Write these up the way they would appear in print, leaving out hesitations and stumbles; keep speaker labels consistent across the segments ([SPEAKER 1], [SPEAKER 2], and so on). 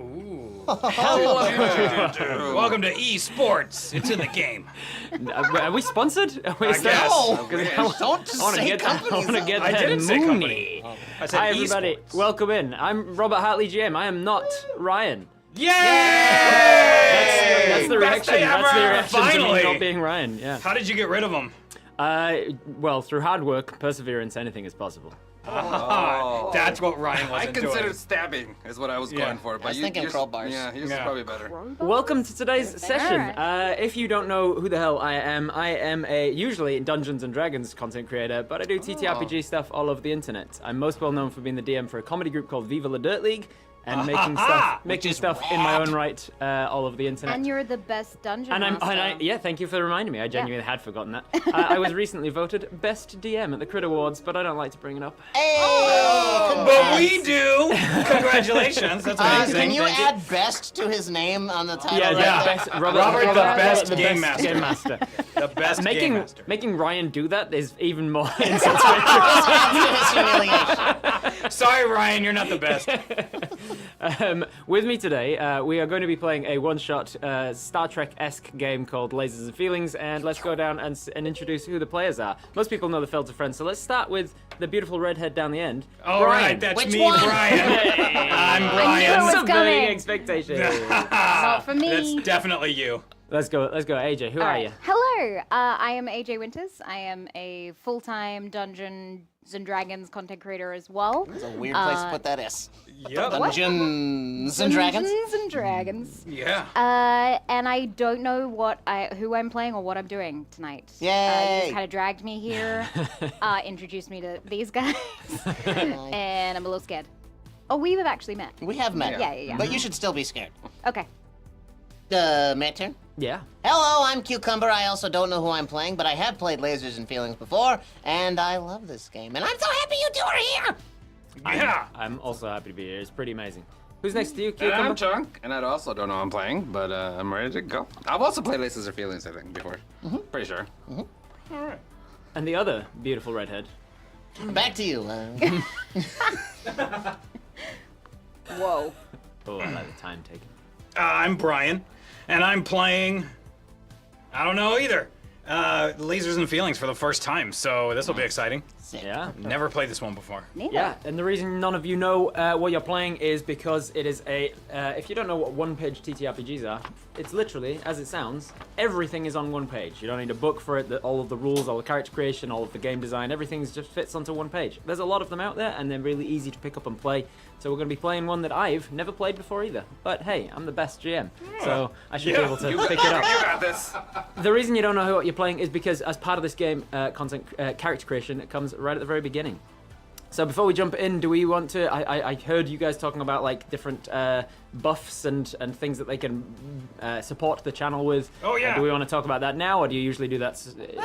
[SPEAKER 1] Ooh.
[SPEAKER 2] Hello.
[SPEAKER 1] Welcome to eSports. It's in the game.
[SPEAKER 3] Are we sponsored? Are we
[SPEAKER 1] I guess.
[SPEAKER 2] Don't just say companies.
[SPEAKER 3] I want to get
[SPEAKER 1] I
[SPEAKER 3] that
[SPEAKER 1] didn't say
[SPEAKER 3] moony.
[SPEAKER 1] company. I said
[SPEAKER 3] Hi everybody,
[SPEAKER 1] eSports.
[SPEAKER 3] welcome in. I'm Robert Hartley GM. I am not Ryan.
[SPEAKER 1] Yay!
[SPEAKER 3] That's the
[SPEAKER 1] Best
[SPEAKER 3] reaction.
[SPEAKER 1] day
[SPEAKER 3] That's the
[SPEAKER 1] ever!
[SPEAKER 3] reaction to
[SPEAKER 1] Finally!
[SPEAKER 3] me not being Ryan. Yeah.
[SPEAKER 1] How did you get rid of him?
[SPEAKER 3] Well, through hard work, perseverance, anything is possible.
[SPEAKER 1] That's what Ryan
[SPEAKER 2] I
[SPEAKER 1] wasn't
[SPEAKER 2] considered
[SPEAKER 1] doing.
[SPEAKER 2] stabbing is what I was going for, but
[SPEAKER 4] was thinking
[SPEAKER 2] yours-
[SPEAKER 4] crowbars.
[SPEAKER 2] Yeah, yours is probably better.
[SPEAKER 3] Welcome to today's session.
[SPEAKER 5] Alright.
[SPEAKER 3] If you don't know who the hell I am a usually Dungeons and Dragons content creator, but I do TTRPG stuff all over the internet. I'm most well known for being the DM for a comedy group called Viva La Dirt League, and making stuff in my own right all over the internet.
[SPEAKER 5] And you're the best dungeon
[SPEAKER 3] And
[SPEAKER 5] master.
[SPEAKER 3] yeah, thank you for reminding me. I genuinely had forgotten that. I was recently voted best DM at the Crit Awards, but I don't like to bring it up.
[SPEAKER 4] Hey!
[SPEAKER 1] But we do. Congratulations. That's amazing.
[SPEAKER 4] Can you
[SPEAKER 1] Thank
[SPEAKER 4] add best to his name on the title?
[SPEAKER 3] Yeah,
[SPEAKER 4] right
[SPEAKER 3] yeah.
[SPEAKER 4] there?
[SPEAKER 3] Best,
[SPEAKER 1] Robert the best
[SPEAKER 3] the
[SPEAKER 1] game
[SPEAKER 3] best
[SPEAKER 1] master.
[SPEAKER 3] game master.
[SPEAKER 1] The best game master.
[SPEAKER 3] Making Ryan do that is even more insulting.
[SPEAKER 4] Adds to his humiliation.
[SPEAKER 1] Sorry, Ryan, you're not the best.
[SPEAKER 3] With me today, we are going to be playing a one-shot Star Trek-esque game called Lasers and Feelings, and let's go down and introduce who the players are. Most people know the Filter Friends, so let's start with the beautiful redhead down the end.
[SPEAKER 1] All
[SPEAKER 3] Brian.
[SPEAKER 1] right, that's
[SPEAKER 4] Which
[SPEAKER 1] me,
[SPEAKER 4] one?
[SPEAKER 1] Brian. I'm
[SPEAKER 5] I knew it
[SPEAKER 1] Brian.
[SPEAKER 5] was
[SPEAKER 3] Subverting
[SPEAKER 5] coming.
[SPEAKER 3] expectations.
[SPEAKER 5] Not for me.
[SPEAKER 1] That's definitely you.
[SPEAKER 3] Let's go, AJ. Who
[SPEAKER 5] All
[SPEAKER 3] are
[SPEAKER 5] right.
[SPEAKER 3] you?
[SPEAKER 5] Hello, I am AJ Winters. I am a full-time Dungeons and Dragons content creator as well.
[SPEAKER 4] It's a weird place to put that S.
[SPEAKER 1] Yep.
[SPEAKER 4] Dungeons and Dragons.
[SPEAKER 5] Dungeons and Dragons.
[SPEAKER 1] Yeah.
[SPEAKER 5] And I don't know who I'm playing or what I'm doing tonight. You
[SPEAKER 4] Yay.
[SPEAKER 5] just kind of dragged me here, introduced me to these guys, and I'm a little scared. Oh, we have actually met.
[SPEAKER 4] We have met.
[SPEAKER 5] Yeah.
[SPEAKER 4] But you should still be scared.
[SPEAKER 5] Okay.
[SPEAKER 4] My turn.
[SPEAKER 3] Yeah.
[SPEAKER 4] Hello, I'm Cucumber. I also don't know who I'm playing, but I have played Lasers and Feelings before, and I love this game. And I'm so happy you two are here!
[SPEAKER 1] Yeah.
[SPEAKER 3] I'm also happy to be here. It's pretty amazing. Who's next to you,
[SPEAKER 2] And
[SPEAKER 3] Cucumber?
[SPEAKER 2] I'm Chunk, and I also don't know I'm playing, but I'm ready to go. I've also played Laces or Feelings, I think, before. Pretty sure.
[SPEAKER 1] All right.
[SPEAKER 3] And the other beautiful redhead.
[SPEAKER 4] Back to you.
[SPEAKER 5] Whoa.
[SPEAKER 3] Oh, I like the time taken.
[SPEAKER 1] I'm Brian, and I'm playing. I don't know either. Lasers and Feelings for the first time, so this will be exciting.
[SPEAKER 3] Yeah.
[SPEAKER 1] Never played this one before.
[SPEAKER 5] Neither.
[SPEAKER 3] Yeah, and the reason none of you know what you're playing is because it is a. If you don't know what one-page TTRPGs are, it's literally, as it sounds, everything is on one page. You don't need a book for it. All of the rules, all the character creation, all of the game design, everything just fits onto one page. There's a lot of them out there, and they're really easy to pick up and play. So we're going to be playing one that I've never played before either. But hey, I'm the best GM, so I should be able to pick it up.
[SPEAKER 2] You got this.
[SPEAKER 3] The reason you don't know what you're playing is because as part of this game, character creation, it comes right at the very beginning. So before we jump in, do we want to? I heard you guys talking about like different buffs and things that they can support the channel with.
[SPEAKER 1] Oh, yeah.
[SPEAKER 3] Do we want to talk about that now, or do you usually do that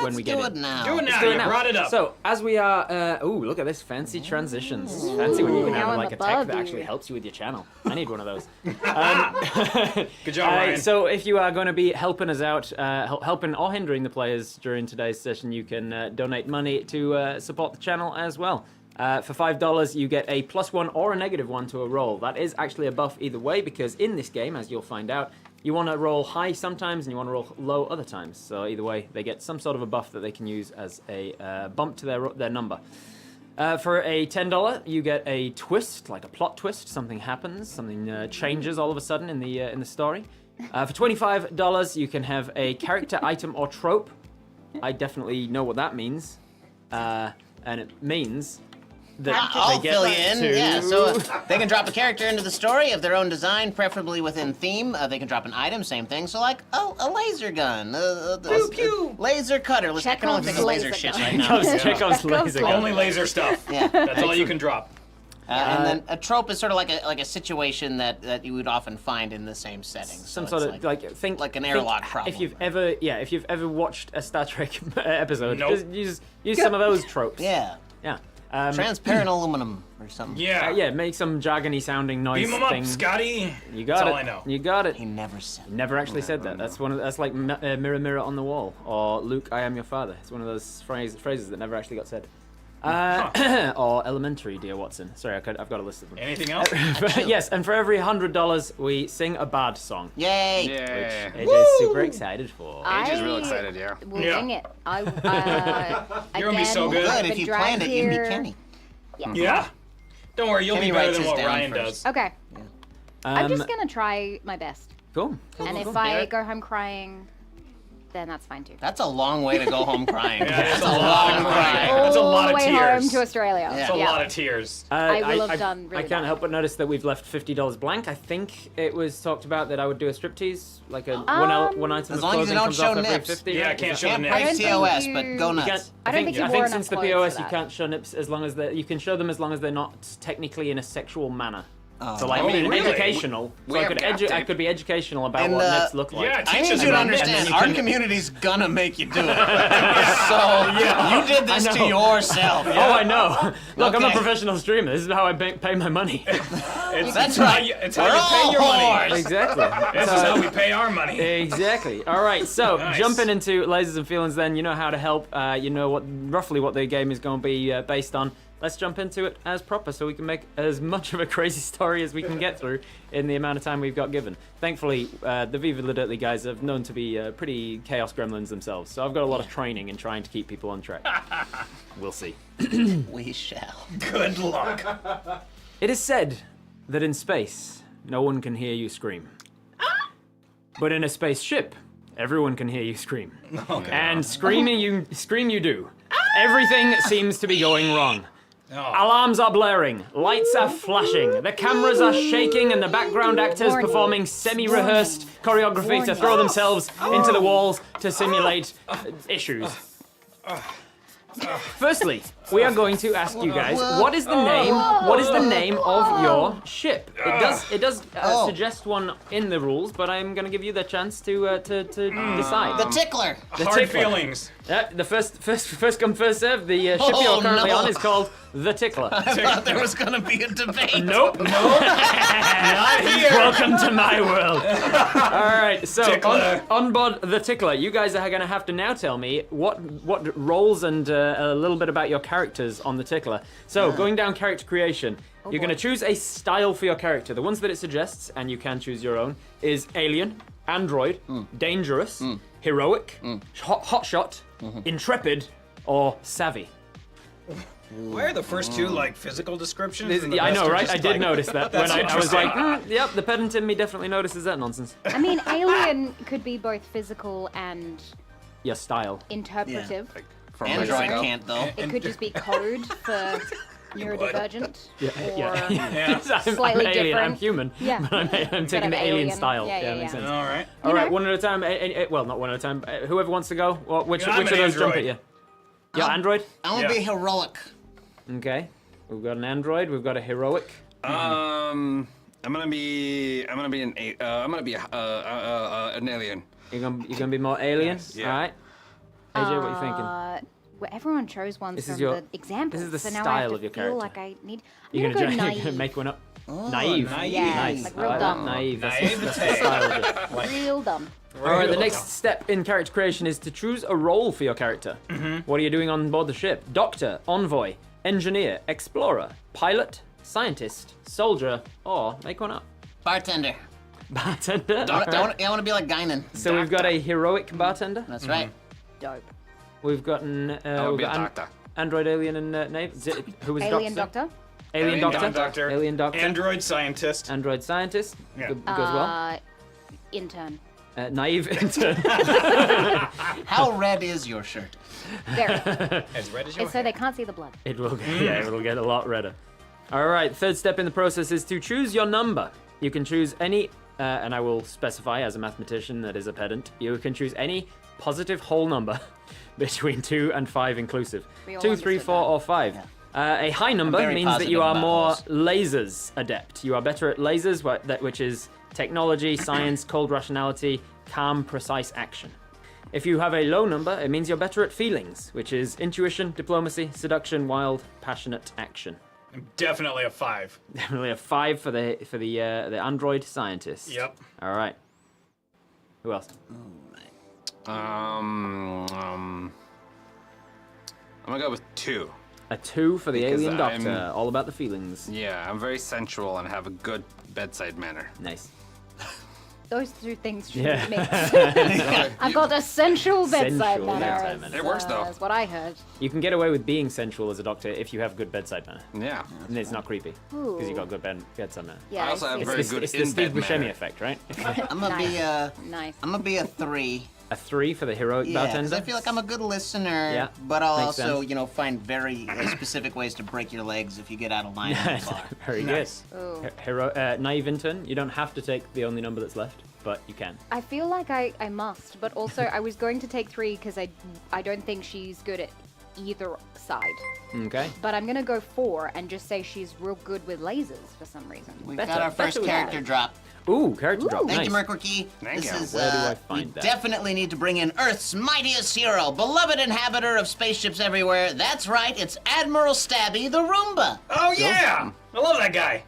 [SPEAKER 3] when we get
[SPEAKER 4] do
[SPEAKER 3] in?
[SPEAKER 4] it now.
[SPEAKER 1] Do it now.
[SPEAKER 3] Do it
[SPEAKER 1] You
[SPEAKER 3] now.
[SPEAKER 1] brought it up.
[SPEAKER 3] So as we are, ooh, look at this fancy transitions. Fancy when you can
[SPEAKER 5] now
[SPEAKER 3] have
[SPEAKER 5] I'm
[SPEAKER 3] like a
[SPEAKER 5] above
[SPEAKER 3] tech that
[SPEAKER 5] you.
[SPEAKER 3] actually helps you with your channel. I need one of those.
[SPEAKER 1] Good job, Ryan.
[SPEAKER 3] So if you are going to be helping us out, helping or hindering the players during today's session, you can donate money to support the channel as well. For $5, you get a +1 or a -1 to a roll. That is actually a buff either way, because in this game, as you'll find out, you want to roll high sometimes and you want to roll low other times. So either way, they get some sort of a buff that they can use as a bump to their number. For a $10, you get a twist, like a plot twist. Something happens, something changes all of a sudden in the story. For $25, you can have a character item or trope. I definitely know what that means, and it means that
[SPEAKER 4] I'll
[SPEAKER 3] they get
[SPEAKER 4] fill you in.
[SPEAKER 3] to-
[SPEAKER 4] Yeah, so they can drop a character into the story of their own design, preferably within theme. They can drop an item, same thing. So like, a laser gun, a laser cutter. Listen, I can only think of laser
[SPEAKER 5] Chekhov's
[SPEAKER 4] shit
[SPEAKER 5] laser
[SPEAKER 4] right now.
[SPEAKER 3] Chekhov's laser gun.
[SPEAKER 1] Only laser stuff.
[SPEAKER 4] Yeah.
[SPEAKER 1] That's all you can drop.
[SPEAKER 4] And then a trope is sort of like a situation that you would often find in the same setting. So
[SPEAKER 3] Some
[SPEAKER 4] it's
[SPEAKER 3] sort of think
[SPEAKER 4] like an
[SPEAKER 3] think
[SPEAKER 4] airlock problem.
[SPEAKER 3] If you've ever watched a Star Trek episode,
[SPEAKER 1] Nope.
[SPEAKER 3] just use some of those tropes.
[SPEAKER 4] Yeah.
[SPEAKER 3] Yeah.
[SPEAKER 4] Transparent aluminum or something.
[SPEAKER 1] Yeah.
[SPEAKER 3] Yeah, make some jargony sounding noise
[SPEAKER 1] Beam 'em up,
[SPEAKER 3] thing.
[SPEAKER 1] Scotty.
[SPEAKER 3] You got
[SPEAKER 1] That's
[SPEAKER 3] it.
[SPEAKER 1] all I know.
[SPEAKER 3] You got it.
[SPEAKER 4] He never said.
[SPEAKER 3] Never actually said that. That's like mirror, mirror on the wall, or Luke, I am your father. It's one of those phrases that never actually got said. Or elementary, dear Watson. Sorry, I've got a list of them.
[SPEAKER 1] Anything else?
[SPEAKER 3] Yes, and for every $100, we sing a bard song.
[SPEAKER 4] Yay!
[SPEAKER 2] Yeah.
[SPEAKER 3] Which AJ's super excited for.
[SPEAKER 2] AJ's real excited, yeah.
[SPEAKER 5] We'll
[SPEAKER 1] Yeah.
[SPEAKER 5] wing it.
[SPEAKER 1] You're gonna be so good.
[SPEAKER 4] Good, if you planned it, you'd be Kenny.
[SPEAKER 1] Yeah. Don't worry, you'll
[SPEAKER 4] Kenny
[SPEAKER 1] be better
[SPEAKER 4] writes
[SPEAKER 1] than
[SPEAKER 4] his
[SPEAKER 1] what
[SPEAKER 4] down
[SPEAKER 1] Ryan
[SPEAKER 4] first.
[SPEAKER 1] does.
[SPEAKER 5] Okay. I'm just gonna try my best.
[SPEAKER 3] Cool.
[SPEAKER 5] And if I go home crying, then that's fine too.
[SPEAKER 4] That's a long way to go home crying.
[SPEAKER 1] That's a
[SPEAKER 4] That's
[SPEAKER 1] lot of crying. That's a
[SPEAKER 5] All
[SPEAKER 1] lot
[SPEAKER 5] the
[SPEAKER 1] of
[SPEAKER 5] way
[SPEAKER 1] tears.
[SPEAKER 5] home to Australia.
[SPEAKER 1] That's a lot of tears.
[SPEAKER 5] I will have done really
[SPEAKER 3] I can't
[SPEAKER 5] bad.
[SPEAKER 3] help but notice that we've left $50 blank. I think it was talked about that I would do a striptease, like a one item
[SPEAKER 4] As
[SPEAKER 3] of
[SPEAKER 4] long as you
[SPEAKER 3] clothing
[SPEAKER 4] don't
[SPEAKER 3] comes
[SPEAKER 4] show
[SPEAKER 3] off every
[SPEAKER 4] nips.
[SPEAKER 3] 50.
[SPEAKER 1] Yeah, I
[SPEAKER 3] right?
[SPEAKER 1] can't
[SPEAKER 3] Is
[SPEAKER 1] show
[SPEAKER 3] that-
[SPEAKER 1] the
[SPEAKER 4] Can't
[SPEAKER 1] nips.
[SPEAKER 4] break
[SPEAKER 5] I don't
[SPEAKER 4] TOS,
[SPEAKER 5] think
[SPEAKER 4] but
[SPEAKER 5] you-
[SPEAKER 4] go
[SPEAKER 3] You
[SPEAKER 4] nuts.
[SPEAKER 3] can't,
[SPEAKER 5] I don't think you
[SPEAKER 3] I
[SPEAKER 5] wore
[SPEAKER 3] think
[SPEAKER 5] enough
[SPEAKER 3] since the
[SPEAKER 5] clothes
[SPEAKER 3] POS
[SPEAKER 5] for
[SPEAKER 3] you
[SPEAKER 5] that.
[SPEAKER 3] can't show nips as long as you can show them as long as they're not technically in a sexual manner. So like
[SPEAKER 1] Oh,
[SPEAKER 3] really
[SPEAKER 1] really?
[SPEAKER 3] educational.
[SPEAKER 2] We
[SPEAKER 3] So I
[SPEAKER 2] have
[SPEAKER 3] could
[SPEAKER 2] gaff tape.
[SPEAKER 3] be educational about
[SPEAKER 4] And,
[SPEAKER 3] what nips look like.
[SPEAKER 1] Yeah,
[SPEAKER 4] I
[SPEAKER 1] teach
[SPEAKER 4] need
[SPEAKER 1] us
[SPEAKER 4] you to
[SPEAKER 1] about nips.
[SPEAKER 4] understand,
[SPEAKER 3] you
[SPEAKER 4] our
[SPEAKER 3] can-
[SPEAKER 4] community's gonna make you do it. So, you did this to yourself.
[SPEAKER 3] Oh, I know. Look, I'm a
[SPEAKER 4] Okay.
[SPEAKER 3] professional streamer. This is how I pay my money.
[SPEAKER 4] That's right.
[SPEAKER 1] It's how
[SPEAKER 4] We're
[SPEAKER 1] you
[SPEAKER 4] all
[SPEAKER 1] pay your money.
[SPEAKER 4] whores.
[SPEAKER 3] Exactly.
[SPEAKER 1] This is how we pay our money.
[SPEAKER 3] Exactly. All right. So
[SPEAKER 1] Nice.
[SPEAKER 3] jumping into lasers and feelings, then you know how to help. You know roughly what the game is going to be based on. Let's jump into it as proper, so we can make as much of a crazy story as we can get through in the amount of time we've got given. Thankfully, the Viva La Dirtly guys have known to be pretty chaos gremlins themselves, so I've got a lot of training in trying to keep people on track. We'll see.
[SPEAKER 4] We shall.
[SPEAKER 1] Good luck.
[SPEAKER 3] It is said that in space, no one can hear you scream. But in a spaceship, everyone can hear you scream. And scream you do. Everything seems to be going wrong. Alarms are blaring, lights are flashing, the cameras are shaking, and the background actors
[SPEAKER 5] Warning.
[SPEAKER 3] performing semi-rehearsed choreography to throw themselves into the walls to simulate issues. Firstly, we are going to ask you guys, what is the name of your ship? It does suggest one in the rules, but I'm going to give you the chance to decide.
[SPEAKER 4] The tickler.
[SPEAKER 3] The
[SPEAKER 1] Hard
[SPEAKER 3] Tickler.
[SPEAKER 1] feelings.
[SPEAKER 3] The first come, first serve. The ship you're currently
[SPEAKER 4] no.
[SPEAKER 3] on is called the Tickler.
[SPEAKER 4] I thought there was gonna be a debate.
[SPEAKER 3] Nope.
[SPEAKER 1] Not here.
[SPEAKER 3] Welcome to my world. All right, so
[SPEAKER 1] Tickler.
[SPEAKER 3] on board the Tickler, you guys are going to have to now tell me what roles and a little bit about your characters on the Tickler. So going down character creation, you're going to choose a style for your character. The ones that it suggests, and you can choose your own, is alien, android, dangerous, heroic, hotshot, intrepid, or savvy.
[SPEAKER 1] Why are the first two like physical descriptions? and the
[SPEAKER 3] Yeah, I
[SPEAKER 1] rest
[SPEAKER 3] know,
[SPEAKER 1] are
[SPEAKER 3] right?
[SPEAKER 1] just,
[SPEAKER 3] I did
[SPEAKER 1] like-
[SPEAKER 3] notice that when
[SPEAKER 1] That's
[SPEAKER 3] I was like,
[SPEAKER 1] interesting.
[SPEAKER 3] yep, the pedant in me definitely notices that nonsense.
[SPEAKER 5] I mean, alien could be both physical and
[SPEAKER 3] Your style.
[SPEAKER 5] interpretive.
[SPEAKER 2] From
[SPEAKER 4] Android
[SPEAKER 2] Mexico.
[SPEAKER 4] can't though.
[SPEAKER 5] It could just be code for neurodivergent or
[SPEAKER 1] Yeah.
[SPEAKER 5] Slightly
[SPEAKER 3] I'm alien, I'm
[SPEAKER 5] different.
[SPEAKER 3] human,
[SPEAKER 5] Yeah.
[SPEAKER 3] but I'm taking
[SPEAKER 5] I'm
[SPEAKER 3] the alien
[SPEAKER 5] alien.
[SPEAKER 3] style.
[SPEAKER 5] Yeah,
[SPEAKER 3] makes
[SPEAKER 5] yeah.
[SPEAKER 3] sense.
[SPEAKER 1] All right.
[SPEAKER 3] All right,
[SPEAKER 5] know.
[SPEAKER 3] one at a time. Well, not one at a time. Whoever wants to go. Which
[SPEAKER 1] I'm
[SPEAKER 3] of
[SPEAKER 1] an
[SPEAKER 3] those jump at
[SPEAKER 1] android.
[SPEAKER 3] you? Your android?
[SPEAKER 4] I want to be heroic.
[SPEAKER 3] Okay. We've got an android. We've got a heroic.
[SPEAKER 2] I'm gonna be an alien.
[SPEAKER 3] You're gonna be more alien.
[SPEAKER 2] Yeah.
[SPEAKER 3] All right. AJ, what are you thinking?
[SPEAKER 5] well, everyone chose ones
[SPEAKER 3] This is
[SPEAKER 5] from
[SPEAKER 3] your-
[SPEAKER 5] the examples.
[SPEAKER 3] this is the
[SPEAKER 5] so now I
[SPEAKER 3] style
[SPEAKER 5] have to
[SPEAKER 3] of your
[SPEAKER 5] feel
[SPEAKER 3] character.
[SPEAKER 5] like I need.
[SPEAKER 3] You're
[SPEAKER 5] I'm gonna go
[SPEAKER 3] gonna
[SPEAKER 5] naive.
[SPEAKER 3] make one up. Naive.
[SPEAKER 1] naive.
[SPEAKER 5] Yeah,
[SPEAKER 3] Nice.
[SPEAKER 5] like
[SPEAKER 3] I
[SPEAKER 5] real
[SPEAKER 3] like
[SPEAKER 5] dumb.
[SPEAKER 3] that. Naive. That's
[SPEAKER 1] Naivete.
[SPEAKER 3] the style of it.
[SPEAKER 5] Real dumb.
[SPEAKER 3] All right, the next step in character creation is to choose a role for your character. What are you doing on board the ship? Doctor, envoy, engineer, explorer, pilot, scientist, soldier, or make one up.
[SPEAKER 4] Bartender.
[SPEAKER 3] Bartender. All right.
[SPEAKER 4] I want to be like Guinan.
[SPEAKER 3] So we've got a heroic bartender.
[SPEAKER 4] That's right.
[SPEAKER 5] Dope.
[SPEAKER 3] We've got an
[SPEAKER 2] I would
[SPEAKER 3] we've
[SPEAKER 2] be a
[SPEAKER 3] got
[SPEAKER 2] doctor.
[SPEAKER 3] android, alien, and knave. Who was
[SPEAKER 5] Alien
[SPEAKER 3] doctor?
[SPEAKER 5] doctor.
[SPEAKER 3] Alien doctor.
[SPEAKER 1] Doctor.
[SPEAKER 3] Alien doctor.
[SPEAKER 1] Android scientist.
[SPEAKER 3] Android scientist.
[SPEAKER 1] Yeah.
[SPEAKER 3] Goes well.
[SPEAKER 5] Intern.
[SPEAKER 3] Naive intern.
[SPEAKER 4] How red is your shirt?
[SPEAKER 5] Very.
[SPEAKER 1] As red as your
[SPEAKER 5] It's so they can't see the blood.
[SPEAKER 3] It will get, yeah, it'll get a lot redder. All right, third step in the process is to choose your number. You can choose any, and I will specify as a mathematician that is a pedant, you can choose any positive whole number between 2 and 5 inclusive.
[SPEAKER 5] We all
[SPEAKER 3] 2, 3,
[SPEAKER 5] understood
[SPEAKER 3] 4,
[SPEAKER 5] that.
[SPEAKER 3] or 5. A high number
[SPEAKER 4] very
[SPEAKER 3] means that you
[SPEAKER 4] positive
[SPEAKER 3] are
[SPEAKER 4] about
[SPEAKER 3] more lasers adept. You are better at lasers, which is technology, science, cold rationality, calm, precise action. If you have a low number, it means you're better at feelings, which is intuition, diplomacy, seduction, wild, passionate action.
[SPEAKER 1] Definitely a 5.
[SPEAKER 3] Definitely a 5 for the android scientist.
[SPEAKER 1] Yep.
[SPEAKER 3] All right. Who else?
[SPEAKER 2] I'm gonna go with 2.
[SPEAKER 3] A 2 for the
[SPEAKER 2] Because
[SPEAKER 3] alien
[SPEAKER 2] I'm-
[SPEAKER 3] doctor. All about the feelings.
[SPEAKER 2] Yeah, I'm very sensual and have a good bedside manner.
[SPEAKER 3] Nice.
[SPEAKER 5] Those two things should
[SPEAKER 3] Yeah.
[SPEAKER 5] be mixed. I've got a sensual bedside
[SPEAKER 3] Sensual
[SPEAKER 5] manner.
[SPEAKER 3] bedside manner.
[SPEAKER 2] It works, though.
[SPEAKER 5] That's what I heard.
[SPEAKER 3] You can get away with being sensual as a doctor if you have good bedside manner.
[SPEAKER 2] Yeah.
[SPEAKER 3] And it's not creepy. Because you got good bedside manner.
[SPEAKER 5] Yeah,
[SPEAKER 2] I also have
[SPEAKER 5] see.
[SPEAKER 2] very good
[SPEAKER 3] It's the Steve
[SPEAKER 2] in-bed
[SPEAKER 3] Buscemi
[SPEAKER 2] manner.
[SPEAKER 3] effect, right?
[SPEAKER 4] I'm gonna be a.
[SPEAKER 5] Nice.
[SPEAKER 4] I'm gonna be a 3.
[SPEAKER 3] A 3 for the heroic
[SPEAKER 4] Yeah, 'cause
[SPEAKER 3] bartender.
[SPEAKER 4] I feel like I'm a good listener.
[SPEAKER 3] Yeah,
[SPEAKER 4] But I'll
[SPEAKER 3] makes
[SPEAKER 4] also,
[SPEAKER 3] sense.
[SPEAKER 4] you know, find very specific ways to break your legs if you get out of line in the bar.
[SPEAKER 3] Very
[SPEAKER 1] Nice.
[SPEAKER 5] Ooh.
[SPEAKER 3] good. Naive intern. You don't have to take the only number that's left, but you can.
[SPEAKER 5] I feel like I must, but also I was going to take 3 because I don't think she's good at either side.
[SPEAKER 3] Okay.
[SPEAKER 5] But I'm gonna go 4 and just say she's real good with lasers for some reason.
[SPEAKER 4] We've
[SPEAKER 3] Better-
[SPEAKER 4] got our
[SPEAKER 3] better
[SPEAKER 4] first
[SPEAKER 3] with
[SPEAKER 4] character
[SPEAKER 3] that.
[SPEAKER 4] drop.
[SPEAKER 3] Ooh, character drop.
[SPEAKER 4] Thank
[SPEAKER 3] Nice.
[SPEAKER 4] you, Merquerkey.
[SPEAKER 2] Thank
[SPEAKER 4] This
[SPEAKER 2] you.
[SPEAKER 4] is,
[SPEAKER 3] Where do I
[SPEAKER 4] we
[SPEAKER 3] find that?
[SPEAKER 4] definitely need to bring in Earth's mightiest hero, beloved inhabitor of spaceships everywhere. That's right, it's Admiral Stabby the Roomba.
[SPEAKER 1] Oh yeah, I love that guy.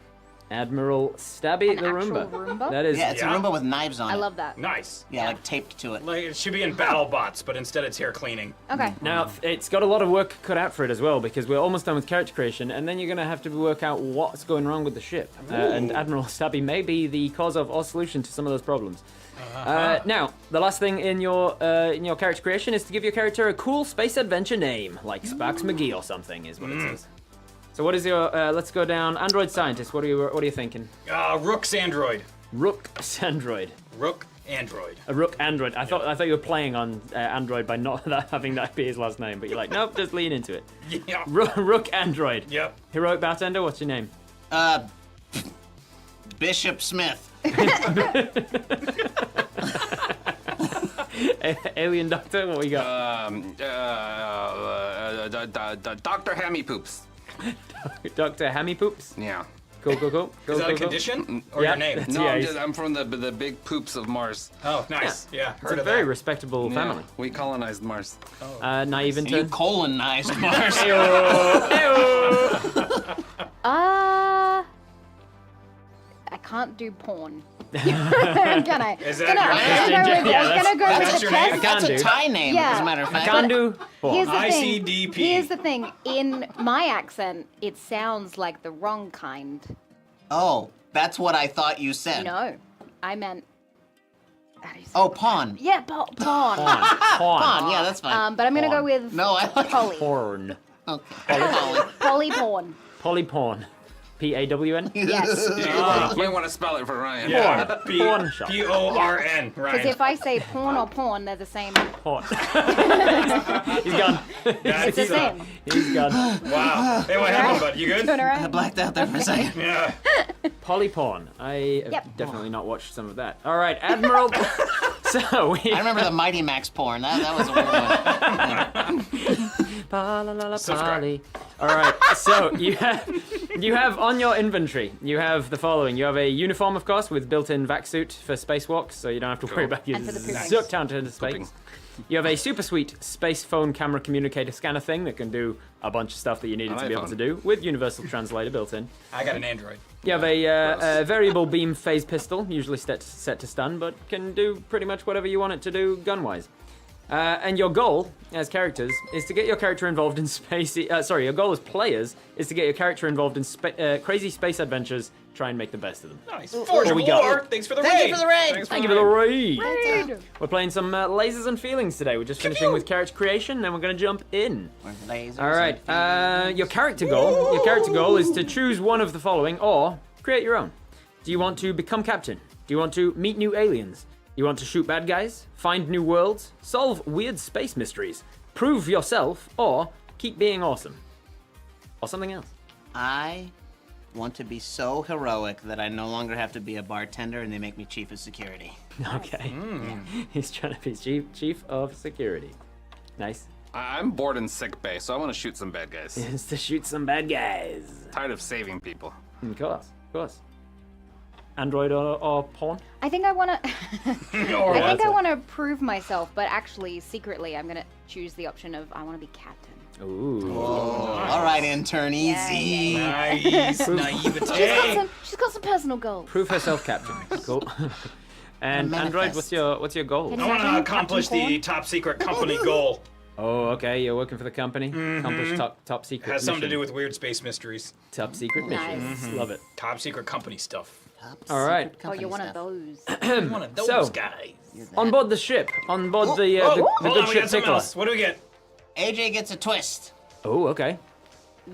[SPEAKER 3] Admiral Stabby
[SPEAKER 5] An
[SPEAKER 3] the
[SPEAKER 5] actual
[SPEAKER 3] Roomba.
[SPEAKER 5] Roomba?
[SPEAKER 3] That is.
[SPEAKER 4] Yeah, it's
[SPEAKER 1] Yeah.
[SPEAKER 4] a Roomba with knives on it.
[SPEAKER 5] I love that.
[SPEAKER 1] Nice.
[SPEAKER 4] Yeah, like taped to it.
[SPEAKER 1] Like it should be in BattleBots, but instead it's hair cleaning.
[SPEAKER 5] Okay.
[SPEAKER 3] Now, it's got a lot of work cut out for it as well, because we're almost done with character creation, and then you're going to have to work out what's going wrong with the ship. And Admiral Stabby may be the cause of or solution to some of those problems. Now, the last thing in your character creation is to give your character a cool space adventure name, like Sparks McGee or something, is what it says. So, what is your? Let's go down. Android scientist. What are you thinking?
[SPEAKER 1] Rook's android.
[SPEAKER 3] Rook's android.
[SPEAKER 1] Rook android.
[SPEAKER 3] A Rook android. I thought you were playing on Android by not having that be his last name, but you're like, nope, just lean into it.
[SPEAKER 1] Yeah.
[SPEAKER 3] Rook android.
[SPEAKER 1] Yep.
[SPEAKER 3] Heroic bartender. What's your name?
[SPEAKER 4] Bishop Smith.
[SPEAKER 3] Alien doctor. What we got?
[SPEAKER 2] Dr. Hammy Poops.
[SPEAKER 3] Dr. Hammy Poops.
[SPEAKER 2] Yeah.
[SPEAKER 3] Cool. Go,
[SPEAKER 1] Is that
[SPEAKER 3] go,
[SPEAKER 1] a
[SPEAKER 3] go.
[SPEAKER 1] condition or
[SPEAKER 3] Yeah.
[SPEAKER 1] your name?
[SPEAKER 3] That's-
[SPEAKER 2] No,
[SPEAKER 3] Yeah,
[SPEAKER 2] I'm,
[SPEAKER 3] he's-
[SPEAKER 2] I'm from the big poops of Mars.
[SPEAKER 1] Oh, nice. Yeah,
[SPEAKER 3] It's
[SPEAKER 1] heard
[SPEAKER 3] a
[SPEAKER 1] of
[SPEAKER 3] very
[SPEAKER 1] that.
[SPEAKER 3] respectable family.
[SPEAKER 2] Yeah, we colonized Mars.
[SPEAKER 3] Naive
[SPEAKER 4] You
[SPEAKER 3] intern.
[SPEAKER 4] colonized Mars.
[SPEAKER 5] I can't do porn. Can I?
[SPEAKER 1] Is that
[SPEAKER 5] Can I?
[SPEAKER 1] your
[SPEAKER 5] I'm
[SPEAKER 1] name?
[SPEAKER 5] gonna go
[SPEAKER 3] Yeah,
[SPEAKER 5] with
[SPEAKER 1] that's
[SPEAKER 5] the
[SPEAKER 1] your name?
[SPEAKER 5] test.
[SPEAKER 4] That's
[SPEAKER 3] Can
[SPEAKER 4] a
[SPEAKER 3] do.
[SPEAKER 4] Thai name,
[SPEAKER 5] Yeah.
[SPEAKER 4] as a matter of fact.
[SPEAKER 3] Can do.
[SPEAKER 5] Here's the
[SPEAKER 1] ICDP.
[SPEAKER 5] thing. Here's the thing. In my accent, it sounds like the wrong kind.
[SPEAKER 4] Oh, that's what I thought you said.
[SPEAKER 5] No, I meant. How do you say
[SPEAKER 4] Oh,
[SPEAKER 5] it?
[SPEAKER 4] pawn.
[SPEAKER 5] Yeah, pawn.
[SPEAKER 3] Pawn.
[SPEAKER 4] Pawn, yeah, that's fine.
[SPEAKER 5] But I'm gonna go
[SPEAKER 3] Pawn.
[SPEAKER 5] with
[SPEAKER 4] No, I like
[SPEAKER 5] poly.
[SPEAKER 3] Porn.
[SPEAKER 4] Okay.
[SPEAKER 5] Poly porn.
[SPEAKER 3] Polyporn. P-A-W-N?
[SPEAKER 5] Yes.
[SPEAKER 2] You might want to spell it for Ryan.
[SPEAKER 1] Yeah.
[SPEAKER 3] Porn shop.
[SPEAKER 1] P-O-R-N.
[SPEAKER 5] Because
[SPEAKER 1] Right.
[SPEAKER 5] if I say porn or porn, they're the same.
[SPEAKER 3] Porn. He's gone.
[SPEAKER 5] It's the same.
[SPEAKER 3] He's gone.
[SPEAKER 1] Wow. Hey, what happened, bud? You good?
[SPEAKER 5] Turn
[SPEAKER 4] I
[SPEAKER 5] around.
[SPEAKER 4] blacked out there for a second.
[SPEAKER 1] Yeah.
[SPEAKER 3] Polyporn. I have
[SPEAKER 5] Yep.
[SPEAKER 3] definitely not watched some of that. All right, Admiral. So we.
[SPEAKER 4] I remember the Mighty Max porn. That was a weird one.
[SPEAKER 1] Subscribe.
[SPEAKER 3] Poly. All right, so you have on your inventory, you have the following. You have a uniform, of course, with built-in vac suit for spacewalks, so you don't have to worry about getting
[SPEAKER 5] And for the pooping.
[SPEAKER 3] sucked down into space.
[SPEAKER 2] Pooping.
[SPEAKER 3] You have a super sweet space phone camera communicator scanner thing that can do a bunch of stuff that you need it to be able
[SPEAKER 2] iPhone.
[SPEAKER 3] to do, with universal translator built in.
[SPEAKER 1] I got an Android.
[SPEAKER 3] You have a variable beam phase pistol, usually set to stun, but can do pretty much whatever you want it to do gun-wise. And your goal as characters is to get your character involved in your goal as players is to get your character involved in crazy space adventures. Try and make the best of them.
[SPEAKER 1] Nice. Forge of
[SPEAKER 3] we got?
[SPEAKER 1] War. Thanks for the raid.
[SPEAKER 4] Thank you for the raid.
[SPEAKER 1] Thanks
[SPEAKER 3] Thank you for the raid.
[SPEAKER 5] Raid.
[SPEAKER 3] We're playing some lasers and feelings today. We're just finishing with character creation, then we're going to jump in.
[SPEAKER 4] Lasers
[SPEAKER 3] All right.
[SPEAKER 4] and
[SPEAKER 3] Your character goal. Your character goal is to choose one of the following, or create your own. Do you want to become captain? Do you want to meet new aliens? You want to shoot bad guys? Find new worlds? Solve weird space mysteries? Prove yourself? Or keep being awesome? Or something else?
[SPEAKER 4] I want to be so heroic that I no longer have to be a bartender and they make me chief of security.
[SPEAKER 3] Okay. He's trying to be chief of security. Nice.
[SPEAKER 2] I'm bored in sick bay, so I want to shoot some bad guys.
[SPEAKER 3] Is to shoot some bad guys.
[SPEAKER 2] Tired of saving people.
[SPEAKER 3] Of course. Android or porn?
[SPEAKER 5] I think I want to.
[SPEAKER 1] Or
[SPEAKER 5] I think
[SPEAKER 3] that's
[SPEAKER 5] I
[SPEAKER 3] it.
[SPEAKER 5] want to prove myself, but actually, secretly, I'm gonna choose the option of I want to be captain.
[SPEAKER 3] Ooh.
[SPEAKER 4] All right, intern, easy.
[SPEAKER 1] Nice. Naivete.
[SPEAKER 5] She's got some personal goals.
[SPEAKER 3] Prove herself captain. Cool. And
[SPEAKER 4] Manifest.
[SPEAKER 3] Android, what's your goal?
[SPEAKER 1] I want to accomplish the top secret company goal
[SPEAKER 3] Oh, okay. You're working for the company. Accomplish top secret.
[SPEAKER 1] Has something to
[SPEAKER 3] mission.
[SPEAKER 1] do with weird space mysteries.
[SPEAKER 3] top secret missions.
[SPEAKER 5] Nice.
[SPEAKER 3] Love it.
[SPEAKER 1] Top secret company stuff.
[SPEAKER 3] All right.
[SPEAKER 5] Oh, you're one of those.
[SPEAKER 1] One of those
[SPEAKER 3] So-
[SPEAKER 1] guys.
[SPEAKER 3] On board the ship. On board the
[SPEAKER 1] Hold
[SPEAKER 3] good
[SPEAKER 1] on, we
[SPEAKER 3] ship
[SPEAKER 1] got something
[SPEAKER 3] Tickler.
[SPEAKER 1] else. What do we get?
[SPEAKER 4] AJ gets a twist.
[SPEAKER 3] Oh, okay.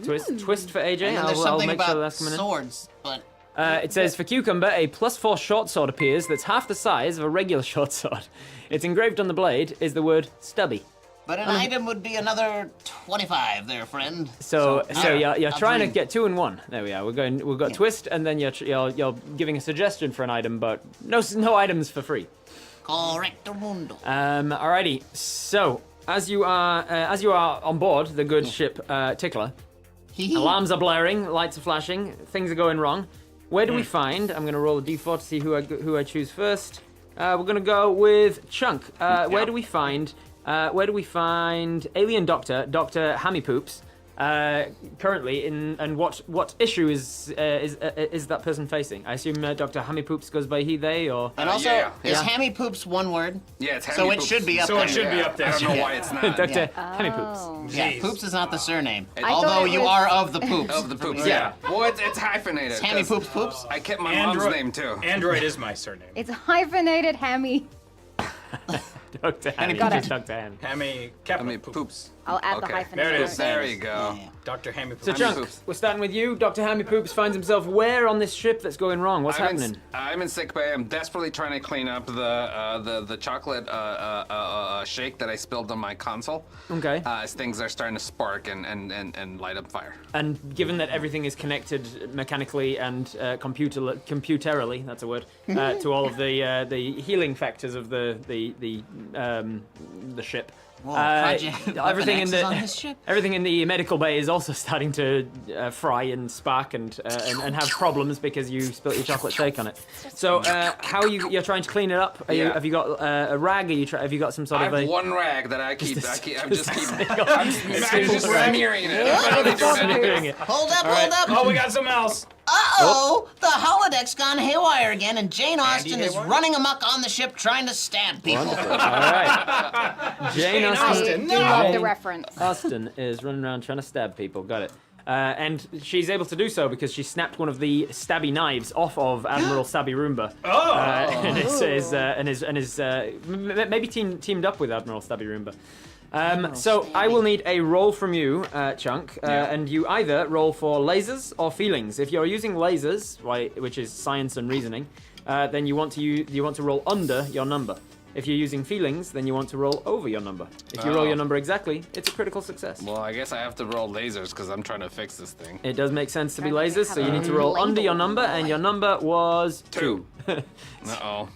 [SPEAKER 3] Twist for AJ.
[SPEAKER 4] And then there's
[SPEAKER 3] I'll
[SPEAKER 4] something
[SPEAKER 3] make sure
[SPEAKER 4] about
[SPEAKER 3] that's coming in.
[SPEAKER 4] swords, but
[SPEAKER 3] It says, for Cucumber, a +4 short sword appears that's half the size of a regular short sword. It's engraved on the blade is the word stubby.
[SPEAKER 4] an item would be another 25 there, friend.
[SPEAKER 3] So you're
[SPEAKER 4] I'll
[SPEAKER 3] trying to
[SPEAKER 4] dream.
[SPEAKER 3] get 2 in 1. There we are. We've got twist, and then you're giving a suggestion for an item, but no items for free.
[SPEAKER 4] Correcto mundo.
[SPEAKER 3] Alrighty. So as you are on board the good ship Tickler, alarms are blaring, lights are flashing, things are going wrong. Where do we find? I'm gonna roll a d4 to see who I choose first. We're gonna go with Chunk. Where do we find? Alien Dr. Hammy Poops? Currently and what issue is that person facing? I assume Dr. Hammy Poops goes by he, they, or
[SPEAKER 4] And also,
[SPEAKER 2] yeah.
[SPEAKER 4] is Hammy Poops one word?
[SPEAKER 2] Yeah, it's Hammy
[SPEAKER 4] So it
[SPEAKER 2] Poops.
[SPEAKER 4] should be up
[SPEAKER 1] So
[SPEAKER 4] there.
[SPEAKER 1] it should be up there.
[SPEAKER 2] I don't know why it's not.
[SPEAKER 3] Dr. Hammy Poops.
[SPEAKER 5] Oh.
[SPEAKER 4] Yeah,
[SPEAKER 1] Jeez.
[SPEAKER 4] Poops is not the surname.
[SPEAKER 5] thought
[SPEAKER 4] Although
[SPEAKER 5] it
[SPEAKER 4] you
[SPEAKER 5] was-
[SPEAKER 4] are of the Poops.
[SPEAKER 2] Of the poops.
[SPEAKER 1] Yeah.
[SPEAKER 2] Well, it's hyphenated.
[SPEAKER 4] It's Hammy
[SPEAKER 2] 'cause
[SPEAKER 4] Poops Poops.
[SPEAKER 2] I kept my mom's name too.
[SPEAKER 1] Android is my surname.
[SPEAKER 5] It's hyphenated Hammy.
[SPEAKER 3] Dr. Hammy.
[SPEAKER 5] Got it.
[SPEAKER 3] Dr. Hammy.
[SPEAKER 1] Hammy
[SPEAKER 2] I
[SPEAKER 1] Captain
[SPEAKER 2] mean,
[SPEAKER 1] Poops.
[SPEAKER 2] poops.
[SPEAKER 5] I'll add the
[SPEAKER 2] Okay.
[SPEAKER 5] hyphen.
[SPEAKER 1] There it is.
[SPEAKER 2] There you go.
[SPEAKER 4] Yeah.
[SPEAKER 1] Dr. Hammy Poops.
[SPEAKER 3] So Chunk,
[SPEAKER 2] Poops.
[SPEAKER 3] we're starting with you. Dr. Hammy Poops finds himself where on this ship that's going wrong? What's happening?
[SPEAKER 2] I'm in sick bay. I'm desperately trying to clean up the chocolate shake that I spilled on my console.
[SPEAKER 3] Okay.
[SPEAKER 2] As things are starting to spark and light up fire.
[SPEAKER 3] And given that everything is connected mechanically and computerally, that's a word, to all of the healing factors of the ship.
[SPEAKER 4] Whoa, Project
[SPEAKER 3] everything in
[SPEAKER 4] Weapon X is on this ship?
[SPEAKER 3] everything in the medical bay is also starting to fry and spark and have problems because you spilt your chocolate shake on it. So how are you're trying to clean it up? Have you got a rag? Have you got some sort
[SPEAKER 2] I
[SPEAKER 3] of
[SPEAKER 2] have
[SPEAKER 3] a?
[SPEAKER 2] one rag that I keep. I'm just
[SPEAKER 3] Just
[SPEAKER 2] smearing it.
[SPEAKER 3] smearing it.
[SPEAKER 4] Hold up.
[SPEAKER 1] Oh, we got something else.
[SPEAKER 4] Uh-oh! The holodeck's gone haywire again, and Jane Austen is
[SPEAKER 1] haywire?
[SPEAKER 4] running amok on the ship trying to stab people.
[SPEAKER 3] All right. Jane
[SPEAKER 5] I
[SPEAKER 3] Austen.
[SPEAKER 5] do love the
[SPEAKER 3] Jane
[SPEAKER 5] reference.
[SPEAKER 3] Austin is running around trying to stab people. Got it. And she's able to do so because she snapped one of the stabby knives off of Admiral Stabby Roomba.
[SPEAKER 1] Oh.
[SPEAKER 3] And is maybe teamed up with Admiral Stabby Roomba. So I will need a roll from you, Chunk, and you either roll for lasers or feelings. If you're using lasers, right, which is science and reasoning, then you want to roll under your number. If you're using feelings, then you want to roll over your number. If you roll your number exactly, it's a critical success.
[SPEAKER 2] Well, I guess I have to roll lasers because I'm trying to fix this thing.
[SPEAKER 3] It does make sense to be
[SPEAKER 5] Trying to
[SPEAKER 3] lasers, so
[SPEAKER 5] have
[SPEAKER 3] you
[SPEAKER 5] a
[SPEAKER 3] need to roll under your
[SPEAKER 5] label.
[SPEAKER 3] number, and your number was 2.
[SPEAKER 2] Uh-oh.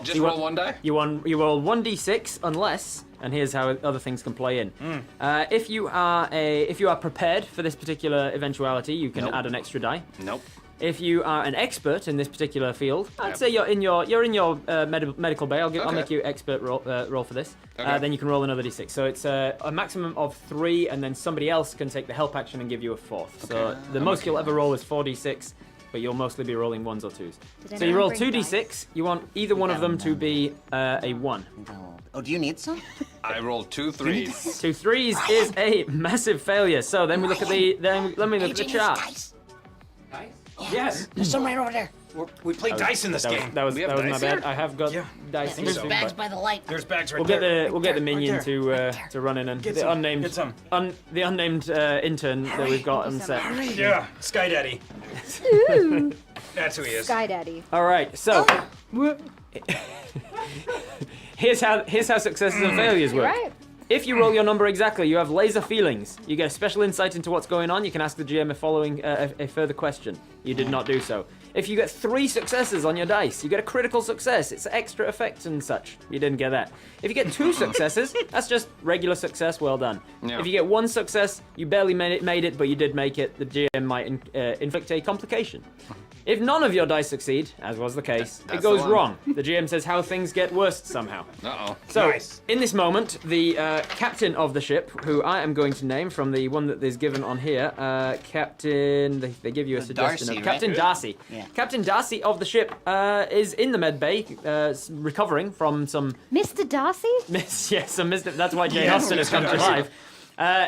[SPEAKER 2] Just
[SPEAKER 3] you
[SPEAKER 2] roll
[SPEAKER 3] want-
[SPEAKER 2] one die?
[SPEAKER 3] You roll 1d6 unless, and here's how other things can play in. If you are prepared for this particular eventuality, you can
[SPEAKER 2] Nope.
[SPEAKER 3] add an extra die.
[SPEAKER 2] Nope.
[SPEAKER 3] If you are an expert in this particular field, I'd say you're in your medical bay. I'll
[SPEAKER 2] Okay.
[SPEAKER 3] make you expert roll for this.
[SPEAKER 2] Okay.
[SPEAKER 3] Then you can roll another d6. So it's a maximum of 3, and then somebody else can take the help action and give you a 4th. So the most you'll ever roll is 4d6, but you'll mostly be rolling 1s or 2s.
[SPEAKER 5] Did
[SPEAKER 3] So you roll
[SPEAKER 5] anyone bring
[SPEAKER 3] 2d6. You want either one of them to be a 1.
[SPEAKER 4] Oh, do you need some?
[SPEAKER 2] I rolled 2 3s.
[SPEAKER 3] 2 3s is a massive failure. So then we look at let me look at the chart.
[SPEAKER 1] Yes.
[SPEAKER 4] There's some right over there.
[SPEAKER 1] We play dice in this game.
[SPEAKER 3] That was
[SPEAKER 2] We have
[SPEAKER 3] my
[SPEAKER 2] dice
[SPEAKER 3] bad.
[SPEAKER 2] here?
[SPEAKER 3] I have got
[SPEAKER 1] Yeah.
[SPEAKER 3] dice.
[SPEAKER 1] think
[SPEAKER 4] There's
[SPEAKER 1] so.
[SPEAKER 4] bags by the light.
[SPEAKER 1] There's bags right
[SPEAKER 3] We'll get
[SPEAKER 1] there.
[SPEAKER 3] the
[SPEAKER 1] Right
[SPEAKER 3] minion
[SPEAKER 1] there.
[SPEAKER 3] to run in and
[SPEAKER 1] Get
[SPEAKER 3] the
[SPEAKER 1] some,
[SPEAKER 3] unnamed
[SPEAKER 1] get some.
[SPEAKER 3] The unnamed intern that we've got on set.
[SPEAKER 1] Yeah, Sky Daddy. That's who he is.
[SPEAKER 5] Sky Daddy.
[SPEAKER 3] All right, so here's how successes and failures work.
[SPEAKER 5] Right.
[SPEAKER 3] If you roll your number exactly, you have laser feelings. You get a special insight into what's going on. You can ask the GM a further question. You did not do so. If you get 3 successes on your dice, you get a critical success. It's extra effect and such. You didn't get that. If you get 2 successes, that's just regular success. Well done.
[SPEAKER 2] Yeah.
[SPEAKER 3] If you get 1 success, you barely made it, but you did make it. The GM might inflict a complication. If none of your dice succeed, as was the case,
[SPEAKER 2] That's
[SPEAKER 3] it goes
[SPEAKER 2] the one.
[SPEAKER 3] wrong. The GM says how things get worse somehow.
[SPEAKER 2] Uh-oh.
[SPEAKER 3] So,
[SPEAKER 1] Nice.
[SPEAKER 3] in this moment, the captain of the ship, who I am going to name from the one that is given on here, Captain. They give you a suggestion
[SPEAKER 4] Darcy,
[SPEAKER 3] of
[SPEAKER 4] right?
[SPEAKER 3] Captain Darcy.
[SPEAKER 4] Yeah.
[SPEAKER 3] Captain Darcy of the ship is in the med bay, recovering from some
[SPEAKER 5] Mr. Darcy?
[SPEAKER 3] some that's why Jane Austen has come to life.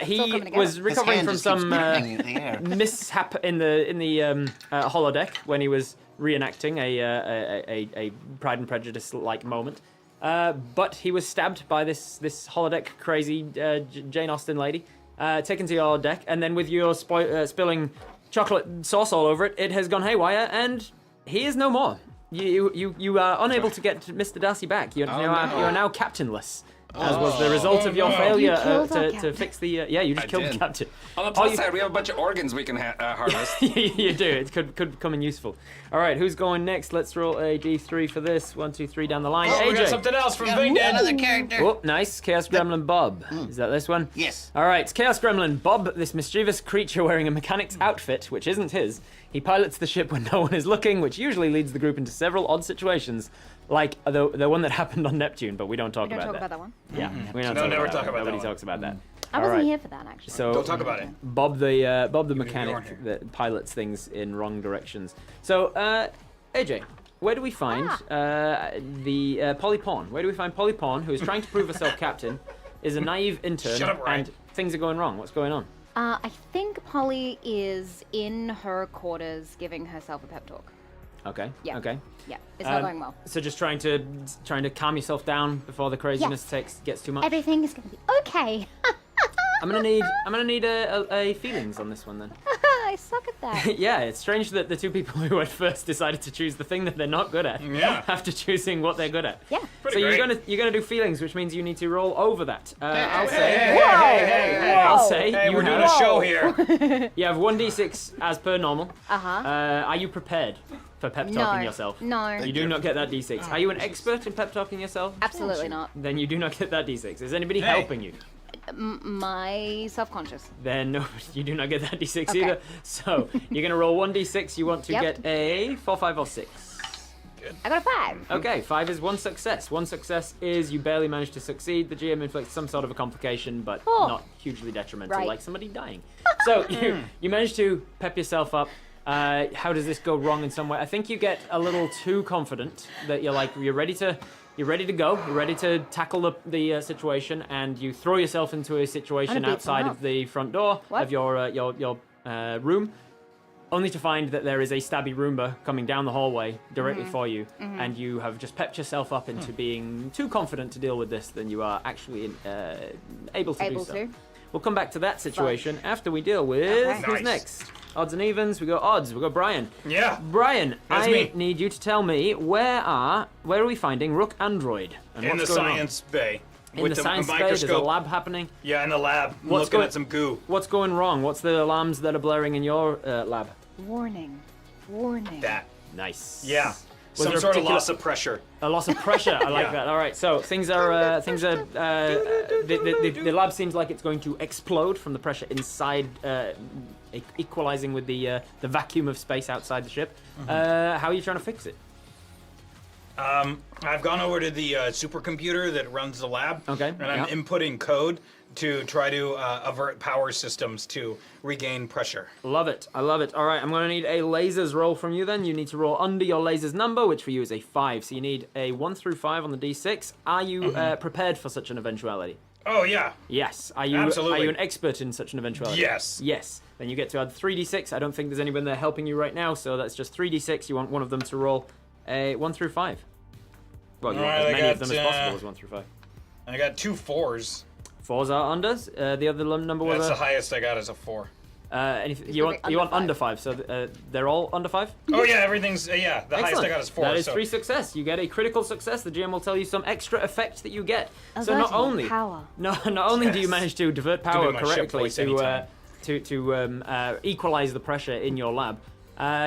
[SPEAKER 3] He
[SPEAKER 5] coming together.
[SPEAKER 3] was recovering from
[SPEAKER 4] His hand
[SPEAKER 3] some
[SPEAKER 4] just keeps moving in the air.
[SPEAKER 3] mishap in the holodeck when he was reenacting a Pride and Prejudice like moment. But he was stabbed by this holodeck crazy Jane Austen lady, taken to your deck, and then with your spilling chocolate sauce all over it, it has gone haywire, and he is no more. You are unable to get Mr. Darcy back. You are now captainless. As was the result of your failure
[SPEAKER 5] You killed our
[SPEAKER 3] to
[SPEAKER 5] captain.
[SPEAKER 3] fix the... you just killed the
[SPEAKER 2] did.
[SPEAKER 3] captain.
[SPEAKER 2] On the plus side, we have a bunch of organs we can harvest.
[SPEAKER 3] You do. It could come in useful. All right, who's going next? Let's roll a d3 for this. 1, 2, 3 down the line.
[SPEAKER 1] Oh, we got
[SPEAKER 3] AJ.
[SPEAKER 1] something else from
[SPEAKER 4] Yeah,
[SPEAKER 1] Ving Dad.
[SPEAKER 4] another character.
[SPEAKER 3] Oh, nice. Chaos Gremlin Bob. Is that this one?
[SPEAKER 4] Yes.
[SPEAKER 3] All right, Chaos Gremlin Bob, this mischievous creature wearing a mechanic's outfit, which isn't his. He pilots the ship when no one is looking, which usually leads the group into several odd situations, like the one that happened on Neptune, but we don't talk
[SPEAKER 5] We don't
[SPEAKER 3] about
[SPEAKER 5] talk
[SPEAKER 3] that.
[SPEAKER 5] about that one.
[SPEAKER 3] Yeah, we don't
[SPEAKER 1] No,
[SPEAKER 3] talk
[SPEAKER 1] never
[SPEAKER 3] about
[SPEAKER 1] talk
[SPEAKER 3] that.
[SPEAKER 1] about that
[SPEAKER 3] Nobody
[SPEAKER 1] one.
[SPEAKER 3] talks about that.
[SPEAKER 5] I
[SPEAKER 3] All
[SPEAKER 5] wasn't
[SPEAKER 3] right.
[SPEAKER 5] here for that, actually.
[SPEAKER 3] So
[SPEAKER 1] Don't talk about it.
[SPEAKER 3] Bob the
[SPEAKER 1] weren't
[SPEAKER 3] mechanic
[SPEAKER 1] here.
[SPEAKER 3] that pilots things in wrong directions. So AJ, where do we find the Polly Pawn? Where do we find Polly Pawn, who is trying to prove herself captain, is a naive intern,
[SPEAKER 1] Shut up, Ryan.
[SPEAKER 3] and things are going wrong? What's going on?
[SPEAKER 5] I think Polly is in her quarters giving herself a pep talk.
[SPEAKER 3] Okay.
[SPEAKER 5] Yeah.
[SPEAKER 3] Okay.
[SPEAKER 5] Yeah, it's not going well.
[SPEAKER 3] So just trying to calm yourself down before the craziness gets too much.
[SPEAKER 5] Everything is going to be okay.
[SPEAKER 3] I'm gonna need a feelings on this one then.
[SPEAKER 5] I suck at that.
[SPEAKER 3] Yeah, it's strange that the two people who at first decided to choose the thing that they're not good at,
[SPEAKER 1] Yeah.
[SPEAKER 3] after choosing what they're good at.
[SPEAKER 5] Yeah.
[SPEAKER 1] Pretty
[SPEAKER 3] so
[SPEAKER 1] great.
[SPEAKER 3] you're gonna do feelings, which means you need to roll over that. I'll say
[SPEAKER 1] Hey,
[SPEAKER 3] I'll say
[SPEAKER 1] hey,
[SPEAKER 3] you
[SPEAKER 1] we're doing
[SPEAKER 3] have
[SPEAKER 1] a show here.
[SPEAKER 3] you have 1d6 as per normal.
[SPEAKER 5] Uh-huh.
[SPEAKER 3] Are you prepared for pep talking yourself?
[SPEAKER 5] No.
[SPEAKER 3] You do not get that d6. Are you an expert in pep talking yourself?
[SPEAKER 5] Absolutely not.
[SPEAKER 3] Then you do not get that d6. Is anybody
[SPEAKER 1] Hey.
[SPEAKER 3] helping you?
[SPEAKER 5] My self-conscious.
[SPEAKER 3] Then no, you do not get that d6
[SPEAKER 5] Okay.
[SPEAKER 3] either. So you're gonna roll 1d6. You want to
[SPEAKER 5] Yep.
[SPEAKER 3] get a 4, 5, or 6.
[SPEAKER 5] I got a 5.
[SPEAKER 3] Okay, 5 is one success. One success is you barely managed to succeed. The GM inflicts some sort of a complication, but
[SPEAKER 5] Oh.
[SPEAKER 3] not hugely detrimental,
[SPEAKER 5] Right.
[SPEAKER 3] like somebody dying. So you managed to pep yourself up. How does this go wrong in some way? I think you get a little too confident that you're ready to go. You're ready to tackle the situation, and you throw yourself into a situation
[SPEAKER 5] beat them
[SPEAKER 3] outside
[SPEAKER 5] up.
[SPEAKER 3] of the front door
[SPEAKER 5] What?
[SPEAKER 3] of your room. Only to find that there is a stabby Roomba coming down the hallway directly
[SPEAKER 5] Mm-hmm.
[SPEAKER 3] for you, and you have just pepped yourself up into being too confident to deal with this than you are actually able to do
[SPEAKER 5] Able
[SPEAKER 3] so.
[SPEAKER 5] to.
[SPEAKER 3] We'll come back to that situation after we deal with
[SPEAKER 5] Okay.
[SPEAKER 3] who's
[SPEAKER 1] Nice.
[SPEAKER 3] next. Odds and evens. We go odds. We go Brian.
[SPEAKER 1] Yeah.
[SPEAKER 3] Brian,
[SPEAKER 1] That's
[SPEAKER 3] I
[SPEAKER 1] me.
[SPEAKER 3] need you to tell me where are we finding Rook Android? And
[SPEAKER 1] In the
[SPEAKER 3] what's going on?
[SPEAKER 1] science bay.
[SPEAKER 3] In
[SPEAKER 1] with
[SPEAKER 3] the
[SPEAKER 1] the
[SPEAKER 3] science bay, there's a
[SPEAKER 1] microscope.
[SPEAKER 3] lab happening.
[SPEAKER 1] Yeah, in the lab.
[SPEAKER 3] What's
[SPEAKER 1] Looking
[SPEAKER 3] going-
[SPEAKER 1] at some goo.
[SPEAKER 3] What's going wrong? What's the alarms that are blaring in your lab?
[SPEAKER 5] Warning. Warning.
[SPEAKER 1] That.
[SPEAKER 3] Nice.
[SPEAKER 1] Yeah.
[SPEAKER 3] Was
[SPEAKER 1] Some
[SPEAKER 3] there a
[SPEAKER 1] sort of
[SPEAKER 3] particular-
[SPEAKER 1] loss of pressure.
[SPEAKER 3] A loss of pressure. I like
[SPEAKER 1] Yeah.
[SPEAKER 3] that. All right. So things are the lab seems like it's going to explode from the pressure inside, equalizing with the vacuum of space outside the ship. How are you trying to fix it?
[SPEAKER 1] I've gone over to the supercomputer that runs the lab.
[SPEAKER 3] Okay,
[SPEAKER 1] And I'm
[SPEAKER 3] yeah.
[SPEAKER 1] inputting code to try to avert power systems to regain pressure.
[SPEAKER 3] Love it. I love it. All right. I'm going to need a lasers roll from you then. You need to roll under your lasers number, which for you is a 5. So you need a 1 through 5 on the d6. Are you prepared for such an eventuality?
[SPEAKER 1] Oh, yeah.
[SPEAKER 3] Yes. Are you
[SPEAKER 1] Absolutely.
[SPEAKER 3] an expert in such an eventuality?
[SPEAKER 1] Yes.
[SPEAKER 3] Yes. Then you get to add 3d6. I don't think there's anyone there helping you right now, so that's just 3d6. You want one of them to roll a 1 through 5. Well, you want
[SPEAKER 1] Alright,
[SPEAKER 3] as
[SPEAKER 1] I
[SPEAKER 3] many of
[SPEAKER 1] got,
[SPEAKER 3] them as possible as 1 through 5.
[SPEAKER 1] I got 2 4s.
[SPEAKER 3] 4s are unders. The other number was
[SPEAKER 1] That's the highest I got is a 4.
[SPEAKER 3] anything, you want
[SPEAKER 5] under
[SPEAKER 3] under 5, so they're all under 5?
[SPEAKER 1] Oh, yeah, everything's, yeah, the highest I got is 4.
[SPEAKER 3] That is
[SPEAKER 1] so
[SPEAKER 3] 3 success. You get a critical success. The GM will tell you some extra effect that you get. So
[SPEAKER 5] Averting
[SPEAKER 3] not only
[SPEAKER 5] power.
[SPEAKER 3] not only do you
[SPEAKER 1] Yes.
[SPEAKER 3] manage to divert power
[SPEAKER 1] my ship
[SPEAKER 3] correctly
[SPEAKER 1] voice anytime.
[SPEAKER 3] to equalize the pressure in your lab,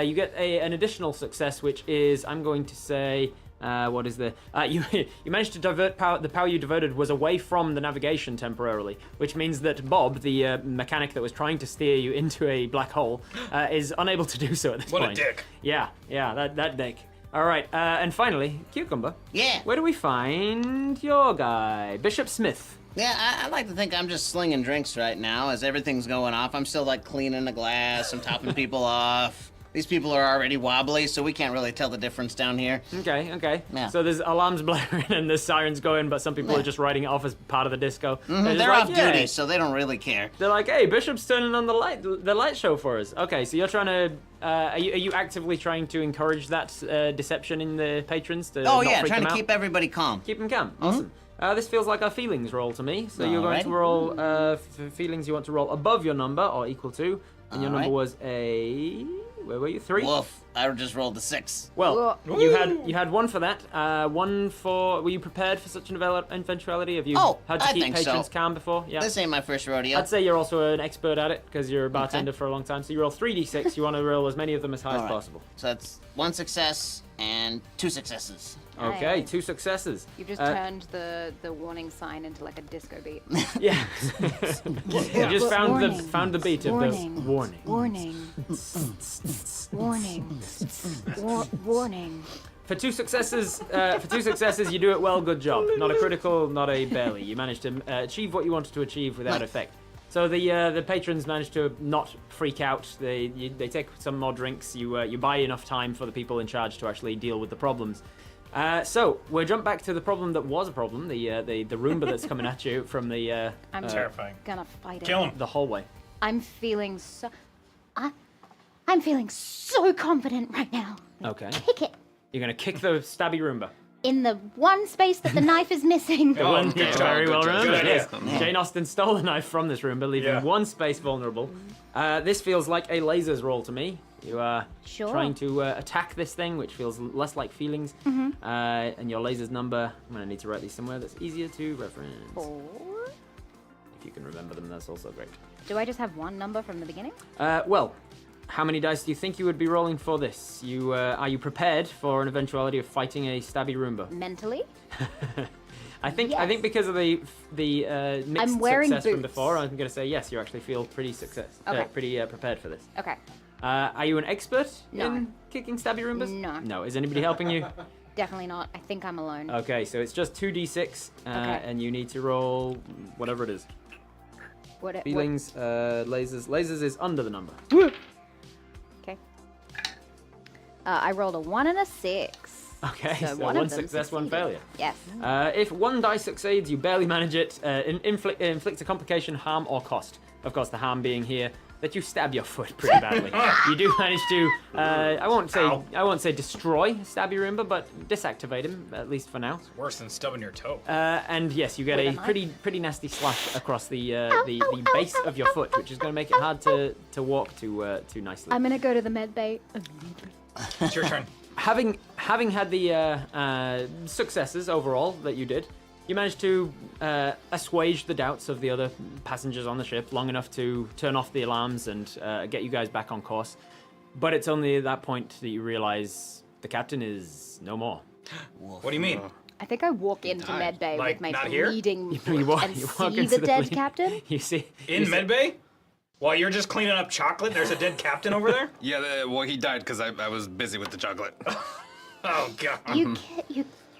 [SPEAKER 3] you get an additional success, which is I'm going to say. What is the you managed to divert power? The power you diverted was away from the navigation temporarily, which means that Bob, the mechanic that was trying to steer you into a black hole, is unable to do so at this
[SPEAKER 1] What a
[SPEAKER 3] point.
[SPEAKER 1] dick.
[SPEAKER 3] Yeah, that dick. All right, and finally, Cucumber.
[SPEAKER 4] Yeah.
[SPEAKER 3] Where do we find your guy, Bishop Smith?
[SPEAKER 4] Yeah, I like to think I'm just slinging drinks right now as everything's going off. I'm still like cleaning the glass, I'm topping people off. These people are already wobbly, so we can't really tell the difference down here.
[SPEAKER 3] Okay.
[SPEAKER 4] Yeah.
[SPEAKER 3] So there's alarms blaring and there's sirens going, but some people are just writing it off as part of the disco.
[SPEAKER 4] They're
[SPEAKER 3] just
[SPEAKER 4] off
[SPEAKER 3] like, yeah.
[SPEAKER 4] duty, so they don't really care.
[SPEAKER 3] They're like, hey, Bishop's turning on the light show for us. Okay, so you're trying to, are you actively trying to encourage that deception in the patrons to
[SPEAKER 4] Oh
[SPEAKER 3] not
[SPEAKER 4] yeah,
[SPEAKER 3] freak
[SPEAKER 4] trying
[SPEAKER 3] them
[SPEAKER 4] to
[SPEAKER 3] out?
[SPEAKER 4] keep everybody calm.
[SPEAKER 3] Keep them calm. Awesome. This feels like a feelings roll to me. So you're going to roll for feelings. You want to roll above your number or equal to, and your number was a. Where were you? 3.
[SPEAKER 4] Woof! I just rolled a 6.
[SPEAKER 3] Well, you had 1 for that. 1 for. Were you prepared for such an eventuality? Have you had to
[SPEAKER 4] I
[SPEAKER 3] keep
[SPEAKER 4] think
[SPEAKER 3] patrons
[SPEAKER 4] so.
[SPEAKER 3] calm before? Yeah.
[SPEAKER 4] This ain't my first rodeo.
[SPEAKER 3] I'd say you're also an expert at it because you're a bartender for a long time. So you roll 3d6. You want to roll as many of them as high as possible.
[SPEAKER 4] So that's 1 success and 2 successes.
[SPEAKER 3] Okay,
[SPEAKER 5] Nice.
[SPEAKER 3] 2 successes.
[SPEAKER 5] You've just turned the warning sign into like a disco beat.
[SPEAKER 3] Yeah. You just
[SPEAKER 5] Warning.
[SPEAKER 3] found the beat of
[SPEAKER 5] Warning.
[SPEAKER 3] the warning.
[SPEAKER 5] Warning. Warning. Warning.
[SPEAKER 3] For 2 successes, you do it well. Good job. Not a critical, not a barely. You managed to achieve what you wanted to achieve without effect. So the patrons managed to not freak out. They take some more drinks. You buy enough time for the people in charge to actually deal with the problems. So we'll jump back to the problem that was a problem. The Roomba that's coming at you from the
[SPEAKER 5] I'm
[SPEAKER 1] Terrifying.
[SPEAKER 5] gonna fight
[SPEAKER 1] Kill
[SPEAKER 5] it.
[SPEAKER 1] him.
[SPEAKER 3] the hallway.
[SPEAKER 5] I'm feeling so. I'm feeling so confident right now.
[SPEAKER 3] Okay.
[SPEAKER 5] Kick it
[SPEAKER 3] You're gonna kick the stabby Roomba.
[SPEAKER 5] in the one space that the knife is missing.
[SPEAKER 1] Oh,
[SPEAKER 3] One
[SPEAKER 1] good job.
[SPEAKER 3] very well
[SPEAKER 2] Good job.
[SPEAKER 3] remembered.
[SPEAKER 1] Good
[SPEAKER 3] Yes. Jane Austen stole the knife from this Roomba, leaving
[SPEAKER 1] Yeah.
[SPEAKER 3] one space vulnerable. This feels like a lasers roll to me. You are
[SPEAKER 5] Sure.
[SPEAKER 3] trying to attack this thing, which feels less like feelings. And your lasers number, I'm gonna need to write these somewhere that's easier to reference.
[SPEAKER 5] 4.
[SPEAKER 3] If you can remember them, that's also great.
[SPEAKER 5] Do I just have one number from the beginning?
[SPEAKER 3] Well, how many dice do you think you would be rolling for this? You are you prepared for an eventuality of fighting a stabby Roomba?
[SPEAKER 5] Mentally?
[SPEAKER 3] I think
[SPEAKER 5] Yes.
[SPEAKER 3] because of the mixed
[SPEAKER 5] I'm wearing
[SPEAKER 3] success from
[SPEAKER 5] boots.
[SPEAKER 3] before, I'm going to say yes. You actually feel pretty
[SPEAKER 5] Okay.
[SPEAKER 3] prepared for this.
[SPEAKER 5] Okay.
[SPEAKER 3] Are you an expert
[SPEAKER 5] No.
[SPEAKER 3] in kicking stabby Roombas?
[SPEAKER 5] No.
[SPEAKER 3] No. Is anybody helping you?
[SPEAKER 5] Definitely not. I think I'm alone.
[SPEAKER 3] Okay, so it's just 2d6,
[SPEAKER 5] Okay.
[SPEAKER 3] and you need to roll whatever it is.
[SPEAKER 5] What?
[SPEAKER 3] Feelings, lasers. Lasers is under the number.
[SPEAKER 5] Okay. I rolled a 1 and a 6.
[SPEAKER 3] Okay, so
[SPEAKER 5] one of
[SPEAKER 3] one
[SPEAKER 5] them
[SPEAKER 3] success, one
[SPEAKER 5] succeeded.
[SPEAKER 3] failure.
[SPEAKER 5] Yes.
[SPEAKER 3] If one die succeeds, you barely manage it. Inflict a complication, harm, or cost. Of course, the harm being here that you stab your foot pretty badly. You do manage to, I won't say destroy Stabby Roomba, but deactivate him, at least for now.
[SPEAKER 1] Worse than stubbing your toe.
[SPEAKER 3] And yes, you get
[SPEAKER 5] With
[SPEAKER 3] a
[SPEAKER 5] a knife?
[SPEAKER 3] pretty nasty slash across the base of your foot, which is going to make it hard to walk too nicely.
[SPEAKER 5] I'm gonna go to the med bay.
[SPEAKER 1] It's your turn.
[SPEAKER 3] Having had the successes overall that you did, you managed to assuage the doubts of the other passengers on the ship long enough to turn off the alarms and get you guys back on course. But it's only at that point that you realize the captain is no more.
[SPEAKER 1] What do you mean?
[SPEAKER 5] I think I walk into med bay
[SPEAKER 1] Like,
[SPEAKER 5] with my
[SPEAKER 1] not here?
[SPEAKER 5] bleeding
[SPEAKER 3] You
[SPEAKER 5] foot
[SPEAKER 3] walk-
[SPEAKER 5] and
[SPEAKER 3] you walk
[SPEAKER 5] see
[SPEAKER 3] into
[SPEAKER 5] the
[SPEAKER 3] the
[SPEAKER 5] dead
[SPEAKER 3] bleed-
[SPEAKER 5] captain.
[SPEAKER 3] You see
[SPEAKER 1] In medbay? While you're just cleaning up chocolate, there's a dead captain over there?
[SPEAKER 2] Yeah, well, he died because I was busy with the chocolate.
[SPEAKER 1] Oh, God.
[SPEAKER 5] You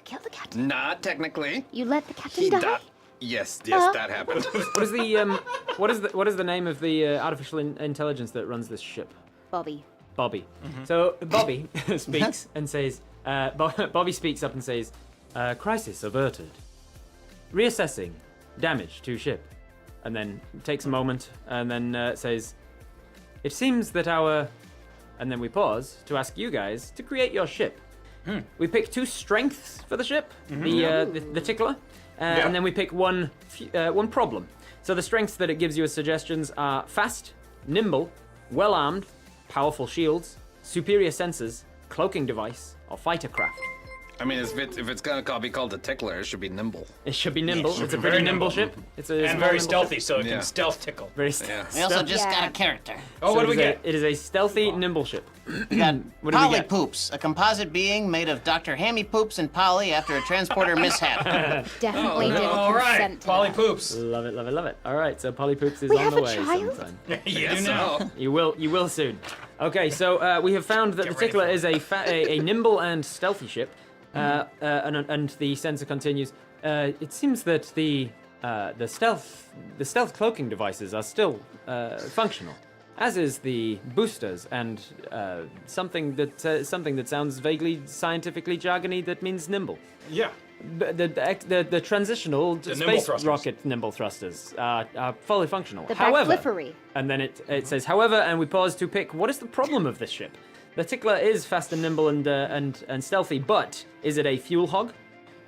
[SPEAKER 5] killed the captain.
[SPEAKER 2] Not technically.
[SPEAKER 5] You let the captain
[SPEAKER 2] He
[SPEAKER 5] die.
[SPEAKER 2] died. Yes, that happened.
[SPEAKER 3] What is the what is the name of the artificial intelligence that runs this ship?
[SPEAKER 5] Bobby.
[SPEAKER 3] Bobby. So Bobby speaks and says, Bobby speaks up and says, crisis averted. Reassessing damage to ship. And then takes a moment and then says, it seems that and then we pause to ask you guys to create your ship. We pick 2 strengths for the ship, the tickler, and then we pick one problem. So the strengths that it gives you as suggestions are fast, nimble, well-armed, powerful shields, superior sensors, cloaking device, or fighter craft.
[SPEAKER 2] I mean, if it's gonna be called a tickler, it should be nimble.
[SPEAKER 3] It should be nimble.
[SPEAKER 1] should
[SPEAKER 3] It's a
[SPEAKER 1] be
[SPEAKER 3] pretty
[SPEAKER 1] very
[SPEAKER 3] nimble
[SPEAKER 1] nimble.
[SPEAKER 3] ship. It's a
[SPEAKER 1] And
[SPEAKER 3] small,
[SPEAKER 1] very
[SPEAKER 3] nimble
[SPEAKER 1] stealthy,
[SPEAKER 3] ship.
[SPEAKER 1] so it
[SPEAKER 2] Yeah.
[SPEAKER 1] can stealth tickle.
[SPEAKER 3] Very
[SPEAKER 2] Yeah.
[SPEAKER 4] We also just
[SPEAKER 5] Yeah.
[SPEAKER 4] got a character.
[SPEAKER 1] Oh, what do we
[SPEAKER 3] it is
[SPEAKER 1] get?
[SPEAKER 3] It is a stealthy, nimble ship.
[SPEAKER 4] We got
[SPEAKER 3] What do we
[SPEAKER 4] Polly
[SPEAKER 3] get?
[SPEAKER 4] Poops, a composite being made of Dr. Hammy Poops and Polly after a transporter mishap.
[SPEAKER 5] Definitely
[SPEAKER 2] no.
[SPEAKER 5] didn't
[SPEAKER 1] All right,
[SPEAKER 5] consent to
[SPEAKER 1] Polly
[SPEAKER 5] that.
[SPEAKER 1] Poops.
[SPEAKER 3] Love it, love it, love it. All right, so Polly Poops is
[SPEAKER 5] We
[SPEAKER 3] on
[SPEAKER 5] have
[SPEAKER 3] the
[SPEAKER 5] a
[SPEAKER 3] way
[SPEAKER 5] child?
[SPEAKER 3] sometime.
[SPEAKER 1] You do now.
[SPEAKER 3] You will soon. Okay, so we have found that
[SPEAKER 1] Get
[SPEAKER 3] the tickler
[SPEAKER 1] ready
[SPEAKER 3] is a nimble and stealthy ship, and the sensor continues. It seems that the stealth cloaking devices are still functional. as is the boosters, and something that sounds vaguely scientifically jargony that means nimble.
[SPEAKER 1] Yeah.
[SPEAKER 3] The transitional
[SPEAKER 1] nimble
[SPEAKER 3] space
[SPEAKER 1] thrusters.
[SPEAKER 3] rocket nimble thrusters are fully functional.
[SPEAKER 5] The
[SPEAKER 3] However,
[SPEAKER 5] backflippery.
[SPEAKER 3] and then it says, however, and we pause to pick what is the problem of this ship. The Tickler is fast and nimble and stealthy, but is it a fuel hog?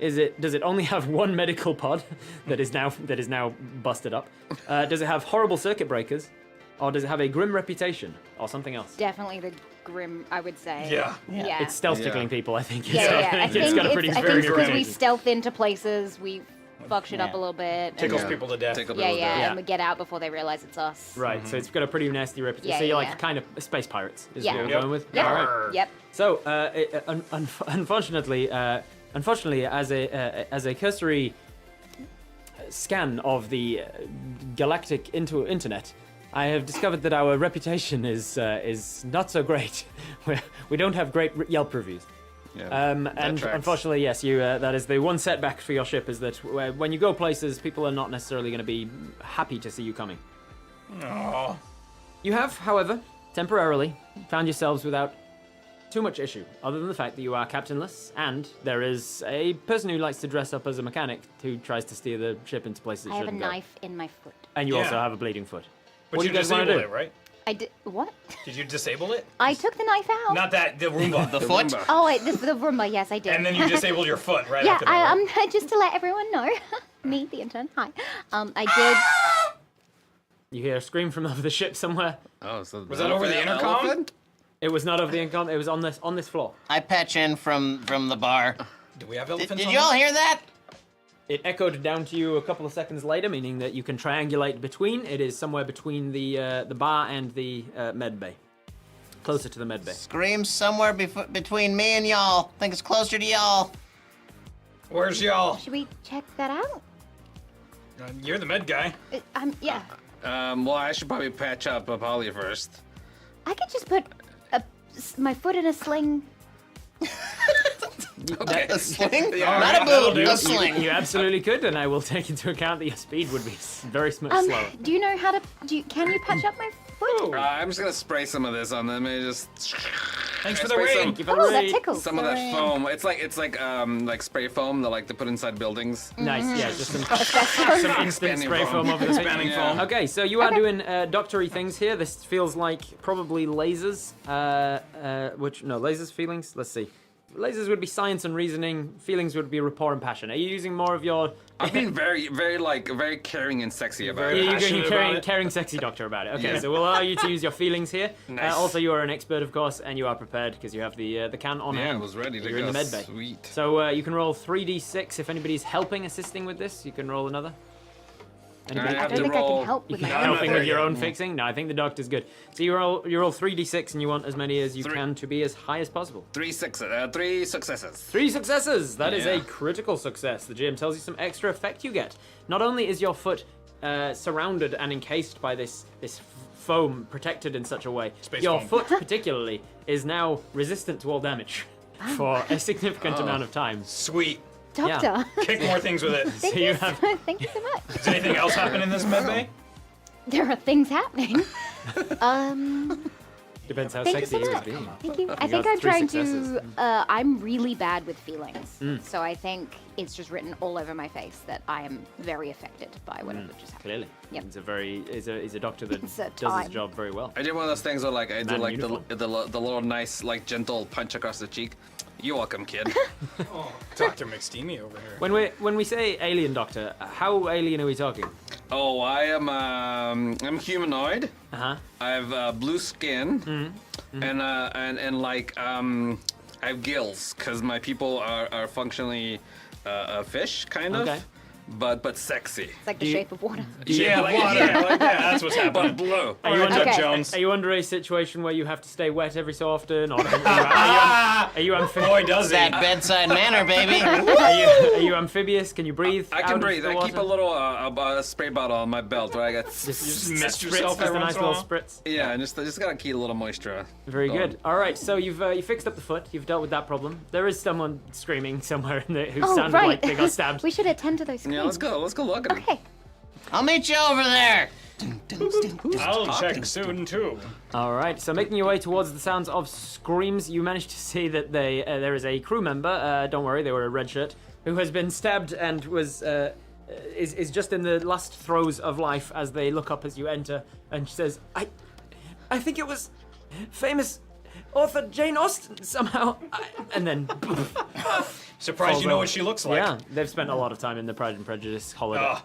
[SPEAKER 3] Does it only have one medical pod that is now busted up? Does it have horrible circuit breakers, or does it have a grim reputation, or something else?
[SPEAKER 5] Definitely the grim, I would say.
[SPEAKER 1] Yeah.
[SPEAKER 5] Yeah.
[SPEAKER 3] It's stealth
[SPEAKER 2] Yeah.
[SPEAKER 3] tickling people, I think.
[SPEAKER 5] Yeah.
[SPEAKER 3] I think it's got a pretty
[SPEAKER 5] I
[SPEAKER 3] very
[SPEAKER 5] think because
[SPEAKER 3] grim.
[SPEAKER 5] we stealth into places, we fuck shit up
[SPEAKER 4] Yeah.
[SPEAKER 5] a little bit.
[SPEAKER 1] Tickles
[SPEAKER 2] Yeah.
[SPEAKER 1] people to death.
[SPEAKER 2] Tickle
[SPEAKER 5] Yeah,
[SPEAKER 2] people
[SPEAKER 5] yeah,
[SPEAKER 2] to death.
[SPEAKER 5] and we get out before they realize it's us.
[SPEAKER 3] Right, so it's got a pretty nasty reputation.
[SPEAKER 5] Yeah,
[SPEAKER 3] so you're
[SPEAKER 5] yeah,
[SPEAKER 3] like
[SPEAKER 5] yeah.
[SPEAKER 3] kind of space pirates, is
[SPEAKER 5] Yeah.
[SPEAKER 3] what we're
[SPEAKER 1] Yep.
[SPEAKER 3] going with?
[SPEAKER 5] Yep.
[SPEAKER 3] All right.
[SPEAKER 5] Yep.
[SPEAKER 3] So, unfortunately, as a cursory scan of the galactic internet, I have discovered that our reputation is not so great. We don't have great Yelp reviews.
[SPEAKER 2] Yeah,
[SPEAKER 3] And
[SPEAKER 2] tracks.
[SPEAKER 3] unfortunately, yes, that is the one setback for your ship, is that when you go places, people are not necessarily going to be happy to see you coming.
[SPEAKER 1] Aw.
[SPEAKER 3] You have, however, temporarily found yourselves without too much issue, other than the fact that you are captainless, and there is a person who likes to dress up as a mechanic who tries to steer the ship into places it
[SPEAKER 5] I have a
[SPEAKER 3] shouldn't go.
[SPEAKER 5] knife in my foot.
[SPEAKER 3] And you
[SPEAKER 1] Yeah.
[SPEAKER 3] also have a bleeding foot.
[SPEAKER 1] But
[SPEAKER 3] What
[SPEAKER 1] you
[SPEAKER 3] do you guys want to
[SPEAKER 1] disabled
[SPEAKER 3] do?
[SPEAKER 1] it, right?
[SPEAKER 5] I did what?
[SPEAKER 1] Did you disable it?
[SPEAKER 5] I took the knife out.
[SPEAKER 1] Not that, the Roomba.
[SPEAKER 4] The foot?
[SPEAKER 2] Roomba.
[SPEAKER 5] Oh, wait, the Roomba. Yes, I did.
[SPEAKER 1] And then you disabled your foot right
[SPEAKER 5] Yeah,
[SPEAKER 1] after that.
[SPEAKER 5] just to let everyone know, me, the intern. Hi. I did.
[SPEAKER 3] You hear a scream from over the ship somewhere.
[SPEAKER 2] Oh, so
[SPEAKER 1] Was that over the intercom?
[SPEAKER 2] elephant?
[SPEAKER 3] It was not over the income. It was on this floor.
[SPEAKER 4] I patch in from the bar.
[SPEAKER 1] Do we have
[SPEAKER 4] Did,
[SPEAKER 1] elephants
[SPEAKER 4] did
[SPEAKER 1] on
[SPEAKER 4] you all
[SPEAKER 1] this?
[SPEAKER 4] hear that?
[SPEAKER 3] It echoed down to you a couple of seconds later, meaning that you can triangulate between. It is somewhere between the bar and the med bay, closer to the med bay.
[SPEAKER 4] Screams somewhere between me and y'all. Think it's closer to y'all.
[SPEAKER 1] Where's y'all?
[SPEAKER 5] Should we check that out?
[SPEAKER 1] You're the med guy.
[SPEAKER 5] Yeah.
[SPEAKER 2] Well, I should probably patch up Polly first.
[SPEAKER 5] I could just put my foot in a sling.
[SPEAKER 2] Okay.
[SPEAKER 4] A sling?
[SPEAKER 2] Yeah,
[SPEAKER 4] Not a
[SPEAKER 1] that'll
[SPEAKER 4] boot,
[SPEAKER 1] do.
[SPEAKER 4] a sling.
[SPEAKER 3] You absolutely could, and I will take into account that your speed would be very much slower.
[SPEAKER 5] Do you know how to? Can you patch up my foot?
[SPEAKER 2] I'm just gonna spray some of this on them. Maybe just.
[SPEAKER 1] Thanks for the
[SPEAKER 2] Spray
[SPEAKER 1] rain.
[SPEAKER 2] some-
[SPEAKER 5] Oh, that tickles.
[SPEAKER 2] Some of that
[SPEAKER 4] Rain.
[SPEAKER 2] foam. It's like spray foam that like to put inside buildings.
[SPEAKER 3] Nice, yeah, just some
[SPEAKER 5] Some
[SPEAKER 3] instant
[SPEAKER 2] Expanding
[SPEAKER 3] spray
[SPEAKER 2] foam.
[SPEAKER 3] foam over the
[SPEAKER 1] Expanding
[SPEAKER 3] thing.
[SPEAKER 1] foam.
[SPEAKER 3] Okay, so you are doing doctory things here. This feels like probably lasers. Lasers, feelings. Let's see. Lasers would be science and reasoning. Feelings would be rapport and passion. Are you using more of your?
[SPEAKER 2] I've been very caring and sexy about
[SPEAKER 3] You're
[SPEAKER 2] it.
[SPEAKER 1] passionate
[SPEAKER 3] caring,
[SPEAKER 1] about it.
[SPEAKER 3] caring, sexy doctor about it. Okay,
[SPEAKER 2] Yeah.
[SPEAKER 3] so we'll allow you to use your feelings here.
[SPEAKER 2] Nice.
[SPEAKER 3] Also, you are an expert, of course, and you are prepared because you have the can on
[SPEAKER 2] Yeah,
[SPEAKER 3] hand.
[SPEAKER 2] I was ready to
[SPEAKER 3] You're
[SPEAKER 2] go.
[SPEAKER 3] in the med bay.
[SPEAKER 2] Sweet.
[SPEAKER 3] So you can roll 3d6 if anybody's helping, assisting with this. You can roll another. Anybody?
[SPEAKER 2] I
[SPEAKER 5] I
[SPEAKER 2] have
[SPEAKER 5] don't
[SPEAKER 2] to
[SPEAKER 5] think I
[SPEAKER 2] roll-
[SPEAKER 5] can help with
[SPEAKER 3] You're
[SPEAKER 5] my
[SPEAKER 1] I'm not
[SPEAKER 3] helping
[SPEAKER 1] there
[SPEAKER 3] with your
[SPEAKER 1] yet.
[SPEAKER 3] own fixing? No, I think the doctor's good. So you roll 3d6 and you want as many as you
[SPEAKER 2] Three.
[SPEAKER 3] can to be as high as possible.
[SPEAKER 2] 3 successes.
[SPEAKER 3] 3 successes! That is a
[SPEAKER 2] Yeah.
[SPEAKER 3] critical success. The GM tells you some extra effect you get. Not only is your foot surrounded and encased by this foam, protected in such a way,
[SPEAKER 1] Space
[SPEAKER 3] your
[SPEAKER 1] foam.
[SPEAKER 3] foot particularly is now resistant to all damage for a significant amount of time.
[SPEAKER 1] Sweet.
[SPEAKER 5] doctor.
[SPEAKER 1] Kick more things with it.
[SPEAKER 5] Thank
[SPEAKER 3] So
[SPEAKER 5] you.
[SPEAKER 3] you have
[SPEAKER 5] Thank you so much.
[SPEAKER 1] Does anything else happen in this med bay?
[SPEAKER 5] There are things happening.
[SPEAKER 3] depends how
[SPEAKER 5] Thank you
[SPEAKER 3] sexy
[SPEAKER 5] so
[SPEAKER 3] you would
[SPEAKER 5] much.
[SPEAKER 3] be.
[SPEAKER 5] Thank you. I
[SPEAKER 3] got
[SPEAKER 5] think I'm
[SPEAKER 3] 3
[SPEAKER 5] trying
[SPEAKER 3] successes.
[SPEAKER 5] to. I'm really bad with feelings, so I think it's just written all over my face that I am very affected by whatever just happened.
[SPEAKER 3] Clearly,
[SPEAKER 5] Yep.
[SPEAKER 3] he's a doctor that
[SPEAKER 5] It's a
[SPEAKER 3] does his
[SPEAKER 5] time.
[SPEAKER 3] job very well.
[SPEAKER 2] I did one of those things where like I
[SPEAKER 3] Man
[SPEAKER 2] do
[SPEAKER 3] in
[SPEAKER 2] like
[SPEAKER 3] uniform.
[SPEAKER 2] the little nice like gentle punch across the cheek. You're welcome, kid.
[SPEAKER 1] Dr. McSteamy over here.
[SPEAKER 3] When we say alien doctor, how alien are we talking?
[SPEAKER 2] Oh, I am I'm humanoid.
[SPEAKER 3] Uh huh.
[SPEAKER 2] I have blue skin,
[SPEAKER 3] Mm-hmm.
[SPEAKER 2] and like I have gills because my people are functionally a fish kind
[SPEAKER 3] Okay.
[SPEAKER 2] of, but sexy.
[SPEAKER 5] It's like the
[SPEAKER 3] Do you-
[SPEAKER 5] shape of water.
[SPEAKER 1] Yeah, like, yeah, like that. That's what's
[SPEAKER 2] But
[SPEAKER 1] happening.
[SPEAKER 2] blue.
[SPEAKER 3] Are you,
[SPEAKER 1] Alright,
[SPEAKER 3] under,
[SPEAKER 1] Doug
[SPEAKER 5] Okay.
[SPEAKER 1] Jones.
[SPEAKER 3] are you under a situation where you have to stay wet every so often, or are you
[SPEAKER 1] Boy, does he.
[SPEAKER 4] That bedside manner, baby.
[SPEAKER 3] are you amphibious? Can you breathe?
[SPEAKER 2] I
[SPEAKER 3] out
[SPEAKER 2] can
[SPEAKER 3] of
[SPEAKER 2] breathe.
[SPEAKER 3] the
[SPEAKER 2] I keep a
[SPEAKER 3] water?
[SPEAKER 2] little spray bottle on my belt where I got.
[SPEAKER 3] Just
[SPEAKER 1] mist
[SPEAKER 3] spritz,
[SPEAKER 1] yourself
[SPEAKER 3] just a
[SPEAKER 1] every
[SPEAKER 3] nice
[SPEAKER 1] once in a
[SPEAKER 3] little
[SPEAKER 1] while.
[SPEAKER 3] spritz.
[SPEAKER 2] Yeah, and just gotta keep a little moisture.
[SPEAKER 3] Very
[SPEAKER 2] going.
[SPEAKER 3] good. All right, so you've you fixed up the foot. You've dealt with that problem. There is someone screaming somewhere in there who
[SPEAKER 5] Oh,
[SPEAKER 3] sounded
[SPEAKER 5] right.
[SPEAKER 3] like they got stabbed.
[SPEAKER 5] We should attend to those screams.
[SPEAKER 2] Yeah, let's go look at him.
[SPEAKER 5] Okay.
[SPEAKER 4] I'll meet you over there.
[SPEAKER 1] I'll check soon too.
[SPEAKER 3] All right, so making your way towards the sounds of screams, you manage to see that there is a crew member. Don't worry, they were a red shirt who has been stabbed and is just in the last throes of life as they look up as you enter, and she says, "I think it was famous author Jane Austen somehow," and then.
[SPEAKER 1] Surprised you know what she looks like.
[SPEAKER 3] Yeah, they've spent a lot of time in the Pride and Prejudice holiday.
[SPEAKER 1] Ugh.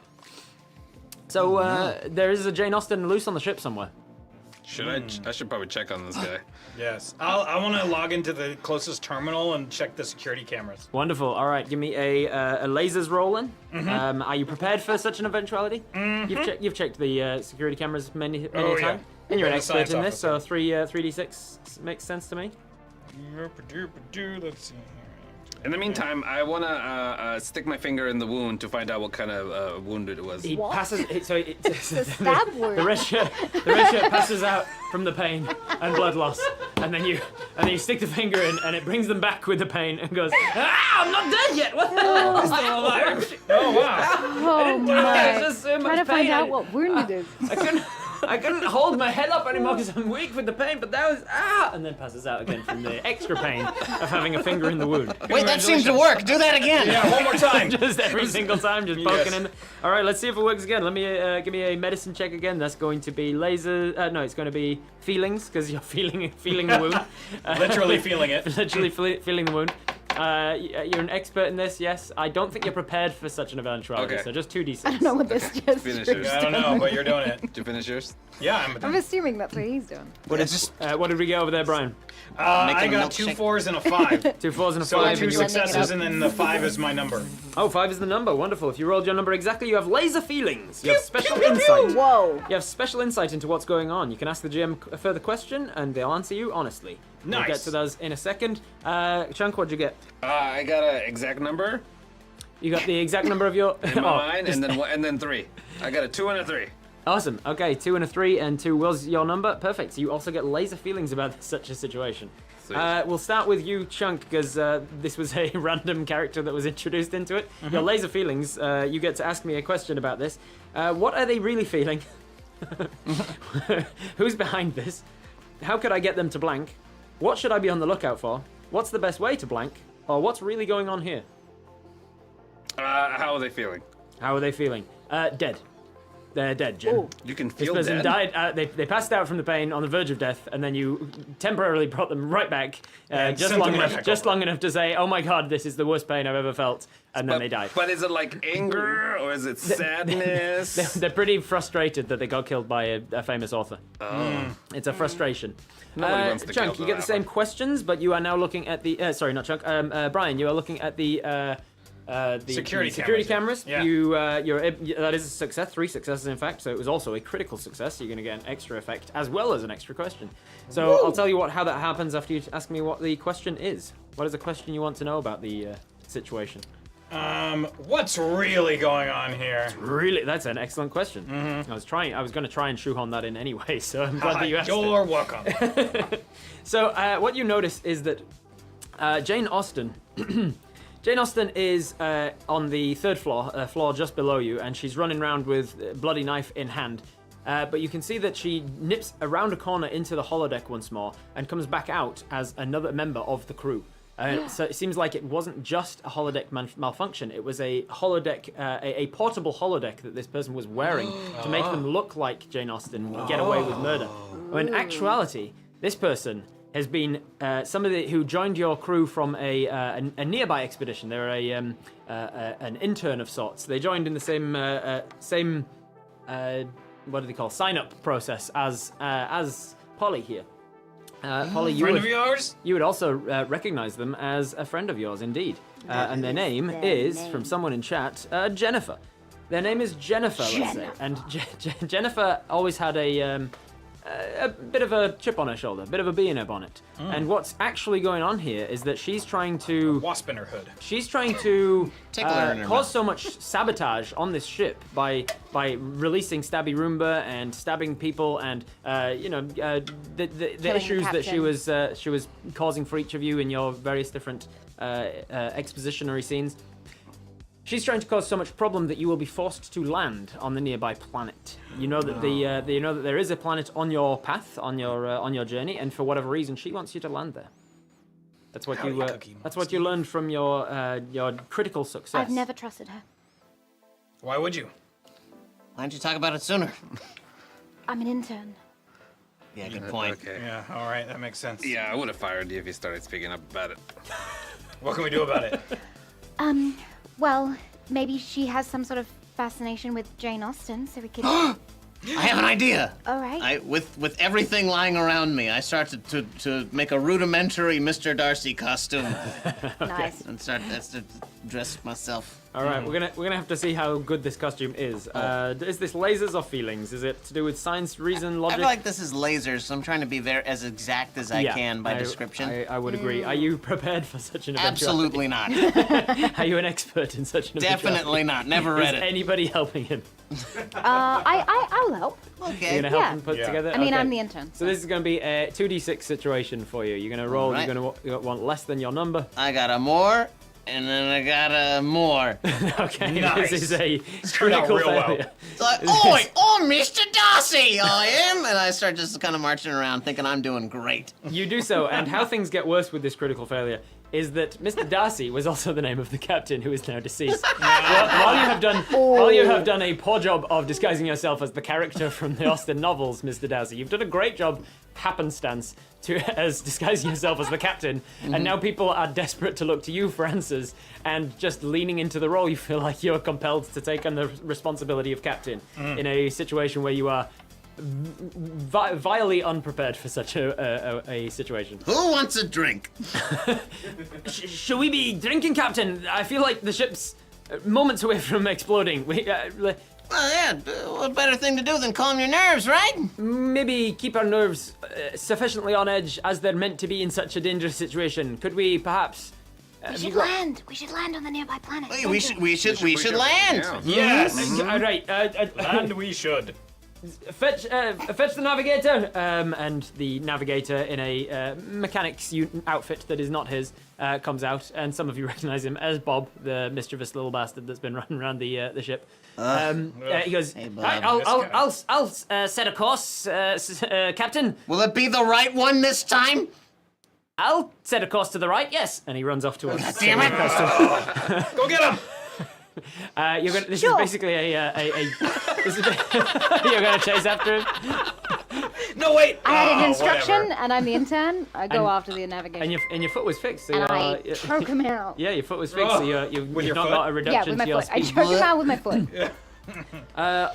[SPEAKER 3] So there is a Jane Austen loose on the ship somewhere.
[SPEAKER 2] Should I should probably check on this guy.
[SPEAKER 1] Yes. I want to log into the closest terminal and check the security cameras.
[SPEAKER 3] Wonderful. All right, give me a lasers roll in. Are you prepared for such an eventuality? You've checked the security cameras many
[SPEAKER 1] Oh,
[SPEAKER 3] times,
[SPEAKER 1] yeah.
[SPEAKER 3] and you're an
[SPEAKER 1] Yeah, the
[SPEAKER 3] expert
[SPEAKER 1] science
[SPEAKER 3] in this. So
[SPEAKER 1] officer.
[SPEAKER 3] 3d6 makes sense to me.
[SPEAKER 1] Let's see here.
[SPEAKER 2] In the meantime, I want to stick my finger in the wound to find out what kind of wound it was.
[SPEAKER 3] He
[SPEAKER 5] What?
[SPEAKER 3] passes.
[SPEAKER 5] The stab wound.
[SPEAKER 3] The red shirt passes out from the pain and blood loss, and then you stick the finger in, and it brings them back with the pain and goes, "Ah, I'm not dead yet. What the hell?" Still alive.
[SPEAKER 1] Oh wow.
[SPEAKER 5] Oh
[SPEAKER 3] There's
[SPEAKER 5] my.
[SPEAKER 3] just so much
[SPEAKER 5] Trying to find
[SPEAKER 3] pain.
[SPEAKER 5] out what wound it is.
[SPEAKER 3] I couldn't hold my head up anymore because I'm weak with the pain, but that was and then passes out again from the extra pain of having a finger in the wound.
[SPEAKER 4] Wait, that seems to work. Do that again.
[SPEAKER 1] Yeah, one more time.
[SPEAKER 3] Just every single time, just poking
[SPEAKER 1] Yes.
[SPEAKER 3] in. All right, let's see if it works again. Let me give me a medicine check again. That's going to be laser. No, it's going to be feelings because you're feeling the wound.
[SPEAKER 1] Literally feeling it.
[SPEAKER 3] Literally feeling the wound. You're an expert in this, yes. I don't think you're prepared for such an eventuality,
[SPEAKER 2] Okay.
[SPEAKER 3] so just 2d6.
[SPEAKER 5] I don't know what this just
[SPEAKER 2] Finish yours.
[SPEAKER 1] I don't know, but you're doing it.
[SPEAKER 2] Did you finish yours?
[SPEAKER 1] Yeah,
[SPEAKER 5] I'm assuming that's what he's doing.
[SPEAKER 3] What did we get over there, Brian?
[SPEAKER 1] I
[SPEAKER 4] Making a
[SPEAKER 1] got 2
[SPEAKER 4] milkshake.
[SPEAKER 1] 4s and a 5.
[SPEAKER 3] 2 4s and a
[SPEAKER 1] So
[SPEAKER 3] 5.
[SPEAKER 1] 2
[SPEAKER 3] and you-
[SPEAKER 5] blending it
[SPEAKER 1] successes
[SPEAKER 5] up.
[SPEAKER 1] and then the 5 is my number.
[SPEAKER 3] Oh, 5 is the number. Wonderful. If you rolled your number exactly, you have laser feelings. You have special insight.
[SPEAKER 5] Whoa.
[SPEAKER 3] You have special insight into what's going on. You can ask the GM a further question, and they'll answer you honestly. We'll
[SPEAKER 1] Nice.
[SPEAKER 3] get to those in a second. Chunk, what'd you get?
[SPEAKER 2] I got an exact number
[SPEAKER 3] You got the exact number of your...
[SPEAKER 2] in my mind, and then 3. I got a 2 and a 3.
[SPEAKER 3] Awesome. Okay, 2 and a 3, and 2 was your number. Perfect. So you also get laser feelings about such a situation.
[SPEAKER 2] Sweet.
[SPEAKER 3] We'll start with you, Chunk, because this was a random character that was introduced into it. Your laser feelings, you get to ask me a question about this. What are they really feeling? Who's behind this? How could I get them to blank? What should I be on the lookout for? What's the best way to blank? Or what's really going on here?
[SPEAKER 2] How are they feeling?
[SPEAKER 3] How are they feeling? Dead. They're dead, Jim.
[SPEAKER 5] Oh.
[SPEAKER 2] You can
[SPEAKER 3] This
[SPEAKER 2] feel
[SPEAKER 3] person
[SPEAKER 2] dead.
[SPEAKER 3] died. They passed out from the pain on the verge of death, and then you temporarily brought them right back,
[SPEAKER 1] And
[SPEAKER 3] just
[SPEAKER 1] sent
[SPEAKER 3] long
[SPEAKER 1] them right
[SPEAKER 3] enough,
[SPEAKER 1] back
[SPEAKER 3] just
[SPEAKER 1] over.
[SPEAKER 3] long enough to say, "Oh my God, this is the worst pain I've ever felt," and then they died.
[SPEAKER 2] But is it like anger or is it sadness?
[SPEAKER 3] They're pretty frustrated that they got killed by a famous author. It's a frustration.
[SPEAKER 2] Nobody wants to
[SPEAKER 3] Chunk,
[SPEAKER 2] kill
[SPEAKER 3] you get the
[SPEAKER 2] that
[SPEAKER 3] same
[SPEAKER 2] one.
[SPEAKER 3] questions, but you are now looking at the. Sorry, not Chunk. Brian, you are looking at the
[SPEAKER 1] Security
[SPEAKER 3] cameras.
[SPEAKER 1] cameras, yeah.
[SPEAKER 3] That is a success, 3 successes in fact. So it was also a critical success. So you're going to get an extra effect as well as an extra question. So I'll tell you how that happens after you ask me what the question is. What is the question you want to know about the situation?
[SPEAKER 1] What's really going on here?
[SPEAKER 3] Really, that's an excellent question. I was going to try and shoehorn that in anyway. So I'm glad that you asked it.
[SPEAKER 1] You're welcome.
[SPEAKER 3] So what you notice is that Jane Austen. Jane Austen is on the 3rd floor, floor just below you, and she's running around with a bloody knife in hand. But you can see that she nips around a corner into the holodeck once more and comes back out as another member of the crew. So it seems like it wasn't just a holodeck malfunction. It was a holodeck, a portable holodeck that this person was wearing to make them look like Jane Austen and get away with murder. When in actuality, this person has been somebody who joined your crew from a nearby expedition. They're an intern of sorts. They joined in the same what do they call sign-up process as Polly here. Polly,
[SPEAKER 1] Friend of yours?
[SPEAKER 3] you would also recognize them as a friend of yours, indeed. And their name is, from someone in chat, Jennifer. Their name is Jennifer, let's say. And Jennifer always had a bit of a chip on her shoulder, a bit of a bee in her bonnet. And what's actually going on here is that she's trying to...
[SPEAKER 1] Wasp in her hood.
[SPEAKER 3] She's trying to
[SPEAKER 4] Tickle her in her
[SPEAKER 3] cause
[SPEAKER 4] mouth.
[SPEAKER 3] so much sabotage on this ship by releasing Stabby Roomba and stabbing people and the
[SPEAKER 5] the
[SPEAKER 3] issues that
[SPEAKER 5] captain.
[SPEAKER 3] she was causing for each of you in your various different expositionary scenes. She's trying to cause so much problem that you will be forced to land on the nearby planet. You know that you know that there is a planet on your path, on your journey, and for whatever reason, she wants you to land there. That's what you. That's what you learned from your critical success.
[SPEAKER 5] I've never trusted her.
[SPEAKER 1] Why would you?
[SPEAKER 4] Why didn't you talk about it sooner?
[SPEAKER 5] I'm an intern.
[SPEAKER 4] Yeah, good point.
[SPEAKER 2] Okay.
[SPEAKER 1] Yeah, all right, that makes sense.
[SPEAKER 2] Yeah, I would have fired you if you started speaking up about it.
[SPEAKER 1] What can we do about it?
[SPEAKER 5] Well, maybe she has some sort of fascination with Jane Austen, so we could.
[SPEAKER 4] I have an idea.
[SPEAKER 5] All right.
[SPEAKER 4] With everything lying around me, I started to make a rudimentary Mr. Darcy costume
[SPEAKER 5] Nice.
[SPEAKER 4] and start to dress myself.
[SPEAKER 3] All right, we're gonna have to see how good this costume is. Is this lasers or feelings? Is it to do with science, reason,
[SPEAKER 4] I
[SPEAKER 3] logic?
[SPEAKER 4] feel like this is lasers, so I'm trying to be as exact as I can by description.
[SPEAKER 3] I would agree. Are you prepared for such an eventuality?
[SPEAKER 4] Absolutely not.
[SPEAKER 3] Are you an expert in such an eventuality?
[SPEAKER 4] Definitely not. Never read
[SPEAKER 3] Is
[SPEAKER 4] it.
[SPEAKER 3] anybody helping him?
[SPEAKER 5] I'll help.
[SPEAKER 4] Okay.
[SPEAKER 3] You're gonna help
[SPEAKER 5] Yeah.
[SPEAKER 3] him put
[SPEAKER 1] Yeah.
[SPEAKER 3] together?
[SPEAKER 5] I mean,
[SPEAKER 3] Okay.
[SPEAKER 5] I'm the intern.
[SPEAKER 3] So this is going to be a 2d6 situation for you. You're going to roll.
[SPEAKER 4] Alright.
[SPEAKER 3] You're going to want less than your number.
[SPEAKER 4] I got a more, and then I got a more.
[SPEAKER 3] Okay,
[SPEAKER 1] Nice.
[SPEAKER 3] this is a
[SPEAKER 1] turned out
[SPEAKER 3] critical
[SPEAKER 1] real well.
[SPEAKER 3] failure.
[SPEAKER 4] It's like, oi, Mr. Darcy, I am, and I start just kind of marching around thinking I'm doing great.
[SPEAKER 3] You do so, and how things get worse with this critical failure is that Mr. Darcy was also the name of the captain who is now deceased. While you have done a poor job of disguising yourself as the character from the Austen novels, Mr. Darcy, you've done a great job happenstance as disguising yourself as the captain, and now people are desperate to look to you for answers, and just leaning into the role, you feel like you're compelled to take on the responsibility of captain in a situation where you are vilely unprepared for such a situation.
[SPEAKER 4] Who wants a drink?
[SPEAKER 3] Should we be drinking, Captain? I feel like the ship's moments away from exploding.
[SPEAKER 4] Well, yeah, what better thing to do than calm your nerves, right?
[SPEAKER 3] Maybe keep our nerves sufficiently on edge as they're meant to be in such a dangerous situation. Could we perhaps...
[SPEAKER 5] We should land. We should land on the nearby planet.
[SPEAKER 4] Hey, we should land.
[SPEAKER 2] Yeah.
[SPEAKER 1] Yes!
[SPEAKER 3] All right,
[SPEAKER 1] And we should.
[SPEAKER 3] fetch the navigator, and the navigator in a mechanic's outfit that is not his comes out, and some of you recognize him as Bob, the mischievous little bastard that's been running around the ship. He goes,
[SPEAKER 4] Hey, Bob.
[SPEAKER 3] "Right, I'll set a course, Captain.
[SPEAKER 4] Will it be the right one this time?
[SPEAKER 3] I'll set a course to the right, yes." And he runs off to us.
[SPEAKER 4] Damn it!
[SPEAKER 1] Go get him!
[SPEAKER 3] This
[SPEAKER 5] Sure.
[SPEAKER 3] is basically you're gonna chase after him.
[SPEAKER 1] No, wait!
[SPEAKER 5] I had an
[SPEAKER 1] Oh,
[SPEAKER 5] instruction,
[SPEAKER 1] whatever.
[SPEAKER 5] and I'm the intern. I go
[SPEAKER 3] And-
[SPEAKER 5] after the navigator.
[SPEAKER 3] And your foot was fixed, so
[SPEAKER 5] and
[SPEAKER 3] you're,
[SPEAKER 5] I choke him out.
[SPEAKER 3] yeah, your foot was fixed, so
[SPEAKER 1] With
[SPEAKER 3] you've
[SPEAKER 1] your
[SPEAKER 3] not
[SPEAKER 1] foot?
[SPEAKER 3] got a
[SPEAKER 5] Yeah,
[SPEAKER 3] reduction
[SPEAKER 5] with my
[SPEAKER 3] to your
[SPEAKER 5] foot. I
[SPEAKER 3] speed.
[SPEAKER 5] choke him out with my foot.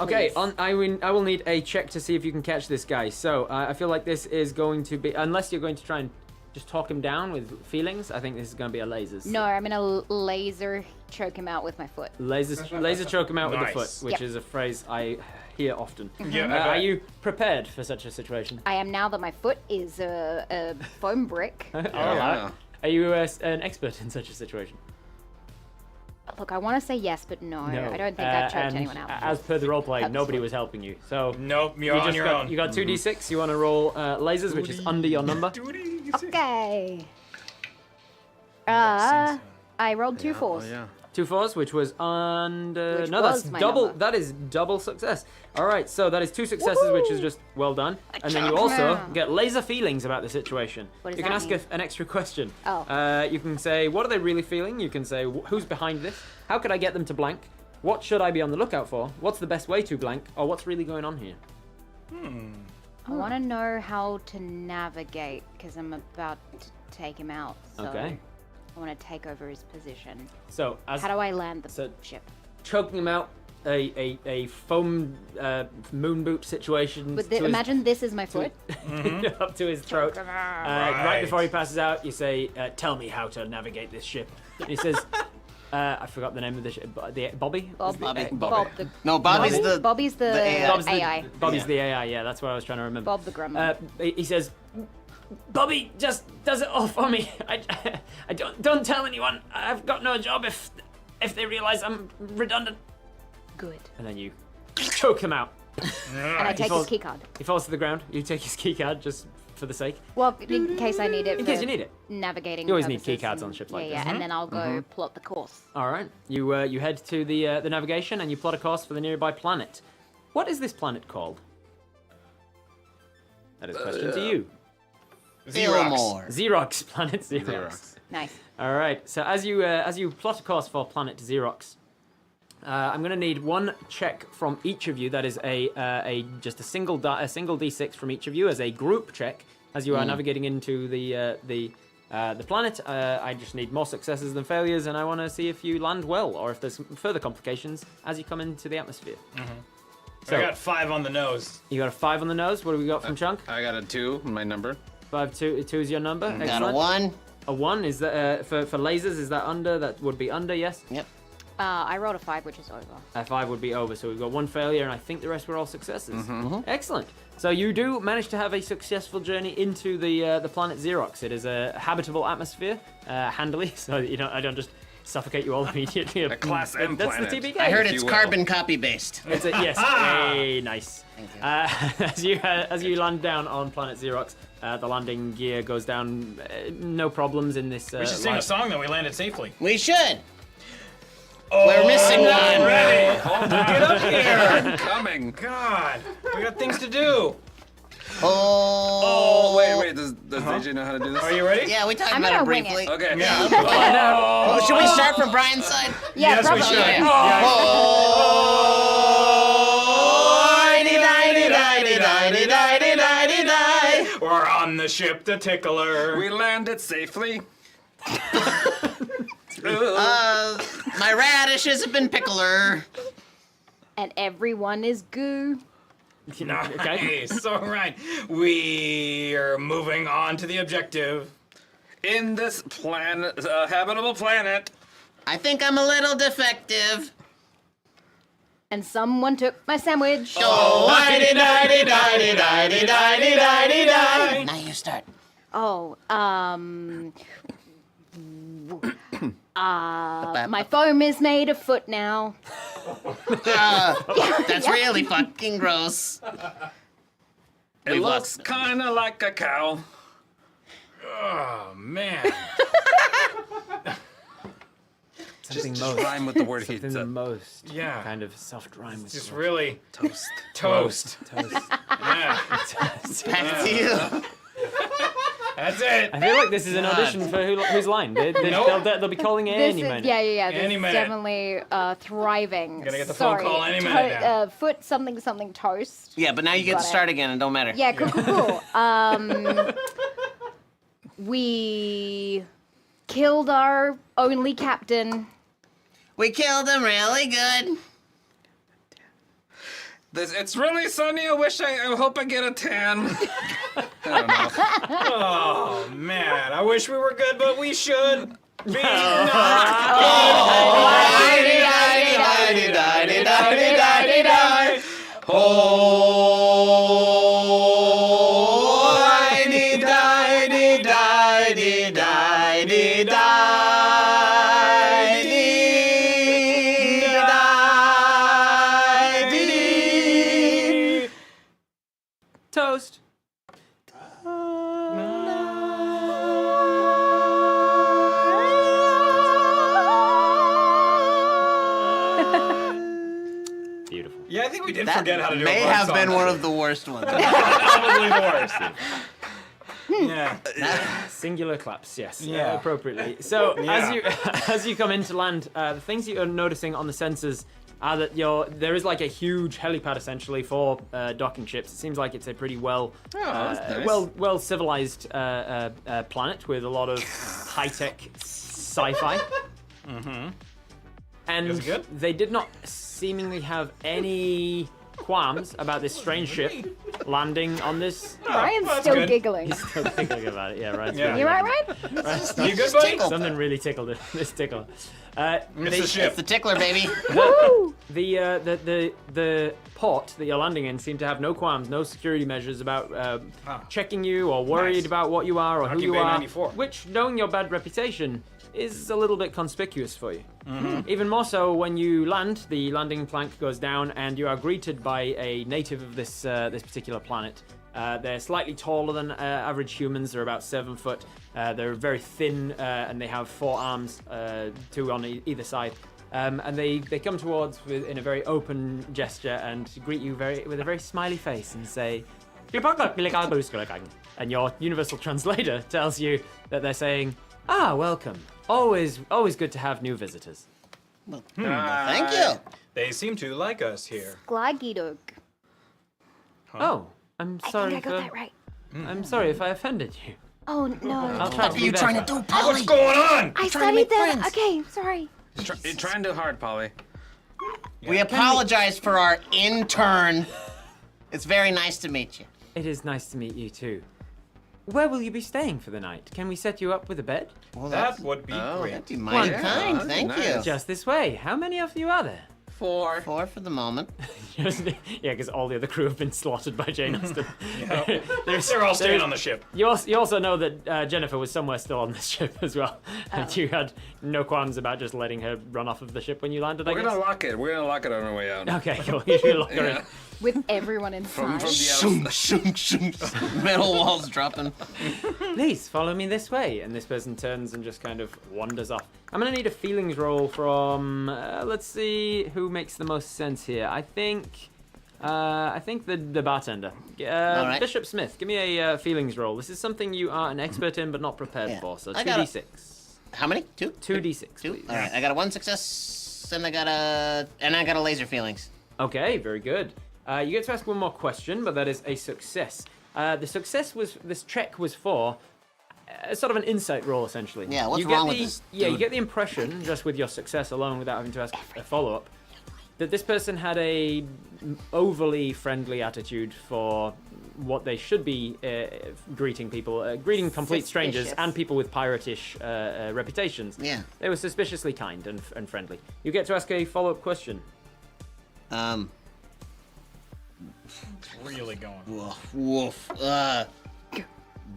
[SPEAKER 3] Okay,
[SPEAKER 5] Please.
[SPEAKER 3] I will need a check to see if you can catch this guy. So I feel like this is going to be, unless you're going to try and just talk him down with feelings, I think this is going to be a lasers.
[SPEAKER 5] No, I'm gonna laser choke him out with my foot.
[SPEAKER 3] Laser choke him out with the foot,
[SPEAKER 1] Nice.
[SPEAKER 3] which
[SPEAKER 5] Yep.
[SPEAKER 3] is a phrase I hear often.
[SPEAKER 1] Yeah, I
[SPEAKER 3] Are
[SPEAKER 1] bet.
[SPEAKER 3] you prepared for such a situation?
[SPEAKER 5] I am now that my foot is a foam brick.
[SPEAKER 3] All right. Are you an expert in such a situation?
[SPEAKER 5] Look, I want to say yes, but no. I don't think I've choked
[SPEAKER 3] and
[SPEAKER 5] anyone out.
[SPEAKER 3] As per the roleplay,
[SPEAKER 5] That's
[SPEAKER 3] nobody
[SPEAKER 5] what-
[SPEAKER 3] was helping you. So
[SPEAKER 1] Nope, you're
[SPEAKER 3] you
[SPEAKER 1] on
[SPEAKER 3] just
[SPEAKER 1] your
[SPEAKER 3] got,
[SPEAKER 1] own.
[SPEAKER 3] You got 2d6. You want to roll lasers, which is under your number.
[SPEAKER 5] Okay. I rolled two fours.
[SPEAKER 3] 2 4s, which was under.
[SPEAKER 5] Which
[SPEAKER 3] no,
[SPEAKER 5] was
[SPEAKER 3] that's
[SPEAKER 5] my
[SPEAKER 3] double.
[SPEAKER 5] number.
[SPEAKER 3] That is double success. All right, so that is 2 successes, which is just well done. And then you also get laser feelings about the situation.
[SPEAKER 5] What does
[SPEAKER 3] You can
[SPEAKER 5] that
[SPEAKER 3] ask
[SPEAKER 5] mean?
[SPEAKER 3] an extra question.
[SPEAKER 5] Oh.
[SPEAKER 3] You can say, what are they really feeling? You can say, who's behind this? How could I get them to blank? What should I be on the lookout for? What's the best way to blank? Or what's really going on here?
[SPEAKER 5] I want to know how to navigate because I'm about to take him out. So
[SPEAKER 3] Okay.
[SPEAKER 5] I want to take over his position.
[SPEAKER 3] So as
[SPEAKER 5] How do I land the
[SPEAKER 3] So-
[SPEAKER 5] ship?
[SPEAKER 3] choking him out, a foam moon boot situation.
[SPEAKER 5] But
[SPEAKER 3] to his-
[SPEAKER 5] imagine this is my foot.
[SPEAKER 3] up to his throat.
[SPEAKER 5] Choke him
[SPEAKER 3] Right
[SPEAKER 1] Right.
[SPEAKER 3] before he passes out, you say, "Tell me how to navigate this ship." And he says, "I forgot the name of the ship. Bobby."
[SPEAKER 5] Bob,
[SPEAKER 3] Is the-
[SPEAKER 4] Bobby.
[SPEAKER 5] Bob the
[SPEAKER 4] No, Bobby's
[SPEAKER 5] Bobby?
[SPEAKER 4] the.
[SPEAKER 5] Bobby's the
[SPEAKER 4] AI.
[SPEAKER 3] Bob's the
[SPEAKER 5] AI.
[SPEAKER 3] Bobby's
[SPEAKER 4] Yeah.
[SPEAKER 3] the AI. Yeah, that's what I was trying to remember.
[SPEAKER 5] Bob the Gremlin.
[SPEAKER 3] He says, "Bobby just does it all for me. I don't tell anyone. I've got no job if they realize I'm redundant."
[SPEAKER 5] Good.
[SPEAKER 3] And then you choke him out.
[SPEAKER 5] And I take his
[SPEAKER 3] falls-
[SPEAKER 5] key card.
[SPEAKER 3] He falls to the ground. You take his key card, just for the sake.
[SPEAKER 5] Well, in case I need it.
[SPEAKER 3] In case you need it.
[SPEAKER 5] Navigating.
[SPEAKER 3] You always need
[SPEAKER 5] purposes
[SPEAKER 3] key cards
[SPEAKER 5] and-
[SPEAKER 3] on ships like
[SPEAKER 5] yeah,
[SPEAKER 3] this.
[SPEAKER 5] and then I'll go plot the course.
[SPEAKER 3] All right. You head to the navigation and you plot a course for the nearby planet. What is this planet called? That is a question to you.
[SPEAKER 4] Fillmore.
[SPEAKER 3] Xerox, planet Xerox.
[SPEAKER 5] Nice.
[SPEAKER 3] All right. So as you plot a course for planet Xerox, I'm going to need one check from each of you. That is just a single d6 from each of you as a group check as you are navigating into the planet. I just need more successes than failures, and I want to see if you land well or if there's further complications as you come into the atmosphere.
[SPEAKER 1] So I got 5 on the nose.
[SPEAKER 3] You got a 5 on the nose. What do we got from Chunk?
[SPEAKER 2] I got a 2, my number.
[SPEAKER 3] 5, 2 is your number.
[SPEAKER 4] Got a
[SPEAKER 3] Excellent.
[SPEAKER 4] 1.
[SPEAKER 3] A 1 is that for lasers? Is that under? That would be under. Yes.
[SPEAKER 4] Yep.
[SPEAKER 5] I rolled a 5, which is over.
[SPEAKER 3] A 5 would be over. So we've got 1 failure, and I think the rest were all successes. Excellent. So you do manage to have a successful journey into the planet Xerox. It is a habitable atmosphere, handily, so I don't just suffocate you all immediately.
[SPEAKER 2] A Class M
[SPEAKER 3] That's
[SPEAKER 2] planet.
[SPEAKER 3] the TBK.
[SPEAKER 4] I heard
[SPEAKER 2] if
[SPEAKER 4] it's
[SPEAKER 2] you will.
[SPEAKER 4] carbon copy based.
[SPEAKER 3] It's yes. Hey, nice.
[SPEAKER 4] Thank you.
[SPEAKER 3] As you land down on planet Xerox, the landing gear goes down. No problems in this.
[SPEAKER 1] We should sing a song that we landed safely.
[SPEAKER 4] We should. We're missing one.
[SPEAKER 1] Ready?
[SPEAKER 2] Get up here! I'm coming.
[SPEAKER 1] God, we got things to do.
[SPEAKER 4] Oh.
[SPEAKER 2] Wait. Does AJ know how to do this?
[SPEAKER 1] Are you ready?
[SPEAKER 4] Yeah, we talked
[SPEAKER 5] I'm
[SPEAKER 4] about it
[SPEAKER 5] gonna wing
[SPEAKER 4] briefly.
[SPEAKER 5] it.
[SPEAKER 2] Okay.
[SPEAKER 1] Yeah.
[SPEAKER 4] Oh, should we start from Brian's side?
[SPEAKER 5] Yeah,
[SPEAKER 1] Yes, we
[SPEAKER 5] probably.
[SPEAKER 1] should.
[SPEAKER 4] Yeah.
[SPEAKER 1] We're on the ship, the Tickler.
[SPEAKER 2] We landed safely.
[SPEAKER 4] My radishes have been pickler.
[SPEAKER 5] And everyone is goo.
[SPEAKER 1] Nice. All right. We are moving on to the objective.
[SPEAKER 2] In this habitable planet.
[SPEAKER 4] I think I'm a little defective.
[SPEAKER 5] And someone took my sandwich.
[SPEAKER 4] Now you start.
[SPEAKER 5] Oh, my foam is made of foot now.
[SPEAKER 4] That's really fucking gross.
[SPEAKER 2] It looks kind of like a cow.
[SPEAKER 1] Oh, man.
[SPEAKER 3] Something
[SPEAKER 2] Just rhyme with the word he
[SPEAKER 3] something the
[SPEAKER 2] said.
[SPEAKER 3] most
[SPEAKER 1] Yeah.
[SPEAKER 3] kind of soft rhyme with
[SPEAKER 1] Just
[SPEAKER 3] the
[SPEAKER 1] really
[SPEAKER 2] Toast.
[SPEAKER 1] toast.
[SPEAKER 3] toast.
[SPEAKER 1] Yeah.
[SPEAKER 4] Back to you.
[SPEAKER 1] That's it.
[SPEAKER 3] I feel like this is an audition for whose line.
[SPEAKER 1] Nope.
[SPEAKER 3] They'll be calling it
[SPEAKER 5] This
[SPEAKER 3] any
[SPEAKER 5] is,
[SPEAKER 3] minute.
[SPEAKER 5] yeah. This
[SPEAKER 1] Any
[SPEAKER 5] is
[SPEAKER 1] minute.
[SPEAKER 5] definitely thriving.
[SPEAKER 1] Gonna get the phone
[SPEAKER 5] Sorry.
[SPEAKER 1] call any minute now.
[SPEAKER 5] Foot something toast.
[SPEAKER 4] Yeah, but now you get
[SPEAKER 5] Got
[SPEAKER 4] to
[SPEAKER 5] it.
[SPEAKER 4] start again and don't matter.
[SPEAKER 5] Yeah, cool. We killed our only captain.
[SPEAKER 4] We killed him really good.
[SPEAKER 2] It's really sunny. I hope I get a tan. I don't know.
[SPEAKER 1] Oh, man. I wish we were good, but we should be not
[SPEAKER 3] Toast. Beautiful.
[SPEAKER 1] Yeah, I think we did
[SPEAKER 4] That
[SPEAKER 1] forget how to do
[SPEAKER 4] may
[SPEAKER 1] a bug
[SPEAKER 4] have
[SPEAKER 1] song.
[SPEAKER 4] been one of the worst ones.
[SPEAKER 1] Probably the worst. Yeah.
[SPEAKER 3] Singular claps, yes,
[SPEAKER 1] Yeah.
[SPEAKER 3] appropriately. So
[SPEAKER 1] Yeah.
[SPEAKER 3] as you come into land, the things that you're noticing on the sensors are that there is like a huge helipad essentially for docking ships. It seems like it's a pretty
[SPEAKER 2] that's nice.
[SPEAKER 3] well civilized planet with a lot of high tech sci-fi. And
[SPEAKER 1] Is it good?
[SPEAKER 3] they did not seemingly have any qualms about this strange ship landing on this.
[SPEAKER 5] Brian's
[SPEAKER 1] that's
[SPEAKER 5] still
[SPEAKER 1] good.
[SPEAKER 5] giggling.
[SPEAKER 3] Still thinking about it, yeah, right.
[SPEAKER 1] Yeah.
[SPEAKER 5] You right, right?
[SPEAKER 1] You good, buddy?
[SPEAKER 4] Tickle.
[SPEAKER 3] Something really tickled it. This tickle.
[SPEAKER 1] It's the
[SPEAKER 4] It's
[SPEAKER 1] ship.
[SPEAKER 4] the tickler, baby.
[SPEAKER 3] The port that you're landing in seem to have no qualms, no security measures about checking you or worried
[SPEAKER 1] Nice.
[SPEAKER 3] about what you are or who
[SPEAKER 1] Rocky
[SPEAKER 3] you
[SPEAKER 1] Bay
[SPEAKER 3] are.
[SPEAKER 1] 94.
[SPEAKER 3] Which, knowing your bad reputation, is a little bit conspicuous for you. Even more so when you land, the landing plank goes down and you are greeted by a native of this particular planet They're slightly taller than average humans. They're about 7 foot. They're very thin, and they have 4 arms, 2 on either side. And they come towards in a very open gesture and greet you with a very smiley face and say, and your universal translator tells you that they're saying, welcome. Always good to have new visitors.
[SPEAKER 4] Well, thank you.
[SPEAKER 1] They seem to like us here.
[SPEAKER 5] Glagidog.
[SPEAKER 3] Oh, I'm sorry
[SPEAKER 5] I think I got that right.
[SPEAKER 3] I'm sorry if I offended you.
[SPEAKER 5] Oh no.
[SPEAKER 3] I'll try
[SPEAKER 4] What are you trying to do, Polly?
[SPEAKER 1] What's going on?
[SPEAKER 5] I
[SPEAKER 4] trying to
[SPEAKER 5] studied
[SPEAKER 4] make
[SPEAKER 5] that.
[SPEAKER 4] friends.
[SPEAKER 5] Okay, sorry.
[SPEAKER 2] You're trying too hard, Polly.
[SPEAKER 4] We apologize for our intern. It's very nice to meet you.
[SPEAKER 3] It is nice to meet you too. Where will you be staying for the night? Can we set you up with a bed?
[SPEAKER 4] Well,
[SPEAKER 1] That would be great.
[SPEAKER 4] that'd be mighty
[SPEAKER 3] Wonderful.
[SPEAKER 4] kind.
[SPEAKER 2] Oh,
[SPEAKER 4] Thank
[SPEAKER 2] nice.
[SPEAKER 4] you.
[SPEAKER 3] Just this way. How many of you are there?
[SPEAKER 2] 4.
[SPEAKER 4] 4 for the moment.
[SPEAKER 3] Yeah, because all the other crew have been slaughtered by Jane Austen.
[SPEAKER 1] They're all staying on the ship.
[SPEAKER 3] You also know that Jennifer was somewhere still on this ship as well. And you had no qualms about just letting her run off of the ship when you landed, I
[SPEAKER 2] We're
[SPEAKER 3] guess?
[SPEAKER 2] gonna lock it. We're gonna lock it on our way out.
[SPEAKER 3] Okay, cool. You should lock her in.
[SPEAKER 2] Yeah.
[SPEAKER 5] With everyone
[SPEAKER 2] From
[SPEAKER 5] inside.
[SPEAKER 2] the
[SPEAKER 4] Shunk,
[SPEAKER 2] outside.
[SPEAKER 4] shunk, shunk. Metal walls dropping.
[SPEAKER 3] Please follow me this way. And this person turns and just kind of wanders off. I'm going to need a feelings roll from, let's see who makes the most sense here. I think the bartender.
[SPEAKER 4] All right.
[SPEAKER 3] Bishop Smith, give me a feelings roll. This is something you are an expert in but not prepared
[SPEAKER 4] Yeah.
[SPEAKER 3] for. So
[SPEAKER 4] I got
[SPEAKER 3] 2d6.
[SPEAKER 4] How many? 2?
[SPEAKER 3] 2d6,
[SPEAKER 4] 2?
[SPEAKER 3] please.
[SPEAKER 4] All right, I got a 1 success, and I got a laser feelings.
[SPEAKER 3] Okay, very good. You get to ask one more question, but that is a success. This check was for sort of an insight roll, essentially.
[SPEAKER 4] Yeah, what's
[SPEAKER 3] you get
[SPEAKER 4] wrong with
[SPEAKER 3] the,
[SPEAKER 4] this
[SPEAKER 3] Yeah, you
[SPEAKER 4] dude?
[SPEAKER 3] get the impression, just with your success alone, without having to ask a follow-up, that this person had a overly friendly attitude for what they should be greeting people, greeting complete strangers
[SPEAKER 5] Suspicious.
[SPEAKER 3] and people with piratish reputations.
[SPEAKER 4] Yeah.
[SPEAKER 3] They were suspiciously kind and friendly. You get to ask a follow-up question.
[SPEAKER 1] Really going.
[SPEAKER 4] Woof, woof,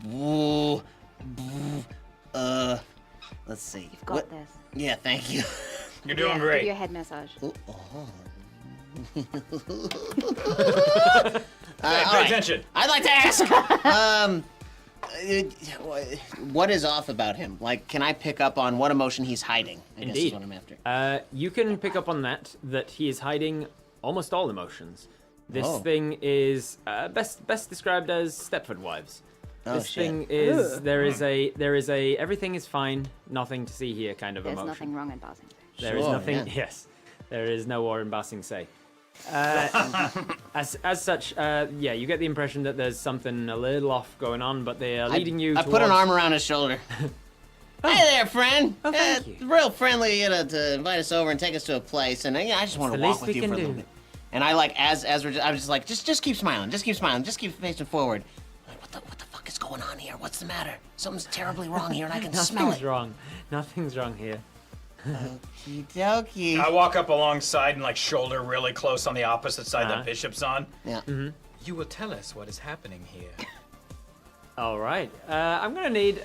[SPEAKER 4] woo, let's see.
[SPEAKER 5] You've got this.
[SPEAKER 4] Yeah, thank you.
[SPEAKER 1] You're doing
[SPEAKER 5] Give
[SPEAKER 1] great.
[SPEAKER 5] you a head massage.
[SPEAKER 1] Pay attention.
[SPEAKER 4] I'd like to ask, what is off about him? Like, can I pick up on what emotion he's hiding? I guess is
[SPEAKER 3] Indeed.
[SPEAKER 4] what I'm after.
[SPEAKER 3] You can pick up on that he is hiding almost all emotions. This
[SPEAKER 4] Oh.
[SPEAKER 3] thing is best described as Stepford Wives.
[SPEAKER 4] Oh,
[SPEAKER 3] This
[SPEAKER 4] shit.
[SPEAKER 3] thing is there is a everything is fine, nothing to see here kind of
[SPEAKER 5] There's
[SPEAKER 3] emotion.
[SPEAKER 5] nothing wrong in Basing.
[SPEAKER 3] There is
[SPEAKER 4] Sure,
[SPEAKER 3] nothing.
[SPEAKER 4] yeah.
[SPEAKER 3] Yes, there is no war in Basing Say. As such, yeah, you get the impression that there's something a little off going on, but they are leading you.
[SPEAKER 4] I put an
[SPEAKER 3] towards-
[SPEAKER 4] arm around his shoulder. Hey there, friend.
[SPEAKER 3] Oh, thank you.
[SPEAKER 4] Real friendly, to invite us over and take us to a place, and I just want
[SPEAKER 3] the
[SPEAKER 4] to walk
[SPEAKER 3] least
[SPEAKER 4] with
[SPEAKER 3] we
[SPEAKER 4] you
[SPEAKER 3] can
[SPEAKER 4] for a little
[SPEAKER 3] do.
[SPEAKER 4] bit. And I like I was just like, just keep smiling, just keep smiling, just keep facing forward. Like, what the fuck is going on here? What's the matter? Something's terribly wrong here, and I can smell
[SPEAKER 3] Nothing's
[SPEAKER 4] it.
[SPEAKER 3] wrong. Nothing's wrong here.
[SPEAKER 4] Okie dokie.
[SPEAKER 1] I walk up alongside and like shoulder really close on the opposite side
[SPEAKER 3] Uh-huh.
[SPEAKER 1] that Bishop's on.
[SPEAKER 4] Yeah.
[SPEAKER 1] You will tell us what is happening here.
[SPEAKER 3] All right. I'm going to need,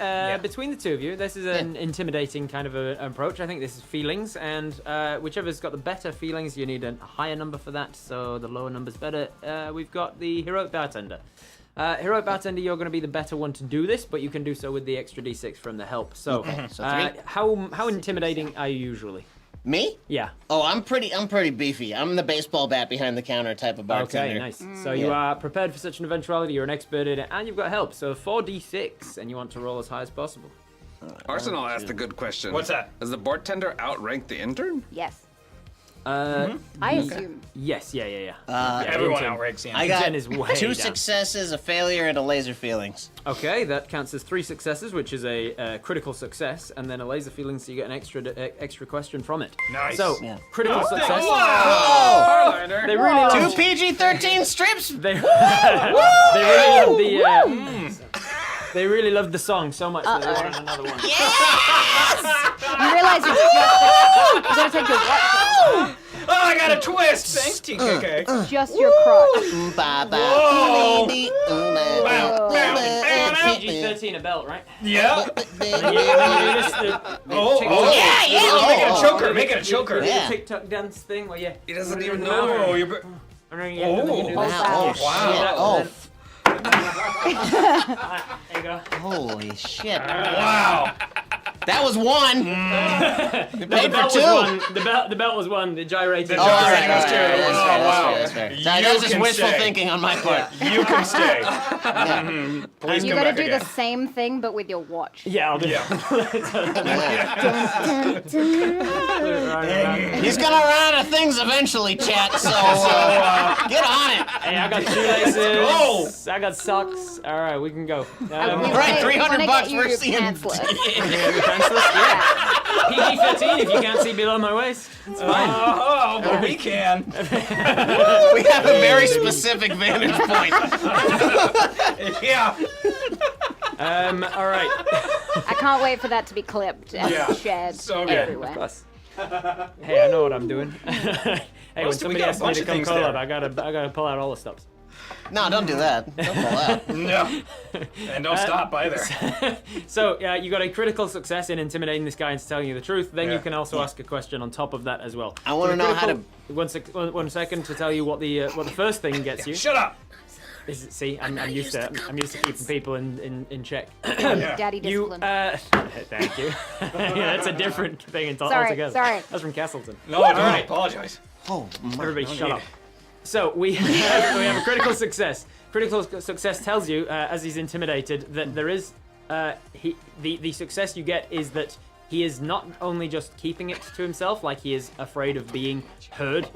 [SPEAKER 3] between the two of you, this is an intimidating kind of an approach. I think this is feelings, and whichever's got the better feelings, you need a higher number for that, so the lower number's better. We've got the Heroic Bartender. Heroic Bartender, you're going to be the better one to do this, but you can do so with the extra d6 from the help. So,
[SPEAKER 4] Okay, so 3.
[SPEAKER 3] how intimidating are you usually?
[SPEAKER 4] Me?
[SPEAKER 3] Yeah.
[SPEAKER 4] Oh, I'm pretty beefy. I'm the baseball bat behind the counter type of bartender.
[SPEAKER 3] Okay, nice. So you
[SPEAKER 4] Yeah.
[SPEAKER 3] are prepared for such an eventuality, you're an expert in it, and you've got help. So 4d6, and you want to roll as high as possible.
[SPEAKER 2] Arsenal asked a good question.
[SPEAKER 1] What's that?
[SPEAKER 2] Does the bartender outrank the intern?
[SPEAKER 5] Yes.
[SPEAKER 3] I
[SPEAKER 5] assume.
[SPEAKER 3] Yes, yeah.
[SPEAKER 1] Everyone
[SPEAKER 3] intern.
[SPEAKER 1] outranks the
[SPEAKER 4] I
[SPEAKER 1] intern.
[SPEAKER 4] got
[SPEAKER 3] Intern is way
[SPEAKER 4] 2
[SPEAKER 3] down.
[SPEAKER 4] successes, a failure, and a laser feelings.
[SPEAKER 3] Okay, that counts as 3 successes, which is a critical success, and then a laser feeling, so you get an extra question from it.
[SPEAKER 1] Nice.
[SPEAKER 3] So,
[SPEAKER 4] Yeah.
[SPEAKER 3] critical success.
[SPEAKER 2] Harliner.
[SPEAKER 3] They really love
[SPEAKER 4] 2 PG-13 strips.
[SPEAKER 3] They really love the. They really loved the song so much that they wanted another one.
[SPEAKER 5] You realize you're gonna take your what?
[SPEAKER 1] Oh, I got a twist! Thanks, TKK.
[SPEAKER 5] Just your crotch.
[SPEAKER 1] Whoa.
[SPEAKER 3] PG-13 a belt, right?
[SPEAKER 1] Yeah.
[SPEAKER 3] Oh,
[SPEAKER 1] Make it a choker. Make it a choker.
[SPEAKER 4] Yeah.
[SPEAKER 3] TikTok dance thing where
[SPEAKER 2] He doesn't even
[SPEAKER 1] Oh,
[SPEAKER 2] know.
[SPEAKER 1] you're.
[SPEAKER 3] Oh,
[SPEAKER 4] Wow.
[SPEAKER 1] Wow.
[SPEAKER 4] Shit. Oh.
[SPEAKER 3] There you go.
[SPEAKER 4] Holy shit.
[SPEAKER 1] Wow.
[SPEAKER 4] That was one.
[SPEAKER 3] The
[SPEAKER 4] Paid for
[SPEAKER 3] belt
[SPEAKER 4] two.
[SPEAKER 3] was one. The belt was one. The gyrated.
[SPEAKER 4] Oh, all right,
[SPEAKER 1] Gyrating
[SPEAKER 4] all
[SPEAKER 1] was
[SPEAKER 4] right,
[SPEAKER 1] two.
[SPEAKER 4] all right,
[SPEAKER 1] Oh, wow.
[SPEAKER 4] that's fair.
[SPEAKER 1] You
[SPEAKER 4] Sorry, that was just
[SPEAKER 1] can
[SPEAKER 4] wishful
[SPEAKER 1] stay.
[SPEAKER 4] thinking on my part.
[SPEAKER 1] You can stay. Mhm. Please
[SPEAKER 5] You
[SPEAKER 1] come
[SPEAKER 5] gotta
[SPEAKER 1] back
[SPEAKER 5] do
[SPEAKER 1] again.
[SPEAKER 5] the same thing, but with your watch.
[SPEAKER 3] Yeah, I'll do
[SPEAKER 1] Yeah.
[SPEAKER 4] He's gonna run out of things eventually, chat. So get on it.
[SPEAKER 3] Hey, I got shoelaces.
[SPEAKER 1] go.
[SPEAKER 3] I got socks. All right, we can go.
[SPEAKER 4] Right,
[SPEAKER 5] Hey, we
[SPEAKER 4] 300
[SPEAKER 5] wanna
[SPEAKER 4] bucks
[SPEAKER 5] get you
[SPEAKER 4] for seeing-
[SPEAKER 5] pantsless.
[SPEAKER 3] PG-13 if you can't see below my waist. It's fine.
[SPEAKER 1] Oh, but we can.
[SPEAKER 4] We have a very specific vantage point.
[SPEAKER 1] Yeah.
[SPEAKER 3] All right.
[SPEAKER 5] I can't wait for that to be clipped and
[SPEAKER 1] Yeah.
[SPEAKER 5] shared
[SPEAKER 1] So good.
[SPEAKER 5] everywhere.
[SPEAKER 3] Plus. Hey, I know what I'm doing. Hey, when
[SPEAKER 1] we
[SPEAKER 3] somebody
[SPEAKER 1] got a
[SPEAKER 3] asks me
[SPEAKER 1] bunch
[SPEAKER 3] to
[SPEAKER 1] of
[SPEAKER 3] come
[SPEAKER 1] things
[SPEAKER 3] collab,
[SPEAKER 1] there.
[SPEAKER 3] I gotta pull out all the stops.
[SPEAKER 4] No, don't do that. Don't pull out.
[SPEAKER 1] No. And don't stop either.
[SPEAKER 3] So you got a critical success in intimidating this guy into telling you the truth. Then you
[SPEAKER 1] Yeah.
[SPEAKER 3] can also ask a question on top of that as well.
[SPEAKER 4] I wanna
[SPEAKER 3] So the
[SPEAKER 4] know how
[SPEAKER 3] critical- One second to tell you what the first thing gets you.
[SPEAKER 1] Shut up.
[SPEAKER 3] See, I'm used to keeping people in check.
[SPEAKER 1] Yeah.
[SPEAKER 5] Daddy
[SPEAKER 3] You,
[SPEAKER 5] discipline.
[SPEAKER 3] thank you. Yeah, that's a different thing
[SPEAKER 5] Sorry,
[SPEAKER 3] altogether.
[SPEAKER 5] sorry.
[SPEAKER 3] That's from Castleton.
[SPEAKER 1] No, I don't apologize.
[SPEAKER 4] Oh, my.
[SPEAKER 3] Everybody, shut
[SPEAKER 1] need
[SPEAKER 3] up. So we have a critical success. Critical success tells you, as he's intimidated, that there is the success you get is that he is not only just keeping it to himself, like he is afraid of being heard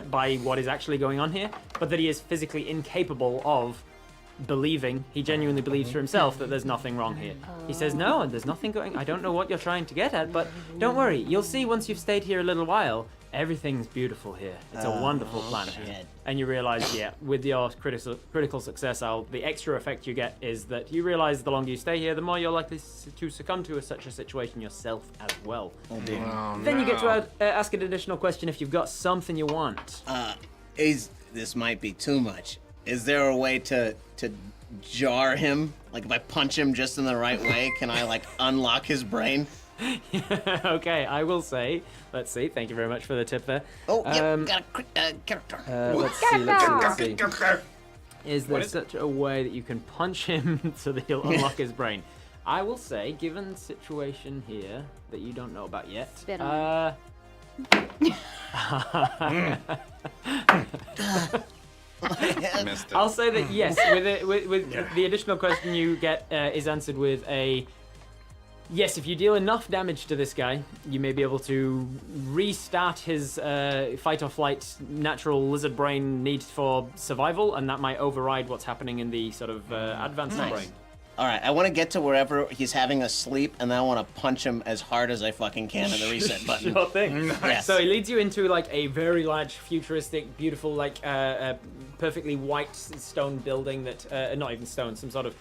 [SPEAKER 3] by what is actually going on here, but that he is physically incapable of believing, he genuinely believes to himself that there's nothing wrong here. He says, no, there's nothing going, I don't know what you're trying to get at, but don't worry, you'll see once you've stayed here a little while, everything's beautiful here. It's a wonderful planet.
[SPEAKER 4] shit.
[SPEAKER 3] And you realize, yeah, with your critical success, the extra effect you get is that you realize the longer you stay here, the more you're likely to succumb to such a situation yourself as well. Then you get to ask an additional question if you've got something you want.
[SPEAKER 4] This might be too much. Is there a way to jar him? Like if I punch him just in the right way, can I like unlock his brain?
[SPEAKER 3] Okay, I will say, let's see, thank you very much for the tip there.
[SPEAKER 4] Oh, yep, got a character.
[SPEAKER 3] Let's see. Is there
[SPEAKER 1] What is
[SPEAKER 3] such a way that you can punch him so that he'll unlock his brain? I will say, given the situation here that you don't know about yet,
[SPEAKER 5] Spit on
[SPEAKER 2] Missed it.
[SPEAKER 3] I'll say that yes, with the additional question you get is answered with a yes. If you deal enough damage to this guy, you may be able to restart his fight or flight natural lizard brain need for survival, and that might override what's happening in the sort of advanced
[SPEAKER 4] Nice.
[SPEAKER 3] brain.
[SPEAKER 4] All right, I want to get to wherever he's having a sleep, and then I want to punch him as hard as I fucking can at the reset button.
[SPEAKER 3] Sure thing.
[SPEAKER 4] Yes.
[SPEAKER 3] So he leads you into like a very large, futuristic, beautiful, like perfectly white stone building that, not even stone, some sort of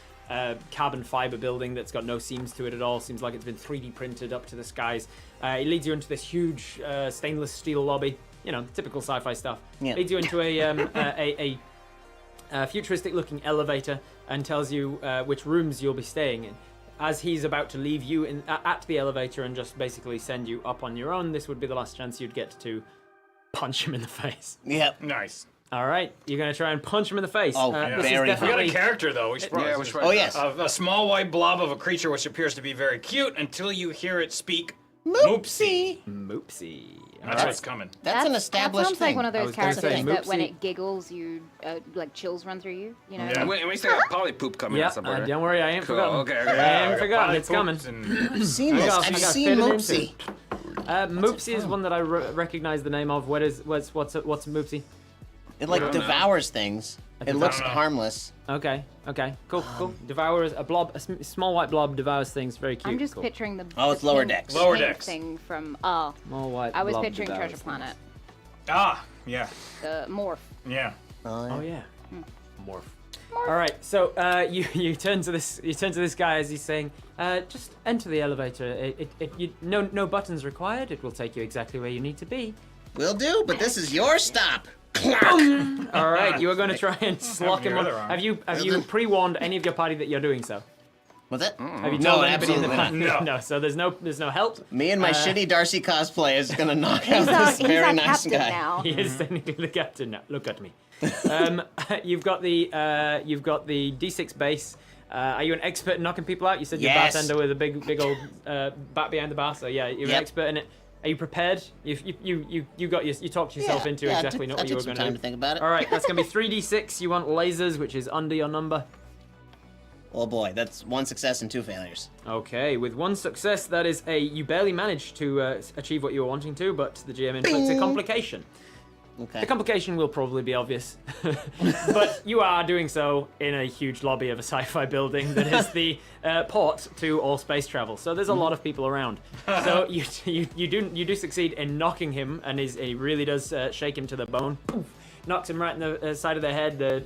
[SPEAKER 3] carbon fiber building that's got no seams to it at all. Seems like it's been 3D printed up to the skies. He leads you into this huge stainless steel lobby. You know, typical sci-fi stuff.
[SPEAKER 4] Yeah.
[SPEAKER 3] Leads you into a futuristic-looking elevator and tells you which rooms you'll be staying in. As he's about to leave you at the elevator and just basically send you up on your own, this would be the last chance you'd get to punch him in the face.
[SPEAKER 4] Yep.
[SPEAKER 1] Nice.
[SPEAKER 3] All right, you're gonna try and punch him in the face.
[SPEAKER 4] Oh,
[SPEAKER 3] this is
[SPEAKER 4] very
[SPEAKER 1] We got a
[SPEAKER 3] definitely
[SPEAKER 1] character though. We should probably
[SPEAKER 2] Yeah, which way?
[SPEAKER 4] Oh, yes.
[SPEAKER 1] A small white blob of a creature which appears to be very cute until you hear it speak. Moopsie.
[SPEAKER 3] Moopsie.
[SPEAKER 1] That's what's coming.
[SPEAKER 4] That's an established
[SPEAKER 5] That sounds
[SPEAKER 4] thing.
[SPEAKER 5] like one of
[SPEAKER 3] I
[SPEAKER 5] those
[SPEAKER 3] was gonna say,
[SPEAKER 5] characters that when
[SPEAKER 3] Moopsie.
[SPEAKER 5] it giggles, you like chills run through you. You know.
[SPEAKER 1] Yeah.
[SPEAKER 2] And we still got poly poop coming
[SPEAKER 3] Yeah,
[SPEAKER 2] out somewhere.
[SPEAKER 3] don't worry, I ain't
[SPEAKER 2] Cool,
[SPEAKER 3] forgotten.
[SPEAKER 2] okay, okay.
[SPEAKER 3] I ain't
[SPEAKER 1] got
[SPEAKER 3] forgotten.
[SPEAKER 1] body
[SPEAKER 3] It's coming.
[SPEAKER 1] poops and-
[SPEAKER 4] I've seen this.
[SPEAKER 3] I got
[SPEAKER 4] I've
[SPEAKER 3] fitted
[SPEAKER 4] seen
[SPEAKER 3] into
[SPEAKER 4] Moopsie.
[SPEAKER 3] Moopsie is one that I recognize the name of. What's Moopsie?
[SPEAKER 4] It like
[SPEAKER 2] I don't know.
[SPEAKER 4] devours things. It looks
[SPEAKER 1] don't know.
[SPEAKER 4] harmless.
[SPEAKER 3] Okay, cool. Devours a blob, small white blob devours things. Very cute.
[SPEAKER 5] I'm just
[SPEAKER 3] cool.
[SPEAKER 5] picturing the.
[SPEAKER 4] Oh, it's
[SPEAKER 5] the
[SPEAKER 4] lower
[SPEAKER 5] pink-
[SPEAKER 4] decks.
[SPEAKER 1] Lower
[SPEAKER 5] pink
[SPEAKER 1] decks.
[SPEAKER 5] thing from.
[SPEAKER 3] Small white.
[SPEAKER 5] I was
[SPEAKER 3] blob
[SPEAKER 5] picturing
[SPEAKER 3] devours
[SPEAKER 5] Treasure
[SPEAKER 3] things.
[SPEAKER 5] Planet.
[SPEAKER 1] Ah, yeah,
[SPEAKER 5] The morph.
[SPEAKER 1] yeah.
[SPEAKER 3] Oh yeah. Morph. All right, so you turn to this guy as he's saying, just enter the elevator. No buttons required. It will take you exactly where you need to be.
[SPEAKER 4] Will do, but this is your stop.
[SPEAKER 3] All right, you are going to try and slock him
[SPEAKER 1] You're
[SPEAKER 3] on.
[SPEAKER 1] the wrong.
[SPEAKER 3] Have you pre-warned any of your party that you're doing so?
[SPEAKER 4] What's that?
[SPEAKER 3] Have you
[SPEAKER 4] No,
[SPEAKER 3] told anybody in the
[SPEAKER 4] absolutely
[SPEAKER 3] past?
[SPEAKER 1] not.
[SPEAKER 3] No. So there's no help.
[SPEAKER 4] Me and my shitty Darcy cosplay is gonna knock out this
[SPEAKER 5] He's
[SPEAKER 4] very
[SPEAKER 5] our
[SPEAKER 4] nice
[SPEAKER 5] captain
[SPEAKER 4] guy.
[SPEAKER 5] now.
[SPEAKER 3] He is technically the captain now. Look at me. You've got the D6 base. Are you an expert in knocking people out? You said you're a
[SPEAKER 4] Yes.
[SPEAKER 3] bartender with a big old bat behind the bar. So yeah, you're an
[SPEAKER 4] Yep.
[SPEAKER 3] expert in it. Are you prepared? You talked yourself into
[SPEAKER 4] I
[SPEAKER 3] exactly
[SPEAKER 4] took
[SPEAKER 3] what you were
[SPEAKER 4] some
[SPEAKER 3] going to
[SPEAKER 4] time
[SPEAKER 3] do.
[SPEAKER 4] to think about it.
[SPEAKER 3] All right, that's going to be 3d6. You want lasers, which is under your number.
[SPEAKER 4] Oh boy, that's 1 success and 2 failures.
[SPEAKER 3] Okay, with 1 success, that is you barely managed to achieve what you were wanting to, but the GM inflicts a complication.
[SPEAKER 4] Okay.
[SPEAKER 3] The complication will probably be obvious, but you are doing so in a huge lobby of a sci-fi building that is the port to all space travel. So there's a lot of people around. So you do succeed in knocking him, and he really does shake him to the bone. Poof, knocks him right in the side of the head.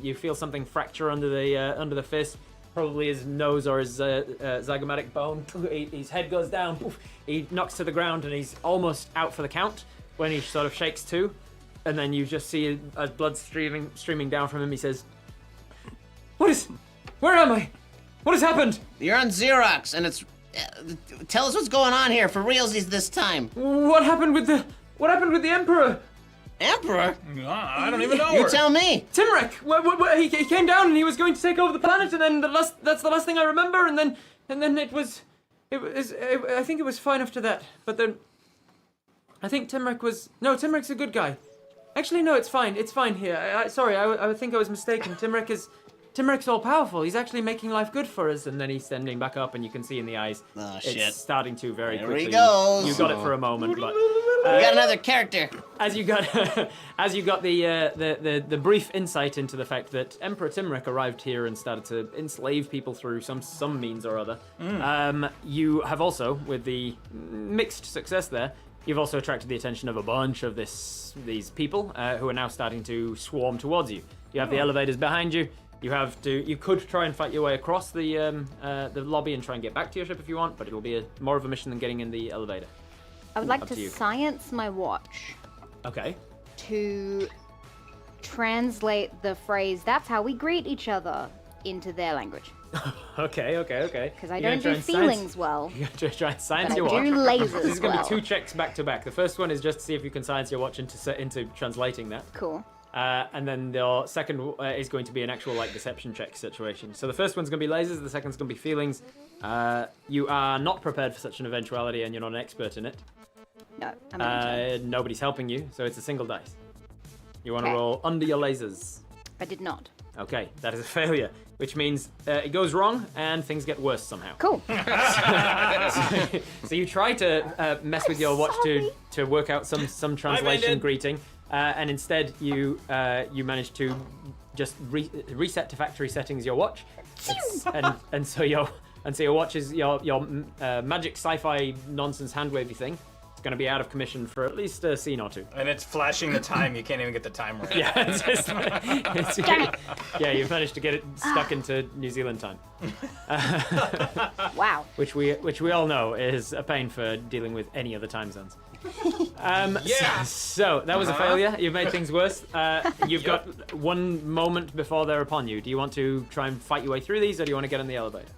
[SPEAKER 3] You feel something fracture under the fist. Probably his nose or his zygomatic bone. His head goes down. Poof, he knocks to the ground, and he's almost out for the count when he sort of shakes to. And then you just see as blood streaming down from him. He says, where am I? What has happened?
[SPEAKER 4] You're on Xerox, and it's. Tell us what's going on here for realsies this time.
[SPEAKER 3] What happened with the Emperor?
[SPEAKER 4] Emperor?
[SPEAKER 1] I don't even know
[SPEAKER 4] You
[SPEAKER 1] her.
[SPEAKER 4] tell me.
[SPEAKER 3] Timrek! He came down and he was going to take over the planet, and then that's the last thing I remember, and then I think it was fine after that. But then I think Timrek's a good guy. Actually, no, it's fine. It's fine here. I think I was mistaken. Timrek's all powerful. He's actually making life good for us. And then he's standing back up, and you can see in the eyes.
[SPEAKER 4] Oh,
[SPEAKER 3] it's
[SPEAKER 4] shit.
[SPEAKER 3] starting to very
[SPEAKER 4] There
[SPEAKER 3] quickly.
[SPEAKER 4] he goes.
[SPEAKER 3] You got it for a moment, but
[SPEAKER 4] We got another character.
[SPEAKER 3] as you got the brief insight into the fact that Emperor Timrek arrived here and started to enslave people through some means or other, you have also, with the mixed success there, you've also attracted the attention of a bunch of these people who are now starting to swarm towards you. You have the elevators behind you. You could try and fight your way across the lobby and try and get back to your ship if you want, but it'll be more of a mission than getting in the elevator.
[SPEAKER 5] I would like
[SPEAKER 3] Up to
[SPEAKER 5] to
[SPEAKER 3] you.
[SPEAKER 5] science my watch
[SPEAKER 3] Okay.
[SPEAKER 5] to translate the phrase, that's how we greet each other, into their language.
[SPEAKER 3] Okay.
[SPEAKER 5] Because I don't do feelings well,
[SPEAKER 3] You're going to try and science
[SPEAKER 5] but I
[SPEAKER 3] your watch.
[SPEAKER 5] do lasers
[SPEAKER 3] This is going to
[SPEAKER 5] well.
[SPEAKER 3] be 2 checks back to back. The first one is just to see if you can science your watch into translating that.
[SPEAKER 5] Cool.
[SPEAKER 3] And then the second is going to be an actual deception check situation. So the first one's going to be lasers, the second's going to be feelings. You are not prepared for such an eventuality, and you're not an expert in it.
[SPEAKER 5] No, I'm not intern.
[SPEAKER 3] Nobody's helping you, so it's a single dice. You want to
[SPEAKER 5] Okay.
[SPEAKER 3] roll under your lasers.
[SPEAKER 5] I did not.
[SPEAKER 3] Okay, that is a failure, which means it goes wrong and things get worse somehow.
[SPEAKER 5] Cool.
[SPEAKER 3] So you try to mess with your watch to work out some translation
[SPEAKER 1] ended.
[SPEAKER 3] greeting, and instead you manage to just reset to factory settings your watch, and so your watch is your magic sci-fi nonsense hand wavy thing. It's going to be out of commission for at least a scene or two.
[SPEAKER 1] And it's flashing the time. You can't even get the time right.
[SPEAKER 3] Yeah, yeah, you've managed to get it stuck into New Zealand time,
[SPEAKER 5] Wow.
[SPEAKER 3] which we all know is a pain for dealing with any other time zones.
[SPEAKER 1] Yeah.
[SPEAKER 3] So that was a failure. You've made things worse. You've got 1 moment before they're upon you. Do you want to try and fight your way through these, or do you want to get in the elevator?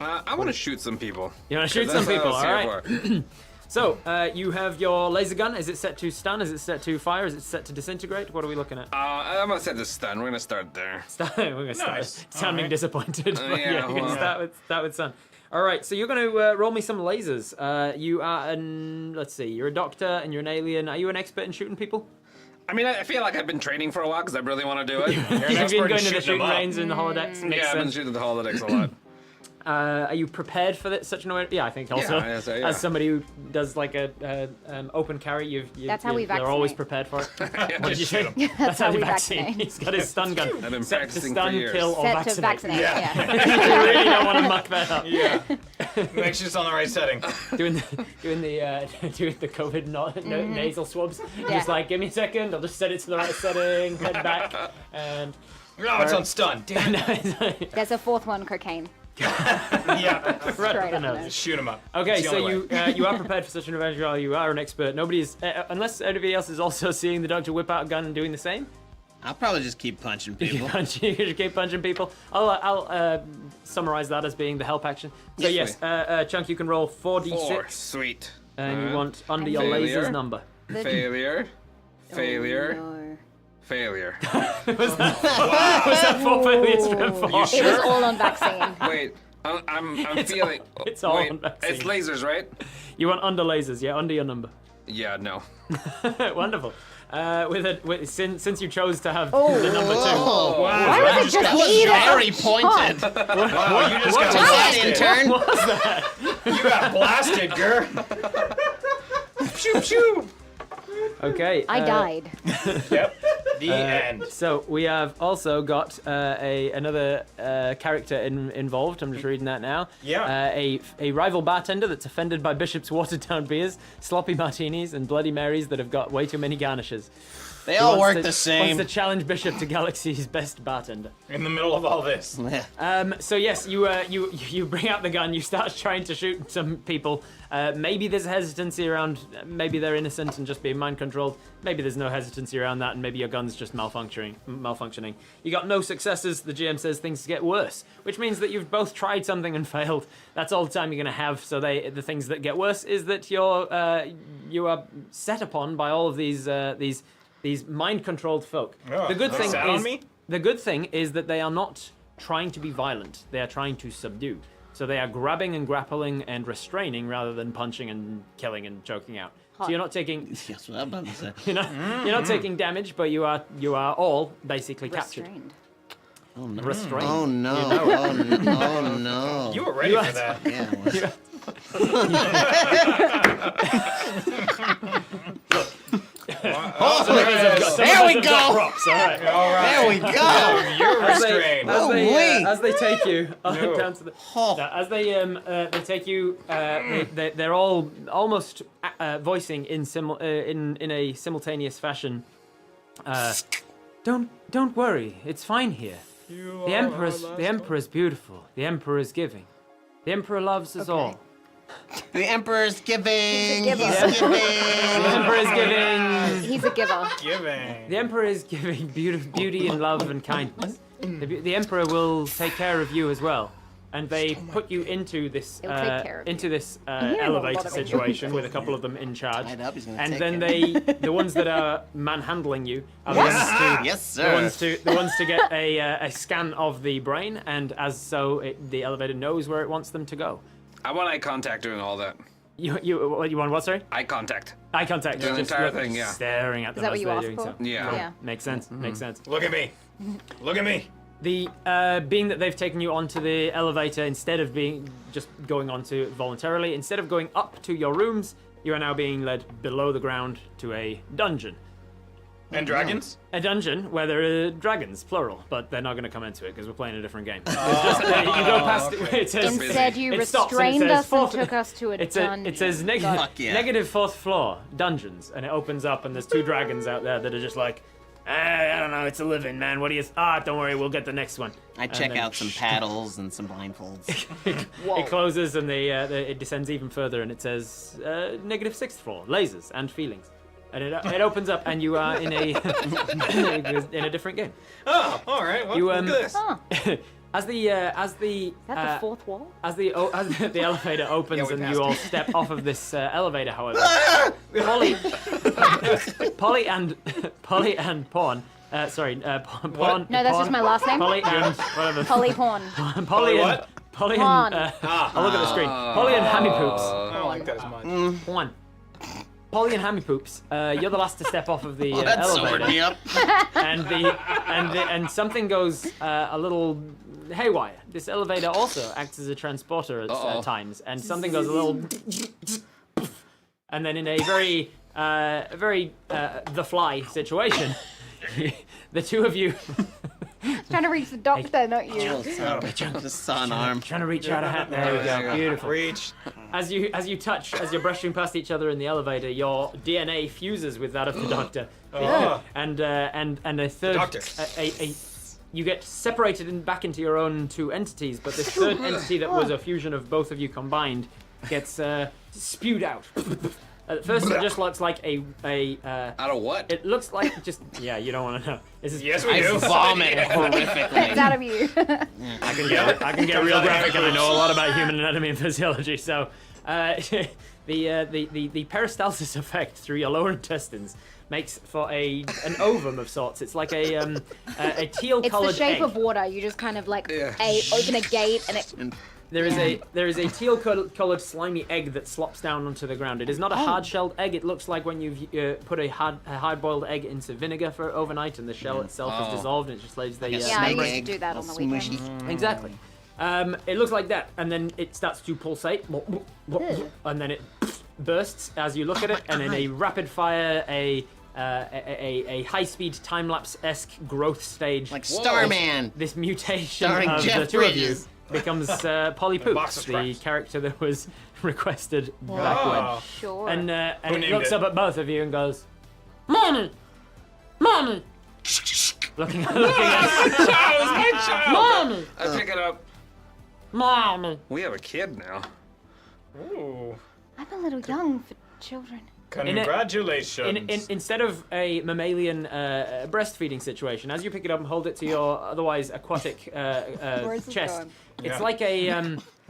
[SPEAKER 2] I want to shoot some people.
[SPEAKER 3] You want to shoot some people, all right? So, you have your laser gun. Is it set to stun? Is it set to fire? Is it set to disintegrate? What are we looking at?
[SPEAKER 2] I'm gonna set the stun. We're gonna start there.
[SPEAKER 3] We're going to start
[SPEAKER 1] Nice.
[SPEAKER 3] sounding
[SPEAKER 1] Alright.
[SPEAKER 3] disappointed. But
[SPEAKER 2] Yeah,
[SPEAKER 3] you're going to
[SPEAKER 2] well.
[SPEAKER 3] start with stun. All right, so you're going to roll me some lasers. You are let's see, you're a doctor and you're an alien. Are you an expert in shooting people?
[SPEAKER 2] I mean, I feel like I've been training for a while because I really want to do it.
[SPEAKER 1] You're an
[SPEAKER 3] You've
[SPEAKER 1] expert
[SPEAKER 3] been
[SPEAKER 1] in
[SPEAKER 3] going to the
[SPEAKER 1] shooting
[SPEAKER 3] shooting
[SPEAKER 1] them up.
[SPEAKER 3] range in the holodecks. Makes
[SPEAKER 2] Yeah, I've been
[SPEAKER 3] sense.
[SPEAKER 2] shooting the holodecks a lot.
[SPEAKER 3] Are you prepared for such an event? Yeah, I think also.
[SPEAKER 2] Yeah, yeah.
[SPEAKER 3] As somebody who does like a open carry,
[SPEAKER 5] That's how we
[SPEAKER 3] They're always
[SPEAKER 5] vaccinate.
[SPEAKER 3] prepared for it. What did you say?
[SPEAKER 5] That's how we
[SPEAKER 3] vaccine.
[SPEAKER 5] vaccinate.
[SPEAKER 3] He's got his stun gun.
[SPEAKER 2] I've been
[SPEAKER 3] Set to
[SPEAKER 2] practicing
[SPEAKER 3] stun,
[SPEAKER 2] for years.
[SPEAKER 3] kill, or
[SPEAKER 5] Set to
[SPEAKER 3] vaccinate.
[SPEAKER 5] vaccinate.
[SPEAKER 1] Yeah.
[SPEAKER 5] Yeah.
[SPEAKER 3] You really don't want to muck that up.
[SPEAKER 1] Yeah. Make sure it's on the right setting.
[SPEAKER 3] Doing the COVID nasal swabs.
[SPEAKER 5] Yeah.
[SPEAKER 3] Just like, give me a second. I'll just set it to the right setting. Head back, and
[SPEAKER 1] No, it's on stun. Damn it.
[SPEAKER 5] There's a 4th one, cocaine.
[SPEAKER 1] Yeah.
[SPEAKER 3] right up
[SPEAKER 5] Straight
[SPEAKER 3] the
[SPEAKER 5] up the
[SPEAKER 3] nose.
[SPEAKER 5] nose.
[SPEAKER 1] Shoot him up.
[SPEAKER 3] Okay,
[SPEAKER 1] It's the
[SPEAKER 3] so
[SPEAKER 1] only way.
[SPEAKER 3] you are prepared for such an eventuality. You are an expert. Nobody's unless anybody else is also seeing the doctor whip out a gun and doing the same.
[SPEAKER 4] I'll probably just keep punching people.
[SPEAKER 3] You can keep punching people. I'll summarize that as being the help action. So yes, Chunk, you can roll 4d6.
[SPEAKER 2] 4. Sweet.
[SPEAKER 3] And you want under your
[SPEAKER 2] Failure.
[SPEAKER 3] laser's number.
[SPEAKER 2] Failure. Failure.
[SPEAKER 5] No.
[SPEAKER 2] Failure.
[SPEAKER 3] Was that 4 failures from 4?
[SPEAKER 5] It was all on vaccine.
[SPEAKER 2] Wait, I'm
[SPEAKER 3] It's
[SPEAKER 2] feeling.
[SPEAKER 3] all- it's all
[SPEAKER 2] Wait,
[SPEAKER 3] on vaccine.
[SPEAKER 2] it's lasers, right?
[SPEAKER 3] You want under lasers, yeah, under your number.
[SPEAKER 2] Yeah, no.
[SPEAKER 3] Wonderful. Since you chose to have
[SPEAKER 5] Oh.
[SPEAKER 3] the number 2.
[SPEAKER 1] Wow.
[SPEAKER 5] Why was it just
[SPEAKER 4] That was
[SPEAKER 5] either?
[SPEAKER 4] very pointed.
[SPEAKER 1] Wow, you just got
[SPEAKER 4] Go ahead,
[SPEAKER 1] blasted.
[SPEAKER 4] intern.
[SPEAKER 3] What was that?
[SPEAKER 1] You got blasted, girl. Pew pew.
[SPEAKER 3] Okay.
[SPEAKER 5] I died.
[SPEAKER 1] Yep. The end.
[SPEAKER 3] So we have also got another character involved. I'm just reading that now.
[SPEAKER 1] Yeah.
[SPEAKER 3] A rival bartender that's offended by Bishop's watered down beers, sloppy martinis, and Bloody Marys that have got way too many garnishes.
[SPEAKER 4] They
[SPEAKER 3] He
[SPEAKER 4] all
[SPEAKER 3] wants
[SPEAKER 4] work
[SPEAKER 3] to-
[SPEAKER 4] the same.
[SPEAKER 3] Wants to challenge Bishop to Galaxy's best bartender.
[SPEAKER 1] In the middle of all this.
[SPEAKER 3] So yes, you bring out the gun. You start trying to shoot some people. Maybe there's hesitancy around. Maybe they're innocent and just being mind controlled. Maybe there's no hesitancy around that, and maybe your gun's just malfunctioning. You got no successes. The GM says things get worse, which means that you've both tried something and failed. That's all the time you're gonna have. So the things that get worse is that you are set upon by all of these mind controlled folk.
[SPEAKER 1] Oh,
[SPEAKER 3] the good
[SPEAKER 1] they
[SPEAKER 3] thing
[SPEAKER 1] sat on
[SPEAKER 3] is
[SPEAKER 1] me?
[SPEAKER 3] the good thing is that they are not trying to be violent. They are trying to subdue. So they are grabbing and grappling and restraining rather than punching and killing and choking out. So you're not taking
[SPEAKER 4] That's what I'm about to say.
[SPEAKER 3] you're not taking damage, but you are all basically captured.
[SPEAKER 5] Restrained.
[SPEAKER 4] Oh no.
[SPEAKER 3] Restrained.
[SPEAKER 4] Oh no.
[SPEAKER 3] You know it.
[SPEAKER 4] Oh no.
[SPEAKER 1] You were ready for that.
[SPEAKER 4] Yeah. Well, there we go.
[SPEAKER 3] Props, all right.
[SPEAKER 1] All right.
[SPEAKER 4] There we go.
[SPEAKER 1] You're
[SPEAKER 3] As they,
[SPEAKER 1] restrained.
[SPEAKER 3] as they take you
[SPEAKER 1] No.
[SPEAKER 3] down to the,
[SPEAKER 4] Oh.
[SPEAKER 3] as they take you, they're all almost voicing in a simultaneous fashion. Don't worry, it's fine here. The emperor's beautiful. The emperor's giving. The emperor loves us all.
[SPEAKER 4] The emperor's giving.
[SPEAKER 5] He's a giver.
[SPEAKER 4] He's giving.
[SPEAKER 3] The emperor is giving.
[SPEAKER 5] He's a giver.
[SPEAKER 1] Giving.
[SPEAKER 3] The emperor is giving beauty and love and kindness. The emperor will take care of you as well. And they put you into this
[SPEAKER 5] He'll take care of you.
[SPEAKER 3] elevator
[SPEAKER 5] a lot of
[SPEAKER 3] situation with a couple of them in charge.
[SPEAKER 4] Tied up, he's gonna
[SPEAKER 3] And
[SPEAKER 4] take
[SPEAKER 3] then
[SPEAKER 4] it.
[SPEAKER 3] the ones that are manhandling you are
[SPEAKER 4] Yes,
[SPEAKER 3] the
[SPEAKER 4] sir.
[SPEAKER 3] ones the ones to get a scan of the brain, and as so the elevator knows where it wants them to go.
[SPEAKER 2] I want eye contact doing all that.
[SPEAKER 3] You want what? Sorry,
[SPEAKER 2] Eye contact.
[SPEAKER 3] eye contact.
[SPEAKER 2] The
[SPEAKER 3] Just
[SPEAKER 2] entire
[SPEAKER 3] look-
[SPEAKER 2] thing, yeah.
[SPEAKER 3] Staring at them
[SPEAKER 5] that what
[SPEAKER 3] as
[SPEAKER 5] you
[SPEAKER 3] they're
[SPEAKER 5] asked
[SPEAKER 3] doing
[SPEAKER 5] for?
[SPEAKER 3] so.
[SPEAKER 2] Yeah.
[SPEAKER 5] Yeah.
[SPEAKER 3] Makes sense. Makes sense.
[SPEAKER 1] Look at me. Look at me.
[SPEAKER 3] The being that they've taken you onto the elevator instead of being just going onto it voluntarily, instead of going up to your rooms, you are now being led below the ground to a dungeon.
[SPEAKER 1] And dragons?
[SPEAKER 3] A dungeon where there are dragons, plural, but they're not going to come into it because we're playing a different game. It's just, you go past it. It says,
[SPEAKER 5] Instead, you
[SPEAKER 3] it stops and it
[SPEAKER 5] restrained
[SPEAKER 3] says
[SPEAKER 5] us and
[SPEAKER 3] fourth-
[SPEAKER 5] took us to a dungeon.
[SPEAKER 3] It says
[SPEAKER 4] Fuck yeah.
[SPEAKER 3] negative fourth floor dungeons, and it opens up, and there's two dragons out there that are just like, I don't know, it's a living, man. What do you? Don't worry, we'll get the next one.
[SPEAKER 4] I
[SPEAKER 3] And
[SPEAKER 4] check
[SPEAKER 3] then
[SPEAKER 4] out some paddles and some blindfolds.
[SPEAKER 3] It closes, and it descends even further, and it says negative sixth floor lasers and feelings. And it opens up, and you are in a in a different game.
[SPEAKER 1] Oh, all right. Well,
[SPEAKER 3] You,
[SPEAKER 1] look at this.
[SPEAKER 5] Huh.
[SPEAKER 3] As the
[SPEAKER 5] Is that the fourth wall?
[SPEAKER 3] as the elevator opens
[SPEAKER 1] we
[SPEAKER 3] and
[SPEAKER 1] passed
[SPEAKER 3] you all
[SPEAKER 1] it.
[SPEAKER 3] step off of this elevator, however, Polly and Pawn. Pawn.
[SPEAKER 5] No, that's just my last name.
[SPEAKER 3] Polly and whatever.
[SPEAKER 5] Polly Horn.
[SPEAKER 3] Polly and
[SPEAKER 1] what?
[SPEAKER 3] Polly
[SPEAKER 5] Pawn.
[SPEAKER 3] and. I'll look at the screen. Polly and Hammy Poops.
[SPEAKER 1] I don't like that as much.
[SPEAKER 3] Pawn. Polly and Hammy Poops. You're the last to step off of the
[SPEAKER 4] That sobered
[SPEAKER 3] elevator.
[SPEAKER 4] me up.
[SPEAKER 3] and something goes a little haywire. This elevator also acts as a transporter at times, and something goes a little, and then in a very The Fly situation, the two of you
[SPEAKER 5] Trying to reach the doctor, not you.
[SPEAKER 4] Just saw an arm.
[SPEAKER 3] trying to reach out a hand. There we go. Beautiful.
[SPEAKER 1] Reach.
[SPEAKER 3] As you're brushing past each other in the elevator, your DNA fuses with that of the doctor,
[SPEAKER 1] Oh.
[SPEAKER 3] and a third.
[SPEAKER 1] Doctor.
[SPEAKER 3] You get separated back into your own two entities, but this third entity that was a fusion of both of you combined gets spewed out At first, it just looks like a
[SPEAKER 2] Out of what?
[SPEAKER 3] it looks like just you don't want to know. This is
[SPEAKER 1] Yes, we
[SPEAKER 4] I
[SPEAKER 1] do.
[SPEAKER 4] vomit horrifically.
[SPEAKER 5] It's out of you.
[SPEAKER 3] I can get real graphic, and I know a lot about human anatomy and physiology. So, the peristalsis effect through your lower intestines makes for an ovum of sorts. It's like a teal-colored
[SPEAKER 5] It's the shape
[SPEAKER 3] egg.
[SPEAKER 5] of water. You just kind of like
[SPEAKER 2] Yeah.
[SPEAKER 5] open a gate and it.
[SPEAKER 3] There is a teal-colored slimy egg that slops down onto the ground. It is not a hard-shelled egg. It looks like when you've put a hard-boiled egg into vinegar for overnight, and the shell itself is dissolved, and it just lays the
[SPEAKER 4] Like a
[SPEAKER 5] Yeah, I
[SPEAKER 4] snake
[SPEAKER 5] used to
[SPEAKER 4] egg,
[SPEAKER 5] do that on
[SPEAKER 4] all
[SPEAKER 5] the weekend.
[SPEAKER 4] smushy.
[SPEAKER 3] Exactly. It looks like that, and then it starts to pulsate, and then it bursts as you look at it, and in a rapid-fire, a high-speed time-lapse-esque growth stage.
[SPEAKER 4] Like Starman.
[SPEAKER 3] This mutation
[SPEAKER 4] Starring
[SPEAKER 3] of
[SPEAKER 4] Jeff
[SPEAKER 3] the two of you
[SPEAKER 4] Bridges.
[SPEAKER 3] becomes Polly
[SPEAKER 1] box
[SPEAKER 3] Poops,
[SPEAKER 1] of
[SPEAKER 3] the
[SPEAKER 1] scraps.
[SPEAKER 3] character that was requested back when.
[SPEAKER 1] Oh.
[SPEAKER 5] Sure.
[SPEAKER 3] And
[SPEAKER 1] Who
[SPEAKER 3] it
[SPEAKER 1] named
[SPEAKER 3] looks
[SPEAKER 1] it?
[SPEAKER 3] up at both of you and goes, "Mommy, mommy." looking at mommy,
[SPEAKER 2] I pick it up.
[SPEAKER 3] mommy.
[SPEAKER 2] We have a kid now.
[SPEAKER 1] Ooh.
[SPEAKER 5] I'm a little young for children.
[SPEAKER 1] Congratulations.
[SPEAKER 3] Instead of a mammalian breastfeeding situation, as you pick it up and hold it to your otherwise aquatic
[SPEAKER 5] Where's this
[SPEAKER 3] chest,
[SPEAKER 5] going?
[SPEAKER 3] it's
[SPEAKER 1] Yeah.
[SPEAKER 3] like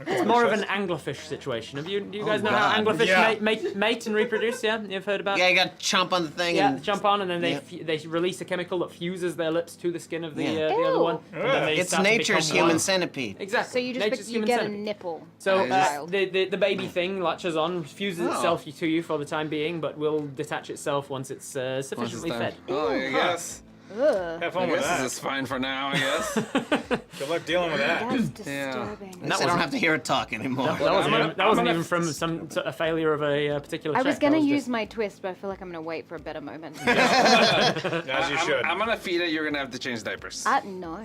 [SPEAKER 3] it's more of an anglerfish situation. Do you guys know how
[SPEAKER 4] God.
[SPEAKER 3] anglerfish
[SPEAKER 1] Yeah.
[SPEAKER 3] mate and reproduce? Yeah, you've heard about.
[SPEAKER 4] Yeah, you gotta chomp on the thing
[SPEAKER 3] Yeah,
[SPEAKER 4] and
[SPEAKER 3] jump on, and then
[SPEAKER 4] Yeah.
[SPEAKER 3] they release a chemical that fuses their lips to the skin of the
[SPEAKER 4] Yeah.
[SPEAKER 3] the other
[SPEAKER 5] Ew.
[SPEAKER 3] one. And then they
[SPEAKER 4] It's
[SPEAKER 3] start to
[SPEAKER 4] nature's
[SPEAKER 3] become
[SPEAKER 4] human
[SPEAKER 3] one.
[SPEAKER 4] centipede.
[SPEAKER 3] Exactly.
[SPEAKER 5] So you
[SPEAKER 3] Nature's
[SPEAKER 5] just you
[SPEAKER 3] human
[SPEAKER 5] get
[SPEAKER 3] centipede.
[SPEAKER 5] a nipple.
[SPEAKER 3] So
[SPEAKER 5] as a child.
[SPEAKER 3] the baby thing latches on, fuses
[SPEAKER 4] Oh.
[SPEAKER 3] itself to you for the time being, but will detach itself once it's sufficiently fed.
[SPEAKER 2] Oh, I guess.
[SPEAKER 5] Ugh,
[SPEAKER 1] Have
[SPEAKER 2] I
[SPEAKER 1] fun with
[SPEAKER 2] guess
[SPEAKER 1] that.
[SPEAKER 2] this is fine for now, I guess.
[SPEAKER 1] Good luck dealing with that.
[SPEAKER 5] that's
[SPEAKER 2] Yeah.
[SPEAKER 5] disturbing.
[SPEAKER 4] At least I don't have to hear it talk anymore.
[SPEAKER 3] That wasn't,
[SPEAKER 2] I'm
[SPEAKER 3] even, that wasn't
[SPEAKER 1] gonna-
[SPEAKER 3] even from a failure of a particular
[SPEAKER 5] I
[SPEAKER 3] check.
[SPEAKER 5] was gonna
[SPEAKER 3] That
[SPEAKER 5] use
[SPEAKER 3] just-
[SPEAKER 5] my twist, but I feel like I'm gonna wait for a better moment.
[SPEAKER 1] As you should.
[SPEAKER 2] I'm gonna feed it. You're gonna have to change diapers.
[SPEAKER 5] No.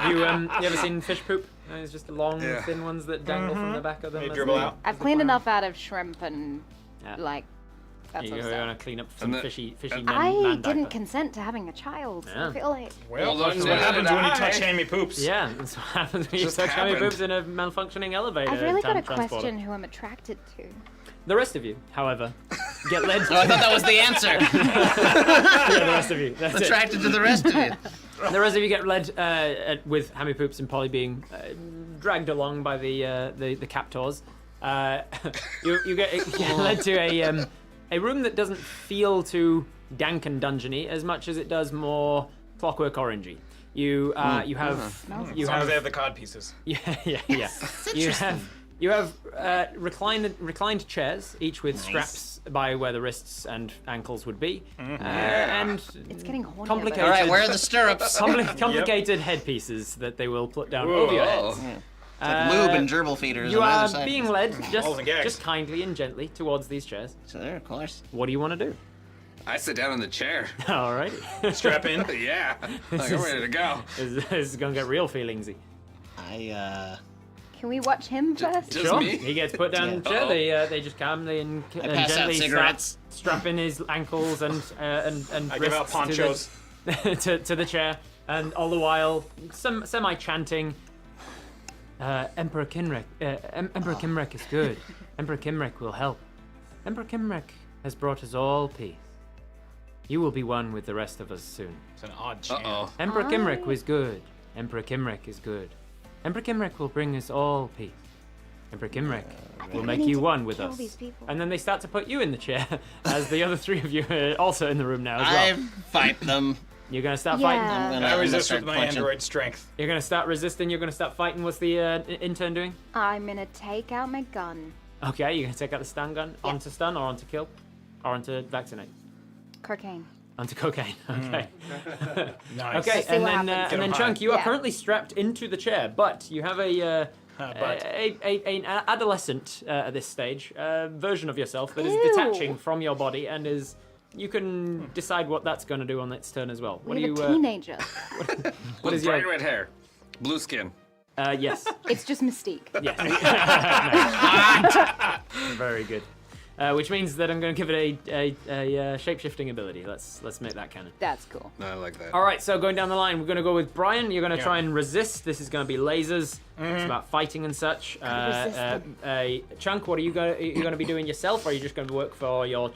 [SPEAKER 3] You ever seen fish poop? It's just the long,
[SPEAKER 2] Yeah.
[SPEAKER 3] thin ones that dangle from the back of them.
[SPEAKER 1] They
[SPEAKER 3] as
[SPEAKER 1] dribble
[SPEAKER 3] they-
[SPEAKER 1] out.
[SPEAKER 5] I've cleaned enough out of shrimp and
[SPEAKER 3] Yeah.
[SPEAKER 5] like that
[SPEAKER 3] You
[SPEAKER 5] sort of
[SPEAKER 3] want
[SPEAKER 5] stuff.
[SPEAKER 3] to clean up some
[SPEAKER 2] And the-
[SPEAKER 3] fishy
[SPEAKER 5] I
[SPEAKER 3] man
[SPEAKER 5] didn't
[SPEAKER 3] diaper.
[SPEAKER 5] consent to having a child. So
[SPEAKER 3] Yeah.
[SPEAKER 5] I feel like
[SPEAKER 1] Well,
[SPEAKER 2] Well,
[SPEAKER 1] that's
[SPEAKER 2] then
[SPEAKER 1] what
[SPEAKER 2] did
[SPEAKER 1] happens when you
[SPEAKER 2] I.
[SPEAKER 1] touch Hammy Poops.
[SPEAKER 3] Yeah, that's what happens when you
[SPEAKER 2] Just
[SPEAKER 3] touch Hammy
[SPEAKER 2] happened.
[SPEAKER 3] Poops in a malfunctioning elevator.
[SPEAKER 5] I've really got a
[SPEAKER 3] transporter.
[SPEAKER 5] question who I'm attracted to.
[SPEAKER 3] The rest of you, however, get led.
[SPEAKER 4] Oh, I thought that was the answer.
[SPEAKER 3] Yeah, the rest of you. That's it.
[SPEAKER 4] Attracted to the rest of it.
[SPEAKER 3] The rest of you get led with Hammy Poops and Polly being dragged along by the captors. You get led to a room that doesn't feel too dank and dungeony as much as it does more Clockwork Orangey. You have
[SPEAKER 1] As long as they have the cod pieces.
[SPEAKER 3] yeah. You have reclined chairs, each with straps by where the wrists and ankles would be, and
[SPEAKER 5] It's getting horny.
[SPEAKER 3] complicated.
[SPEAKER 4] All right, where are the stirrups?
[SPEAKER 3] complicated headpieces that they will put down over your heads.
[SPEAKER 4] Like lube and gerbil feeders
[SPEAKER 3] You
[SPEAKER 4] on
[SPEAKER 3] are
[SPEAKER 4] either side.
[SPEAKER 3] being led
[SPEAKER 1] Balls and gags.
[SPEAKER 3] just kindly and gently towards these chairs.
[SPEAKER 4] Sure, of course.
[SPEAKER 3] What do you want to do?
[SPEAKER 2] I sit down in the chair.
[SPEAKER 3] Alrighty.
[SPEAKER 1] Strap in.
[SPEAKER 2] Yeah. Like, I'm ready to go.
[SPEAKER 3] This is gonna get real feelingsy.
[SPEAKER 5] Can we watch him first?
[SPEAKER 2] Just
[SPEAKER 3] Sure.
[SPEAKER 2] me?
[SPEAKER 3] He gets put down in the chair. They just calmly and
[SPEAKER 4] pass out
[SPEAKER 3] gently
[SPEAKER 4] cigarettes.
[SPEAKER 3] strap in his ankles and
[SPEAKER 1] I give out
[SPEAKER 3] wrists
[SPEAKER 1] ponchos.
[SPEAKER 3] to the chair, and all the while semi chanting. Emperor Kinrek, Emperor Kimrek is good. Emperor Kimrek will help. Emperor Kimrek has brought us all peace. You will be one with the rest of us soon.
[SPEAKER 1] It's an odd chant.
[SPEAKER 2] Uh-oh.
[SPEAKER 3] Emperor Kimrek was good. Emperor Kimrek is good. Emperor Kimrek will bring us all peace. Emperor Kimrek will
[SPEAKER 5] we
[SPEAKER 3] make
[SPEAKER 5] need
[SPEAKER 3] you
[SPEAKER 5] to
[SPEAKER 3] one with
[SPEAKER 5] kill
[SPEAKER 3] us.
[SPEAKER 5] these people.
[SPEAKER 3] And then they start to put you in the chair, as the other three of you are also in the room now as well.
[SPEAKER 4] I fight them.
[SPEAKER 3] You're gonna start
[SPEAKER 5] Yeah.
[SPEAKER 3] fighting.
[SPEAKER 4] I'm gonna,
[SPEAKER 1] I
[SPEAKER 4] I'm gonna
[SPEAKER 1] resist
[SPEAKER 4] start
[SPEAKER 1] with my
[SPEAKER 4] punching.
[SPEAKER 1] android strength.
[SPEAKER 3] You're gonna start resisting. You're gonna start fighting. What's the intern doing?
[SPEAKER 5] I'm gonna take out my gun.
[SPEAKER 3] Okay, you're gonna take out the stun gun onto stun or onto kill, or onto vaccinate,
[SPEAKER 5] Cocaine.
[SPEAKER 3] onto cocaine. Okay.
[SPEAKER 1] Nice.
[SPEAKER 3] Okay,
[SPEAKER 5] see
[SPEAKER 3] and
[SPEAKER 5] what
[SPEAKER 3] then
[SPEAKER 5] happens.
[SPEAKER 3] and then
[SPEAKER 1] Get 'em
[SPEAKER 3] Chunk,
[SPEAKER 1] high.
[SPEAKER 3] you are
[SPEAKER 5] Yeah.
[SPEAKER 3] currently strapped into the chair, but you have an adolescent at this stage version of yourself that is
[SPEAKER 5] Ew.
[SPEAKER 3] detaching from your body and is. You can decide what that's going to do on its turn as well. What
[SPEAKER 5] We
[SPEAKER 3] do
[SPEAKER 5] have
[SPEAKER 3] you?
[SPEAKER 5] a teenager.
[SPEAKER 3] What is
[SPEAKER 2] Bright
[SPEAKER 3] your?
[SPEAKER 2] red hair. Blue skin.
[SPEAKER 3] Yes.
[SPEAKER 5] It's just Mystique.
[SPEAKER 3] Yes. Very good. which means that I'm going to give it a shape-shifting ability. Let's make that canon.
[SPEAKER 5] That's cool.
[SPEAKER 2] I like that.
[SPEAKER 3] All right, so going down the line, we're going to go with Brian. You're going to try and resist. This is going to be lasers. It's about fighting and such. Chunk, what are you going to be doing yourself, or are you just going to work for your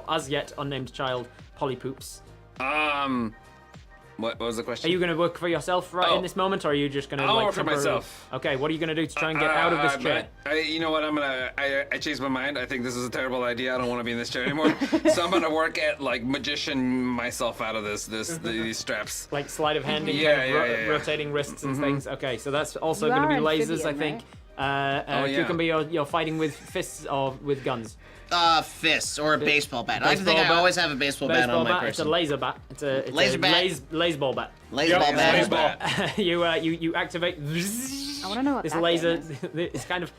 [SPEAKER 3] as yet unnamed child, Polypoops?
[SPEAKER 2] What was the question?
[SPEAKER 3] Are you going to work for yourself in this moment, or are you just going to?
[SPEAKER 2] I'll
[SPEAKER 3] like,
[SPEAKER 2] work for
[SPEAKER 3] temporarily-
[SPEAKER 2] myself.
[SPEAKER 3] Okay, what are you going to do to try and get out of this chair?
[SPEAKER 2] You know what? I changed my mind. I think this is a terrible idea. I don't want to be in this chair anymore. So I'm gonna work at like magician myself out of these straps.
[SPEAKER 3] Like sleight of hand and
[SPEAKER 2] Yeah.
[SPEAKER 3] rotating wrists and things. Okay, so that's also
[SPEAKER 5] You
[SPEAKER 3] going to be
[SPEAKER 5] are
[SPEAKER 3] lasers, I
[SPEAKER 5] amphibian,
[SPEAKER 3] think.
[SPEAKER 2] yeah.
[SPEAKER 3] Cucumber, you're fighting with fists or with guns.
[SPEAKER 4] Fists or a baseball bat. I
[SPEAKER 3] Baseball
[SPEAKER 4] think I
[SPEAKER 3] bat.
[SPEAKER 4] always have a baseball bat on my
[SPEAKER 3] It's a
[SPEAKER 4] person.
[SPEAKER 3] laser bat. It's a
[SPEAKER 4] Laser bat.
[SPEAKER 3] Laseball bat.
[SPEAKER 4] Laseball bat.
[SPEAKER 2] Baseball.
[SPEAKER 3] you activate
[SPEAKER 5] I want to know what
[SPEAKER 3] this
[SPEAKER 5] that
[SPEAKER 3] laser.
[SPEAKER 5] game is.
[SPEAKER 3] It's kind of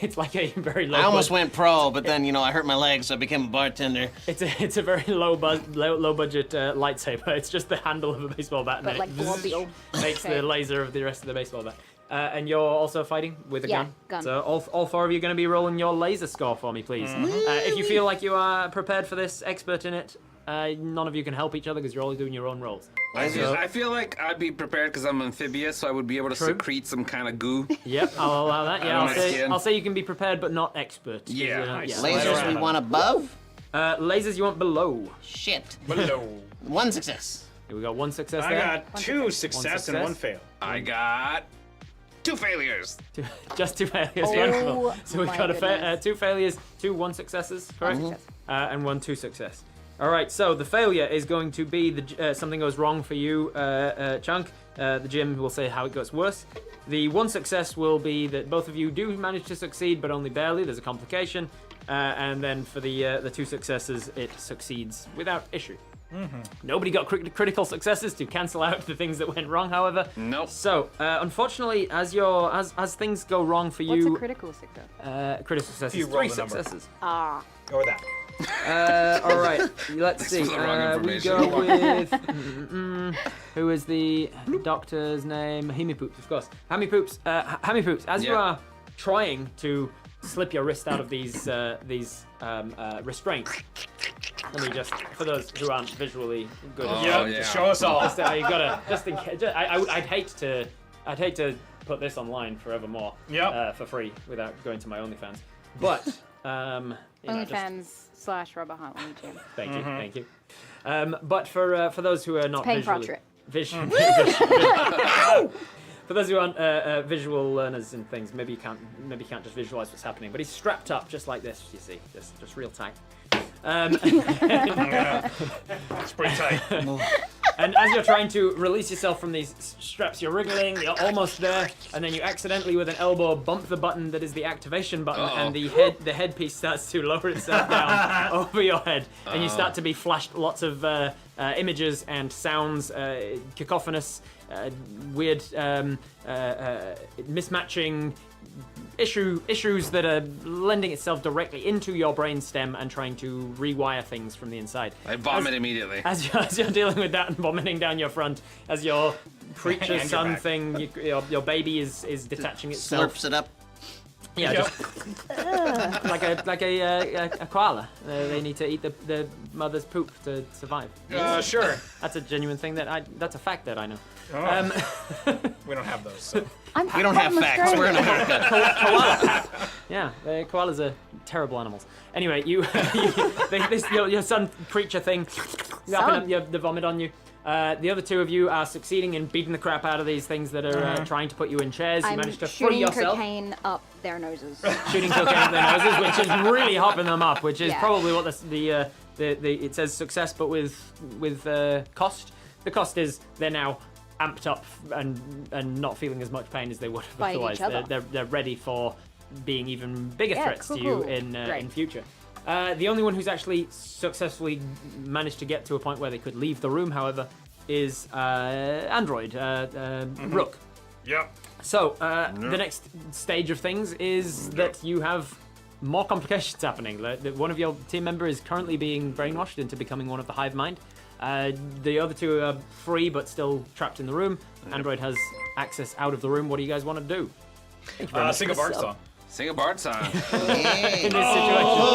[SPEAKER 3] it's like a very low.
[SPEAKER 4] I almost went pro, but then I hurt my leg, so I became a bartender.
[SPEAKER 3] It's a very low budget lightsaber. It's just the handle of a baseball bat,
[SPEAKER 5] But
[SPEAKER 3] and
[SPEAKER 5] like
[SPEAKER 3] it
[SPEAKER 5] globule.
[SPEAKER 3] makes
[SPEAKER 5] Okay.
[SPEAKER 3] the laser of the rest of the baseball bat. And you're also fighting with a
[SPEAKER 5] Yeah,
[SPEAKER 3] gun.
[SPEAKER 5] gun.
[SPEAKER 3] So all four of you are going to be rolling your laser score for me, please. If you feel like you are prepared for this, expert in it, none of you can help each other because you're all doing your own rolls.
[SPEAKER 2] I feel like I'd be prepared because I'm amphibious, so I would be able to
[SPEAKER 3] True.
[SPEAKER 2] secrete some kind of goo.
[SPEAKER 3] Yep, I'll allow that. Yeah,
[SPEAKER 2] on my skin.
[SPEAKER 3] I'll say you can be prepared but not expert. 'cause,
[SPEAKER 2] Yeah, nice.
[SPEAKER 4] Lasers we want above?
[SPEAKER 3] Lasers you want below.
[SPEAKER 4] Shit.
[SPEAKER 1] Below.
[SPEAKER 4] One success.
[SPEAKER 3] We got one success
[SPEAKER 1] I
[SPEAKER 3] there.
[SPEAKER 1] got two success and
[SPEAKER 3] success.
[SPEAKER 1] one fail.
[SPEAKER 2] I got 2 failures.
[SPEAKER 3] Just 2 failures.
[SPEAKER 5] Oh,
[SPEAKER 3] Wonderful. So we've
[SPEAKER 5] my
[SPEAKER 3] got
[SPEAKER 5] goodness.
[SPEAKER 3] 2 failures, 2 1 successes, correct?
[SPEAKER 5] One success.
[SPEAKER 3] And 1 2 success. All right. So the failure is going to be something goes wrong for you, Chunk. The gym will say how it goes worse. The 1 success will be that both of you do manage to succeed, but only barely. There's a complication. And then for the 2 successes, it succeeds without issue. Nobody got critical successes to cancel out the things that went wrong, however.
[SPEAKER 2] Nope.
[SPEAKER 3] So, unfortunately, as things go wrong for
[SPEAKER 5] What's
[SPEAKER 3] you,
[SPEAKER 5] a critical success?
[SPEAKER 3] critical successes,
[SPEAKER 1] You roll
[SPEAKER 3] 3
[SPEAKER 1] the number.
[SPEAKER 3] successes.
[SPEAKER 5] Ah.
[SPEAKER 1] Or that.
[SPEAKER 3] All right, let's see.
[SPEAKER 2] was the wrong
[SPEAKER 3] We
[SPEAKER 2] information.
[SPEAKER 3] go with who is the doctor's name? Hamipoops, of course. Hamipoops. Hamipoops. As you
[SPEAKER 2] Yeah.
[SPEAKER 3] are trying to slip your wrist out of these restraints. Let me just, for those who aren't visually good.
[SPEAKER 2] Oh,
[SPEAKER 1] Yep,
[SPEAKER 2] yeah.
[SPEAKER 1] show us all.
[SPEAKER 3] You gotta just in case. I'd hate to put this online forevermore.
[SPEAKER 1] Yep.
[SPEAKER 3] For free without going to my OnlyFans. But just-
[SPEAKER 5] OnlyFans/Robert Hartley Gym.
[SPEAKER 3] Thank you. But for those who are not
[SPEAKER 5] Paying for our
[SPEAKER 3] visually,
[SPEAKER 5] trip.
[SPEAKER 3] for those who aren't visual learners and things, maybe you can't just visualize what's happening. But he's strapped up just like this. You see, just real tight.
[SPEAKER 1] Yeah. It's pretty tight.
[SPEAKER 3] And as you're trying to release yourself from these straps, you're wriggling, you're almost there, and then you accidentally, with an elbow, bump the button that is the activation button, and the headpiece starts to lower itself down over your head, and you start to be flashed lots of images and sounds, cacophonous, weird, mismatching issues that are lending itself directly into your brain stem and trying to rewire things from the inside.
[SPEAKER 2] I vomit immediately.
[SPEAKER 3] As you're dealing with that and vomiting down your front, as your creature
[SPEAKER 1] And your
[SPEAKER 3] son
[SPEAKER 1] back.
[SPEAKER 3] thing, your baby is detaching itself.
[SPEAKER 4] Slurps it up.
[SPEAKER 3] Yeah,
[SPEAKER 1] Yep.
[SPEAKER 3] just like a koala. They need to eat the mother's poop to survive.
[SPEAKER 1] Sure.
[SPEAKER 3] That's a genuine thing that's a fact that I know.
[SPEAKER 1] Oh, we don't have those. So.
[SPEAKER 4] We don't have facts. We're gonna haircut.
[SPEAKER 3] Yeah, koalas are terrible animals. Anyway, your son creature thing,
[SPEAKER 5] Son.
[SPEAKER 3] the vomit on you. The other 2 of you are succeeding in beating the crap out of these things that are trying to put you in chairs. You
[SPEAKER 5] I'm
[SPEAKER 3] managed to free
[SPEAKER 5] shooting
[SPEAKER 3] yourself.
[SPEAKER 5] cocaine up their noses.
[SPEAKER 3] Shooting cocaine up their noses, which is really hopping them up, which is
[SPEAKER 5] Yeah.
[SPEAKER 3] probably what the it says success, but with cost. The cost is they're now amped up and not feeling as much pain as they would have
[SPEAKER 5] Fighting
[SPEAKER 3] otherwise.
[SPEAKER 5] each other.
[SPEAKER 3] They're ready for being even bigger
[SPEAKER 5] Yeah,
[SPEAKER 3] threats
[SPEAKER 5] cool,
[SPEAKER 3] to you
[SPEAKER 5] cool.
[SPEAKER 3] in
[SPEAKER 5] Great.
[SPEAKER 3] future. The only one who's actually successfully managed to get to a point where they could leave the room, however, is Android Rook.
[SPEAKER 1] Yep.
[SPEAKER 3] So, the next stage of things is that you have more complications happening. One of your team members is currently being brainwashed into becoming one of the hive mind. The other 2 are free but still trapped in the room. Android has access out of the room. What do you guys want to do?
[SPEAKER 1] Sing a bark song.
[SPEAKER 2] Sing a bard song.
[SPEAKER 3] In this situation.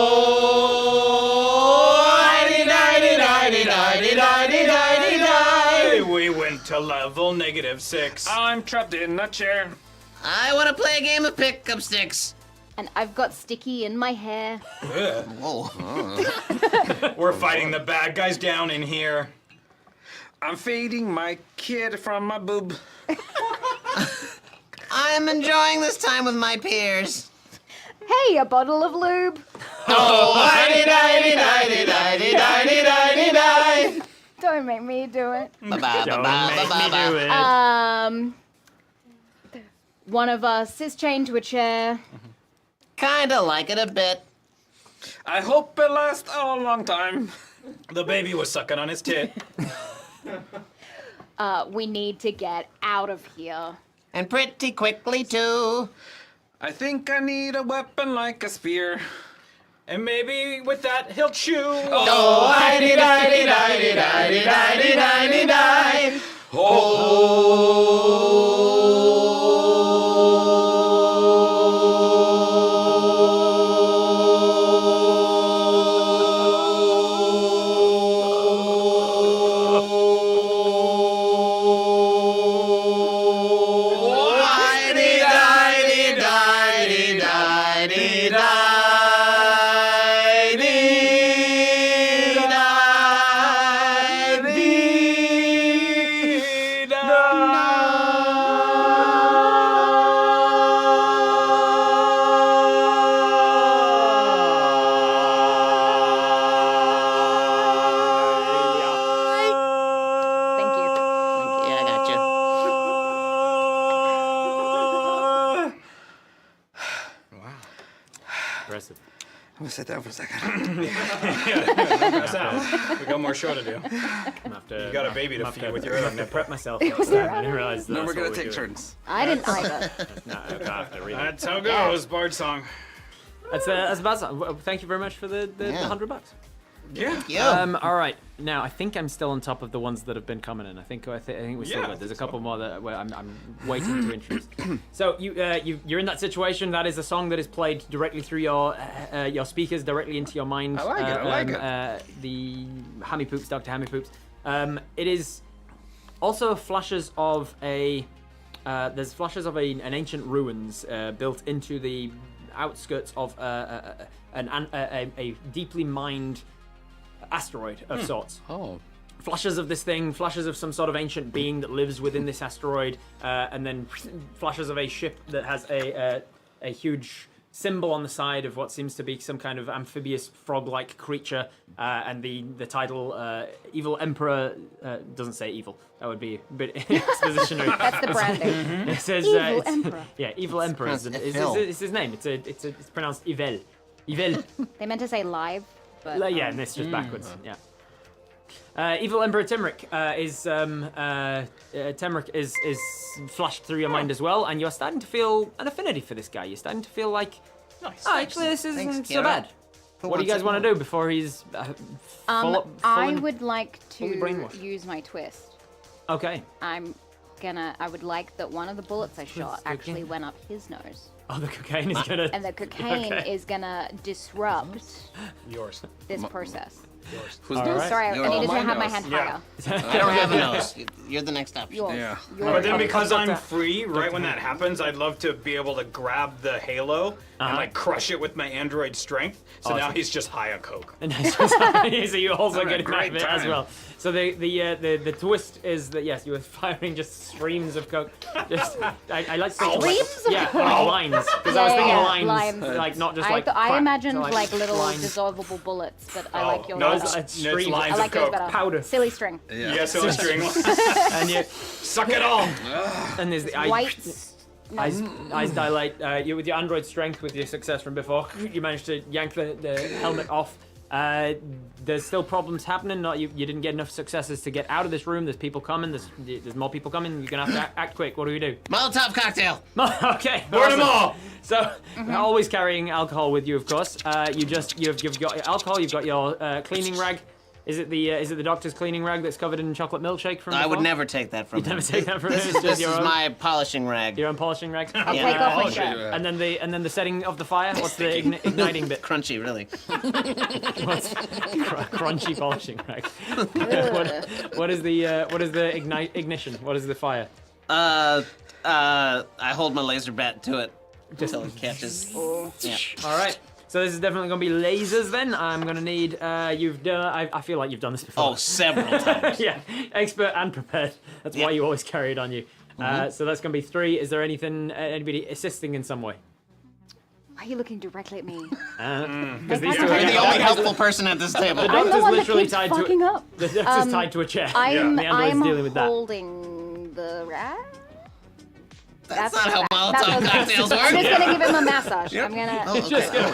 [SPEAKER 1] We went to level -6.
[SPEAKER 2] I'm trapped in a chair.
[SPEAKER 4] I want to play a game of pick-up sticks.
[SPEAKER 5] And I've got sticky in my hair.
[SPEAKER 4] Whoa.
[SPEAKER 1] We're fighting the bad guys down in here.
[SPEAKER 2] I'm feeding my kid from my boob.
[SPEAKER 4] I'm enjoying this time with my peers.
[SPEAKER 5] Hey, a bottle of lube. Don't make me do it.
[SPEAKER 3] Don't make me do it.
[SPEAKER 5] One of us is chained to a chair.
[SPEAKER 4] Kinda like it a bit.
[SPEAKER 2] I hope it lasts a long time.
[SPEAKER 1] The baby was sucking on his tit.
[SPEAKER 5] We need to get out of here.
[SPEAKER 4] And pretty quickly, too.
[SPEAKER 2] I think I need a weapon like a spear.
[SPEAKER 1] And maybe with that, he'll chew.
[SPEAKER 5] Thank you.
[SPEAKER 4] Yeah, I got you.
[SPEAKER 3] Impressive.
[SPEAKER 2] I'm gonna sit down for a second.
[SPEAKER 1] That's out. We got more show to do.
[SPEAKER 3] You
[SPEAKER 1] got a baby to feed with your
[SPEAKER 3] I
[SPEAKER 1] own.
[SPEAKER 3] have to prep myself next time. I didn't realize that.
[SPEAKER 2] No, we're gonna take turns.
[SPEAKER 5] I didn't either.
[SPEAKER 3] No, I have to read it.
[SPEAKER 1] That's how it goes, Bard song.
[SPEAKER 3] That's about something. Thank you very much for the
[SPEAKER 4] Yeah.
[SPEAKER 3] $100.
[SPEAKER 1] Yeah.
[SPEAKER 4] You.
[SPEAKER 3] All right. Now I think I'm still on top of the ones that have been coming in. I think we're still
[SPEAKER 1] Yeah,
[SPEAKER 3] good. There's a couple more that I'm waiting to introduce. So you're in that situation. That is a song that is played directly through your speakers, directly into your mind.
[SPEAKER 2] I like it, I like
[SPEAKER 3] it. The Hammy Poops, Dr. Hammy Poops. It is also flashes of there's flashes of an ancient ruins built into the outskirts of a deeply mined asteroid of sorts.
[SPEAKER 2] Oh.
[SPEAKER 3] Flashes of this thing, flashes of some sort of ancient being that lives within this asteroid, and then flashes of a ship that has a huge symbol on the side of what seems to be some kind of amphibious frog-like creature, and the title Evil Emperor doesn't say evil. That would be a bit expositionary.
[SPEAKER 5] That's the branding.
[SPEAKER 3] It says
[SPEAKER 5] Evil Emperor.
[SPEAKER 3] Yeah, Evil Emperor is
[SPEAKER 4] pronounced
[SPEAKER 3] his name. It's pronounced Evil. Evil.
[SPEAKER 5] They meant to say live, but
[SPEAKER 3] Yeah, and it's just backwards. Yeah. Evil Emperor Timric is flashed through your mind as well, and you're starting to feel an affinity for this guy. You're starting to feel like,
[SPEAKER 1] Nice.
[SPEAKER 3] oh, actually, this isn't
[SPEAKER 4] Thanks,
[SPEAKER 3] so
[SPEAKER 4] Kira.
[SPEAKER 3] bad. What do you guys want to do before he's
[SPEAKER 5] I would like
[SPEAKER 3] fully
[SPEAKER 5] to
[SPEAKER 3] brainwashed.
[SPEAKER 5] use my twist.
[SPEAKER 3] Okay.
[SPEAKER 5] I would like that one of the bullets I shot
[SPEAKER 3] okay.
[SPEAKER 5] actually went up his nose.
[SPEAKER 3] Oh, the cocaine is gonna.
[SPEAKER 5] And the cocaine
[SPEAKER 3] Okay.
[SPEAKER 5] is gonna disrupt
[SPEAKER 1] Yours.
[SPEAKER 5] this process.
[SPEAKER 2] Who's
[SPEAKER 3] All
[SPEAKER 2] doing
[SPEAKER 3] right.
[SPEAKER 5] Sorry, I
[SPEAKER 2] Yours.
[SPEAKER 5] needed to
[SPEAKER 2] Oh,
[SPEAKER 5] have my
[SPEAKER 2] nose.
[SPEAKER 5] hand
[SPEAKER 1] Yeah.
[SPEAKER 5] higher.
[SPEAKER 4] I don't have a nose. You're the next option.
[SPEAKER 5] Yours.
[SPEAKER 2] Yeah.
[SPEAKER 5] Yours.
[SPEAKER 1] But then because I'm
[SPEAKER 3] Dr.
[SPEAKER 1] free, right when that happens, I'd love to be able to grab the halo and like crush it with my android strength. So now
[SPEAKER 3] Awesome.
[SPEAKER 1] he's just high on coke.
[SPEAKER 3] And so you also
[SPEAKER 2] Having a
[SPEAKER 3] get out
[SPEAKER 2] great
[SPEAKER 3] of it as
[SPEAKER 2] time.
[SPEAKER 3] well. So the twist is that yes, you were firing just streams of coke. Just I like to think
[SPEAKER 5] Streams of
[SPEAKER 3] yeah,
[SPEAKER 5] coke?
[SPEAKER 3] like lines. Because I was thinking lines,
[SPEAKER 5] lines.
[SPEAKER 3] like not just
[SPEAKER 5] I,
[SPEAKER 3] like.
[SPEAKER 5] I
[SPEAKER 3] crack,
[SPEAKER 5] imagined
[SPEAKER 3] so,
[SPEAKER 5] like little
[SPEAKER 3] lines.
[SPEAKER 5] dissolvable bullets, but I like your
[SPEAKER 1] no,
[SPEAKER 5] better.
[SPEAKER 1] it's
[SPEAKER 3] streams.
[SPEAKER 1] lines
[SPEAKER 5] I like
[SPEAKER 1] of
[SPEAKER 5] yours
[SPEAKER 1] coke.
[SPEAKER 5] better.
[SPEAKER 3] Powder.
[SPEAKER 5] Silly string.
[SPEAKER 2] Yeah.
[SPEAKER 1] Yeah, silly string.
[SPEAKER 3] And you
[SPEAKER 1] Suck it all.
[SPEAKER 3] and there's the
[SPEAKER 5] White. No.
[SPEAKER 3] eyes dilate. You with your android strength, with your success from before, you managed to yank the helmet off. There's still problems happening. You didn't get enough successes to get out of this room. There's people coming. There's more people coming. You're gonna have to act quick. What do we do?
[SPEAKER 4] Molotov cocktail.
[SPEAKER 3] Okay.
[SPEAKER 1] Burn them all.
[SPEAKER 3] So, always carrying alcohol with you, of course. You've got alcohol. You've got your cleaning rag. Is it the doctor's cleaning rag that's covered in chocolate milkshake from
[SPEAKER 4] I would
[SPEAKER 3] before?
[SPEAKER 4] never take that from
[SPEAKER 3] You'd
[SPEAKER 4] him.
[SPEAKER 3] never take that from
[SPEAKER 4] This
[SPEAKER 3] him?
[SPEAKER 4] is,
[SPEAKER 3] It's
[SPEAKER 4] this
[SPEAKER 3] just your
[SPEAKER 4] is
[SPEAKER 3] own-
[SPEAKER 4] my polishing rag.
[SPEAKER 3] Your own polishing rag?
[SPEAKER 5] I'll take off my
[SPEAKER 1] Oh,
[SPEAKER 5] shirt.
[SPEAKER 3] And then the setting of the fire. What's the igniting bit?
[SPEAKER 4] Crunchy, really.
[SPEAKER 3] What's crunchy polishing rag? what is the ignition? What is the fire?
[SPEAKER 4] I hold my laser bat to it until it catches. Yeah.
[SPEAKER 3] All right. So this is definitely going to be lasers then. I'm going to need you've done. I feel like you've done this before.
[SPEAKER 4] Oh, several times.
[SPEAKER 3] Yeah, expert and prepared. That's why you always carry it on you. So that's going to be 3. Is there anybody assisting in some way?
[SPEAKER 5] Why are you looking directly at me?
[SPEAKER 3] Because these two
[SPEAKER 4] You're the
[SPEAKER 3] are
[SPEAKER 4] only helpful person at this table.
[SPEAKER 3] The
[SPEAKER 5] I'm the
[SPEAKER 3] doctor's
[SPEAKER 5] one that
[SPEAKER 3] literally
[SPEAKER 5] keeps
[SPEAKER 3] tied
[SPEAKER 5] fucking
[SPEAKER 3] to
[SPEAKER 5] up.
[SPEAKER 3] the doctor's tied to a chair.
[SPEAKER 5] I'm
[SPEAKER 3] The android's dealing with that.
[SPEAKER 5] holding the rat.
[SPEAKER 4] That's not how
[SPEAKER 5] That's
[SPEAKER 4] Molotov
[SPEAKER 5] okay.
[SPEAKER 4] cocktails
[SPEAKER 5] I'm
[SPEAKER 4] work.
[SPEAKER 5] just gonna give him a massage. I'm gonna.
[SPEAKER 4] Oh, okay.
[SPEAKER 3] Just gonna-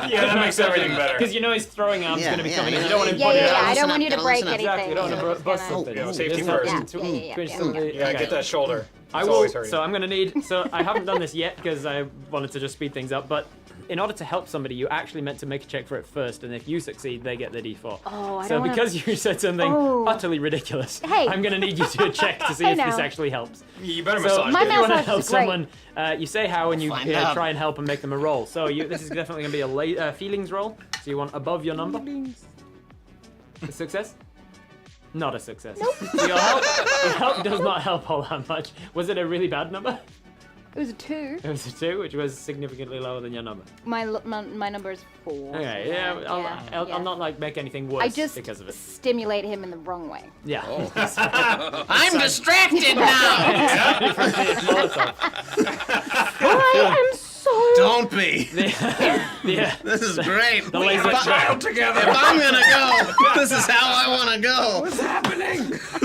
[SPEAKER 1] Yeah, that makes everything better.
[SPEAKER 3] Because you know his throwing arm's
[SPEAKER 4] Yeah,
[SPEAKER 3] going to be
[SPEAKER 4] yeah,
[SPEAKER 3] coming in.
[SPEAKER 4] yeah.
[SPEAKER 3] You don't want him
[SPEAKER 5] Yeah,
[SPEAKER 3] putting
[SPEAKER 5] yeah,
[SPEAKER 3] it
[SPEAKER 5] yeah.
[SPEAKER 3] out.
[SPEAKER 5] I
[SPEAKER 4] listen
[SPEAKER 5] don't
[SPEAKER 4] up,
[SPEAKER 5] want you to
[SPEAKER 4] gotta
[SPEAKER 5] break
[SPEAKER 4] listen up.
[SPEAKER 5] anything.
[SPEAKER 3] Exactly. You don't want to
[SPEAKER 5] Just
[SPEAKER 3] bust
[SPEAKER 5] gonna-
[SPEAKER 3] something.
[SPEAKER 1] Yeah, safety
[SPEAKER 3] Just
[SPEAKER 1] first.
[SPEAKER 3] something
[SPEAKER 5] Yeah.
[SPEAKER 3] twitch something.
[SPEAKER 1] Yeah, get that shoulder.
[SPEAKER 3] I
[SPEAKER 1] It's
[SPEAKER 3] will.
[SPEAKER 1] always hurting.
[SPEAKER 3] So I'm gonna need. So I haven't done this yet because I wanted to just speed things up. But in order to help somebody, you actually meant to make a check for it first, and if you succeed, they get the D4.
[SPEAKER 5] Oh, I
[SPEAKER 3] So
[SPEAKER 5] don't wanna-
[SPEAKER 3] because you said something
[SPEAKER 5] Oh.
[SPEAKER 3] utterly ridiculous,
[SPEAKER 5] Hey.
[SPEAKER 3] I'm gonna need you to check to see
[SPEAKER 5] Hey
[SPEAKER 3] if this
[SPEAKER 5] now.
[SPEAKER 3] actually helps.
[SPEAKER 1] You better
[SPEAKER 3] So
[SPEAKER 1] massage
[SPEAKER 5] My
[SPEAKER 3] if you
[SPEAKER 1] it.
[SPEAKER 3] want to
[SPEAKER 5] massage
[SPEAKER 3] help
[SPEAKER 5] is great.
[SPEAKER 3] someone, you say how and you
[SPEAKER 4] Find out.
[SPEAKER 3] try and help and make them a roll. So this is definitely gonna be a feelings roll. So you want above your number. A success? Not a success. So your help does not help all that much. Was it a really bad number?
[SPEAKER 5] It was a 2.
[SPEAKER 3] It was a 2, which was significantly lower than your number.
[SPEAKER 5] My number is 4.
[SPEAKER 3] Okay, yeah, I'll not like make anything worse
[SPEAKER 5] I just
[SPEAKER 3] because of it.
[SPEAKER 5] stimulate him in the wrong way.
[SPEAKER 3] Yeah.
[SPEAKER 4] I'm distracted now.
[SPEAKER 5] I am so.
[SPEAKER 4] Don't be.
[SPEAKER 3] Yeah.
[SPEAKER 4] This is great.
[SPEAKER 3] The laser
[SPEAKER 1] Child together.
[SPEAKER 4] If I'm gonna go, this is how I want to go.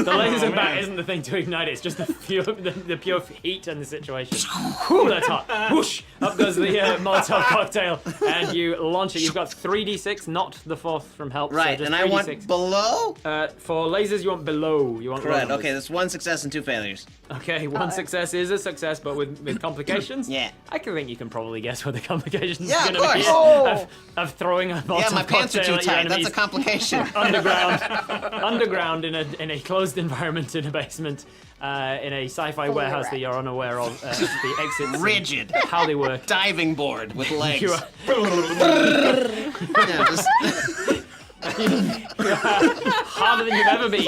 [SPEAKER 3] The laser bat isn't the thing to ignite it. It's just the pure heat in the situation. Whew, that's hot. Whoosh! Up goes the Molotov cocktail, and you launch it. You've got 3d6, not the 4th from help. so
[SPEAKER 4] Right,
[SPEAKER 3] just
[SPEAKER 4] and I want
[SPEAKER 3] 3d6.
[SPEAKER 4] below.
[SPEAKER 3] For lasers, you want below. You want low
[SPEAKER 4] Right.
[SPEAKER 3] numbers.
[SPEAKER 4] Okay, that's 1 success and 2 failures.
[SPEAKER 3] Okay, one success is a success, but with complications.
[SPEAKER 4] Yeah.
[SPEAKER 3] I can think you can probably guess what the complications
[SPEAKER 4] Yeah,
[SPEAKER 3] are
[SPEAKER 4] of
[SPEAKER 3] going to be.
[SPEAKER 4] course.
[SPEAKER 5] Oh.
[SPEAKER 3] Of throwing a Molotov
[SPEAKER 4] Yeah, my pants are
[SPEAKER 3] cocktail
[SPEAKER 4] too
[SPEAKER 3] at your
[SPEAKER 4] tight. That's
[SPEAKER 3] enemies.
[SPEAKER 4] a complication.
[SPEAKER 3] underground in a closed environment in a basement in a sci-fi warehouse that
[SPEAKER 5] erect.
[SPEAKER 3] you're unaware of the exits and
[SPEAKER 4] Rigid.
[SPEAKER 3] how they work.
[SPEAKER 4] Diving board with legs.
[SPEAKER 3] You are
[SPEAKER 4] Yeah, just-
[SPEAKER 3] harder than you've ever been,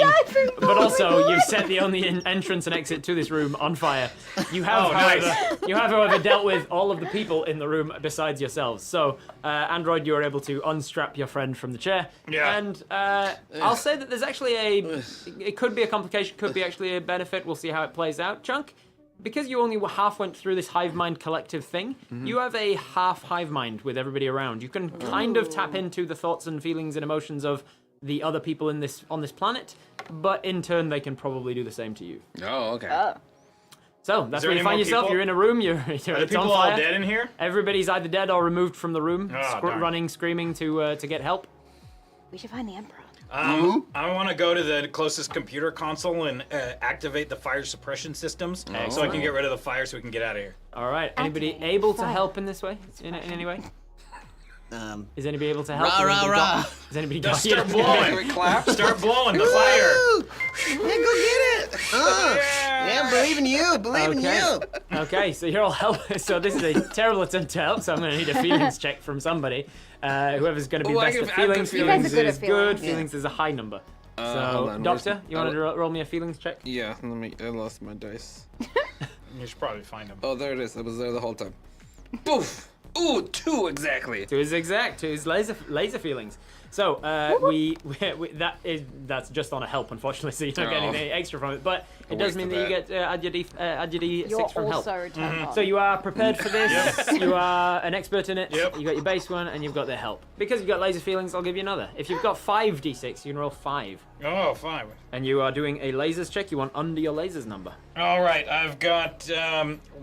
[SPEAKER 3] but also you've set the only entrance and exit to this room on fire. You have, however, dealt with all of the people in the room besides yourselves. So, Android, you are able to unstrap your friend from the chair.
[SPEAKER 1] Yeah.
[SPEAKER 3] And I'll say that there's actually it could be a complication, could be actually a benefit. We'll see how it plays out. Chunk, because you only half went through this hive mind collective thing, you have a half hive mind with everybody around. You can kind of tap into the thoughts and feelings and emotions of the other people on this planet, but in turn they can probably do the same to you.
[SPEAKER 2] Oh, okay.
[SPEAKER 3] So that's
[SPEAKER 1] there
[SPEAKER 3] where you
[SPEAKER 1] any
[SPEAKER 3] find
[SPEAKER 1] more
[SPEAKER 3] yourself.
[SPEAKER 1] people?
[SPEAKER 3] You're in a room. You're
[SPEAKER 1] Are
[SPEAKER 3] it's
[SPEAKER 1] the
[SPEAKER 3] on
[SPEAKER 1] people
[SPEAKER 3] fire.
[SPEAKER 1] all dead in here?
[SPEAKER 3] Everybody's either dead or removed from the room,
[SPEAKER 1] Oh, darn.
[SPEAKER 3] running, screaming to get help.
[SPEAKER 5] We should find the Emperor.
[SPEAKER 1] I want to go to the closest computer console and activate the fire suppression systems so I can get rid of the fire so we can get out of here.
[SPEAKER 3] All right. Anybody
[SPEAKER 5] Activate
[SPEAKER 3] able to
[SPEAKER 5] fire.
[SPEAKER 3] help in this way? In any way? Is anybody able to help?
[SPEAKER 4] Rah,
[SPEAKER 3] Has
[SPEAKER 4] rah,
[SPEAKER 3] anybody
[SPEAKER 4] rah.
[SPEAKER 3] Has anybody
[SPEAKER 1] Just
[SPEAKER 3] got
[SPEAKER 1] start
[SPEAKER 3] you?
[SPEAKER 1] blowing.
[SPEAKER 2] we clap?
[SPEAKER 1] Start blowing the fire.
[SPEAKER 4] Woo! Yeah, go get it. Yeah, believe in you. Believe in
[SPEAKER 3] Okay.
[SPEAKER 4] you.
[SPEAKER 3] Okay, so you're all help. So this is a terrible attempt to help. So I'm going to need a feelings check from somebody. Whoever's going to be
[SPEAKER 2] Oh, I
[SPEAKER 3] best
[SPEAKER 2] give-
[SPEAKER 3] at
[SPEAKER 2] I have
[SPEAKER 3] feelings.
[SPEAKER 2] good
[SPEAKER 5] You guys
[SPEAKER 3] Feelings
[SPEAKER 5] are good
[SPEAKER 3] is
[SPEAKER 5] at
[SPEAKER 3] good.
[SPEAKER 5] feelings.
[SPEAKER 3] Feelings is a high number.
[SPEAKER 2] hold
[SPEAKER 3] So,
[SPEAKER 2] on, where's
[SPEAKER 3] Doctor,
[SPEAKER 2] the-
[SPEAKER 3] you want to roll me a feelings check?
[SPEAKER 2] Yeah, I lost my dice.
[SPEAKER 1] You should probably find him.
[SPEAKER 2] Oh, there it is. I was there the whole time. Boof! Ooh, 2 exactly.
[SPEAKER 3] To his laser feelings. So that's just on a help, unfortunately. So you don't get
[SPEAKER 2] Oh.
[SPEAKER 3] anything extra from it, but it
[SPEAKER 2] A
[SPEAKER 3] does
[SPEAKER 2] waste
[SPEAKER 3] mean
[SPEAKER 2] of
[SPEAKER 3] that you get add your D6
[SPEAKER 5] You're
[SPEAKER 3] from help.
[SPEAKER 5] also turned on.
[SPEAKER 3] So you are prepared for this. You are an expert in it.
[SPEAKER 1] Yep.
[SPEAKER 3] You got your base one, and you've got the help. Because you've got laser feelings, I'll give you another. If you've got 5 D6, you can roll 5.
[SPEAKER 1] Oh, fine.
[SPEAKER 3] And you are doing a lasers check. You want under your lasers number.
[SPEAKER 1] All right, I've got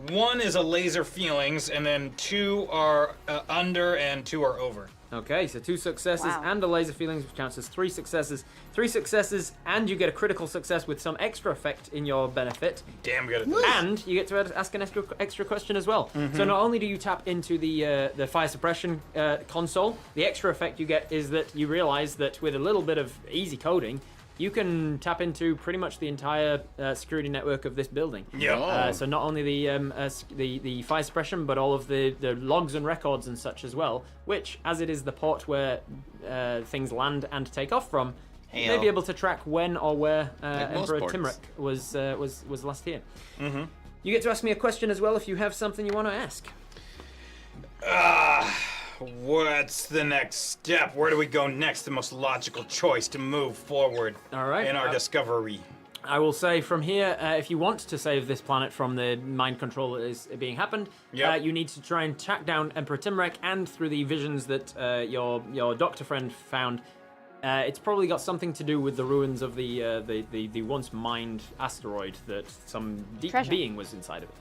[SPEAKER 1] 1 is a laser feelings, and then 2 are under and 2 are over.
[SPEAKER 3] Okay, so 2 successes
[SPEAKER 5] Wow.
[SPEAKER 3] and a laser feelings, which counts as 3 successes. 3 successes, and you get a critical success with some extra effect in your benefit.
[SPEAKER 1] Damn good at this.
[SPEAKER 3] And you get to ask an extra question as well. So not only do you tap into the fire suppression console, the extra effect you get is that you realize that with a little bit of easy coding, you can tap into pretty much the entire security network of this building.
[SPEAKER 1] Yep.
[SPEAKER 3] So not only the fire suppression, but all of the logs and records and such as well, which, as it is the port where things land and take off from, you may be able to track when or where Emperor
[SPEAKER 2] ports.
[SPEAKER 3] Timric was last here. Mm-hmm. You get to ask me a question as well if you have something you want to ask.
[SPEAKER 1] What's the next step? Where do we go next? The most logical choice to move forward
[SPEAKER 3] All right.
[SPEAKER 1] in our discovery.
[SPEAKER 3] I will say from here, if you want to save this planet from the mind control that is being happened,
[SPEAKER 1] Yep.
[SPEAKER 3] you need to try and track down Emperor Timrek, and through the visions that your doctor friend found, it's probably got something to do with the ruins of the once mined asteroid that some deep
[SPEAKER 5] Treasure.
[SPEAKER 3] being was inside of it.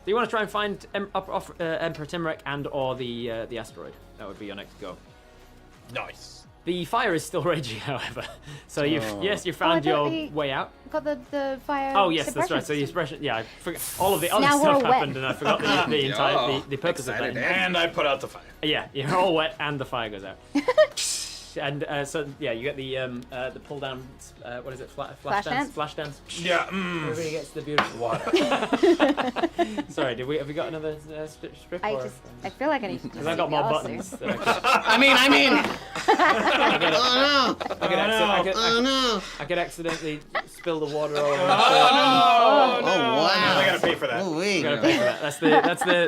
[SPEAKER 3] So you want to try and find Emperor Timrek and or the asteroid. That would be your next go.
[SPEAKER 1] Nice.
[SPEAKER 3] The fire is still raging, however. So you found
[SPEAKER 5] I thought
[SPEAKER 3] your
[SPEAKER 5] the-
[SPEAKER 3] way out.
[SPEAKER 5] Got the fire.
[SPEAKER 3] Oh yes, that's right. So
[SPEAKER 5] suppression
[SPEAKER 3] you
[SPEAKER 5] system.
[SPEAKER 3] suppression. Yeah, I forgot. All of the other
[SPEAKER 5] Now we're
[SPEAKER 3] stuff
[SPEAKER 5] all wet.
[SPEAKER 3] happened, and I forgot the entire the purpose of that.
[SPEAKER 2] Excited,
[SPEAKER 1] And I put out the fire.
[SPEAKER 3] Yeah, you're all wet, and the fire goes out. And so yeah, you get the pull down. What is it? Flash dance.
[SPEAKER 5] dance?
[SPEAKER 3] Flash dance.
[SPEAKER 1] Yeah.
[SPEAKER 3] Everybody gets the beautiful water. Sorry, have we got another strip?
[SPEAKER 5] I feel like I need to.
[SPEAKER 3] Because I got more buttons. Than I could.
[SPEAKER 4] I mean. Oh no! Oh no!
[SPEAKER 3] I could accidentally spill the water all over.
[SPEAKER 1] Oh,
[SPEAKER 4] Oh
[SPEAKER 1] I
[SPEAKER 4] wow!
[SPEAKER 1] gotta pay for that.
[SPEAKER 4] Ooh-wee.
[SPEAKER 3] Gotta pay for that.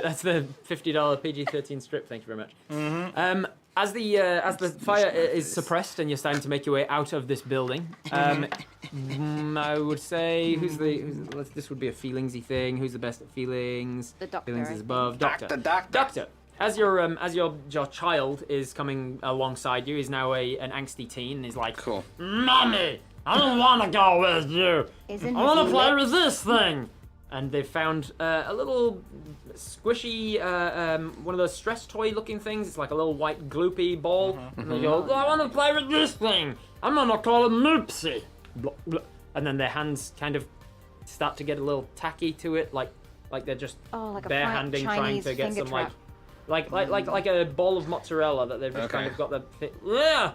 [SPEAKER 3] That's the $50 PG-13 strip. Thank you very much. Mm-hmm. As the fire is suppressed and you're starting to make your way out of this building, I would say this would be a feelingsy thing. Who's the best at feelings?
[SPEAKER 5] The doctor,
[SPEAKER 3] Feelings
[SPEAKER 5] I
[SPEAKER 3] is
[SPEAKER 5] think.
[SPEAKER 3] above. Doctor.
[SPEAKER 2] Doctor.
[SPEAKER 3] As your child is coming alongside you, he's now an angsty teen, and he's like,
[SPEAKER 2] Cool.
[SPEAKER 3] "Mommy, I don't want to go with you.
[SPEAKER 5] Isn't
[SPEAKER 3] I want
[SPEAKER 5] his
[SPEAKER 3] to play
[SPEAKER 5] lip-
[SPEAKER 3] with this thing." And they found a little squishy, one of those stress toy looking things. It's like a little white gloopy ball. And they go, "I want to play with this thing. I'm going to call it Moopsy." Blah, blah. And then their hands kind of start to get a little tacky to it, like they're just
[SPEAKER 5] Oh, like a
[SPEAKER 3] barehanding, trying
[SPEAKER 5] Chinese
[SPEAKER 3] to get
[SPEAKER 5] finger
[SPEAKER 3] some
[SPEAKER 5] trap.
[SPEAKER 3] like a ball of mozzarella that they've just kind
[SPEAKER 2] Okay.
[SPEAKER 3] of got the. Yeah,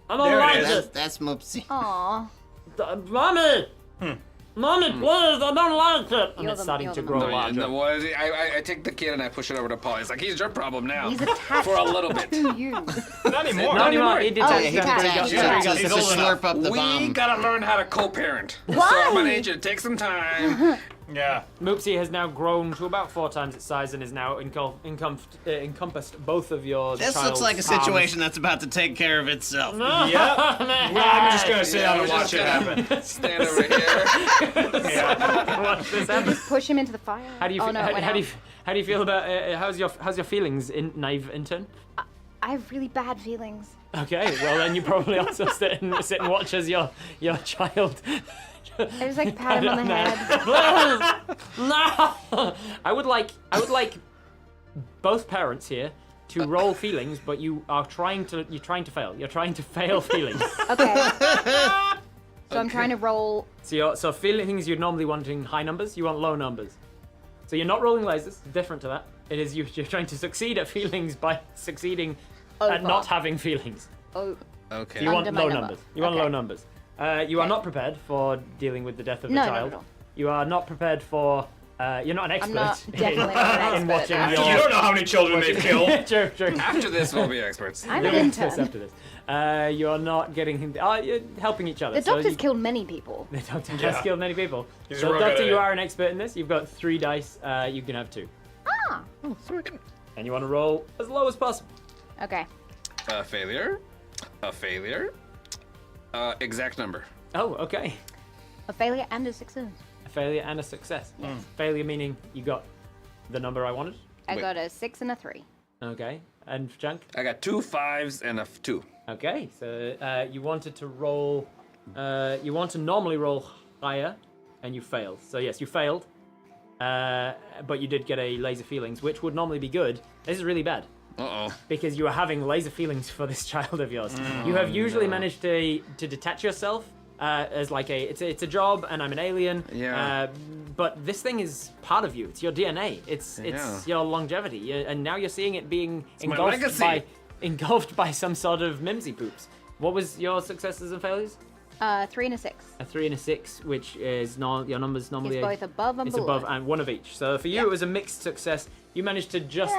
[SPEAKER 3] I don't
[SPEAKER 1] There it
[SPEAKER 3] like
[SPEAKER 1] is.
[SPEAKER 3] this.
[SPEAKER 4] That's Moopsy.
[SPEAKER 5] Aw.
[SPEAKER 3] Mommy! Mommy, please, I don't like it! And
[SPEAKER 5] You're
[SPEAKER 3] it's
[SPEAKER 5] the-
[SPEAKER 3] starting
[SPEAKER 5] you're
[SPEAKER 3] to
[SPEAKER 5] the
[SPEAKER 3] grow
[SPEAKER 5] mom.
[SPEAKER 3] larger.
[SPEAKER 2] I take the kid and I push it over to Paul. He's like, he's your problem now.
[SPEAKER 5] He's attached
[SPEAKER 2] For a little bit.
[SPEAKER 5] to you.
[SPEAKER 1] Not anymore.
[SPEAKER 3] Not anymore, he
[SPEAKER 5] Oh,
[SPEAKER 3] detached
[SPEAKER 5] he's
[SPEAKER 3] after he got
[SPEAKER 5] detached.
[SPEAKER 3] after he got
[SPEAKER 4] Just
[SPEAKER 1] He's
[SPEAKER 4] to
[SPEAKER 1] old enough.
[SPEAKER 4] slurp up the
[SPEAKER 2] We
[SPEAKER 4] bomb.
[SPEAKER 2] gotta learn how to co-parent. So
[SPEAKER 5] Why?
[SPEAKER 2] I'm gonna need you to take some time.
[SPEAKER 1] Yeah.
[SPEAKER 3] Moopsy has now grown to about 4 times its size and is now encompassed both of your
[SPEAKER 4] This
[SPEAKER 3] child's
[SPEAKER 4] looks like a
[SPEAKER 3] arms.
[SPEAKER 4] situation that's about to take care of itself.
[SPEAKER 1] Yep. Well, I'm just gonna sit down and
[SPEAKER 2] we're
[SPEAKER 1] watch
[SPEAKER 2] just
[SPEAKER 1] it
[SPEAKER 2] gonna
[SPEAKER 1] happen.
[SPEAKER 2] Stand over here.
[SPEAKER 1] Yeah.
[SPEAKER 3] Watch this happen.
[SPEAKER 5] Push him into the fire.
[SPEAKER 3] How do you
[SPEAKER 5] Oh
[SPEAKER 3] fe-
[SPEAKER 5] no, it went
[SPEAKER 3] how do
[SPEAKER 5] out.
[SPEAKER 3] you how do you feel about how's your feelings in Naive intern?
[SPEAKER 5] I have really bad feelings.
[SPEAKER 3] Okay, well then you probably also sit and watch as your child.
[SPEAKER 5] I just like pat him on the head.
[SPEAKER 3] No! I would like both parents here to roll feelings, but you're trying to fail. You're trying to fail feelings.
[SPEAKER 5] Okay. So I'm trying to roll.
[SPEAKER 3] So feelings you're normally wanting high numbers, you want low numbers. So you're not rolling lasers, different to that. It is you're trying to succeed at feelings by succeeding at
[SPEAKER 5] Over.
[SPEAKER 3] not having feelings.
[SPEAKER 5] Oh,
[SPEAKER 2] Okay.
[SPEAKER 3] You want
[SPEAKER 5] Under my
[SPEAKER 3] low
[SPEAKER 5] number.
[SPEAKER 3] numbers. You want
[SPEAKER 5] Okay.
[SPEAKER 3] low numbers. You are
[SPEAKER 5] Okay.
[SPEAKER 3] not prepared for dealing with the death of
[SPEAKER 5] No,
[SPEAKER 3] a
[SPEAKER 5] no,
[SPEAKER 3] child.
[SPEAKER 5] no.
[SPEAKER 3] You are not prepared for. You're not an expert
[SPEAKER 5] I'm not definitely not an
[SPEAKER 3] in
[SPEAKER 5] expert.
[SPEAKER 3] watching
[SPEAKER 5] at
[SPEAKER 3] your.
[SPEAKER 5] that.
[SPEAKER 1] You don't know how many children they've killed.
[SPEAKER 3] True, true.
[SPEAKER 2] After this, we'll be experts.
[SPEAKER 5] I'm
[SPEAKER 3] You're
[SPEAKER 5] an
[SPEAKER 3] gonna test
[SPEAKER 5] intern.
[SPEAKER 3] after this. You are not getting him. You're helping each other.
[SPEAKER 5] The
[SPEAKER 3] so
[SPEAKER 5] doctor's
[SPEAKER 3] you-
[SPEAKER 5] killed many people.
[SPEAKER 3] The doctor
[SPEAKER 1] Yeah.
[SPEAKER 3] has killed many people.
[SPEAKER 1] He's
[SPEAKER 3] So,
[SPEAKER 1] real good
[SPEAKER 3] Doctor,
[SPEAKER 1] at
[SPEAKER 3] you
[SPEAKER 1] it.
[SPEAKER 3] are an expert in this. You've got 3 dice. You can have 2.
[SPEAKER 5] Ah.
[SPEAKER 3] And you want to roll as low as possible.
[SPEAKER 5] Okay.
[SPEAKER 2] A failure. A failure. Exact number.
[SPEAKER 3] Oh, okay.
[SPEAKER 5] A failure and a success.
[SPEAKER 3] A failure and a success. Failure meaning you got the number I wanted.
[SPEAKER 5] I
[SPEAKER 2] Wait.
[SPEAKER 5] got a 6 and a 3.
[SPEAKER 3] Okay. And Junk?
[SPEAKER 2] I got 2 5s and a 2.
[SPEAKER 3] Okay. So you wanted to roll. You want to normally roll higher, and you failed. So yes, you failed. But you did get a laser feelings, which would normally be good. This is really bad.
[SPEAKER 2] Uh-oh.
[SPEAKER 3] because you are having laser feelings for this child of yours. You have usually managed to detach yourself as like it's a job, and I'm an alien.
[SPEAKER 2] Yeah.
[SPEAKER 3] But this thing is part of you. It's your DNA. It's your longevity, and now you're seeing it being engulfed by some sort of mimsy poops. What was your successes and failures?
[SPEAKER 5] 3 and a 6.
[SPEAKER 3] A 3 and a 6, which is your numbers normally.
[SPEAKER 5] It's both above and
[SPEAKER 3] it's
[SPEAKER 5] below.
[SPEAKER 3] above and one of each. So for you,
[SPEAKER 5] Yeah.
[SPEAKER 3] it was a mixed success. You managed to you just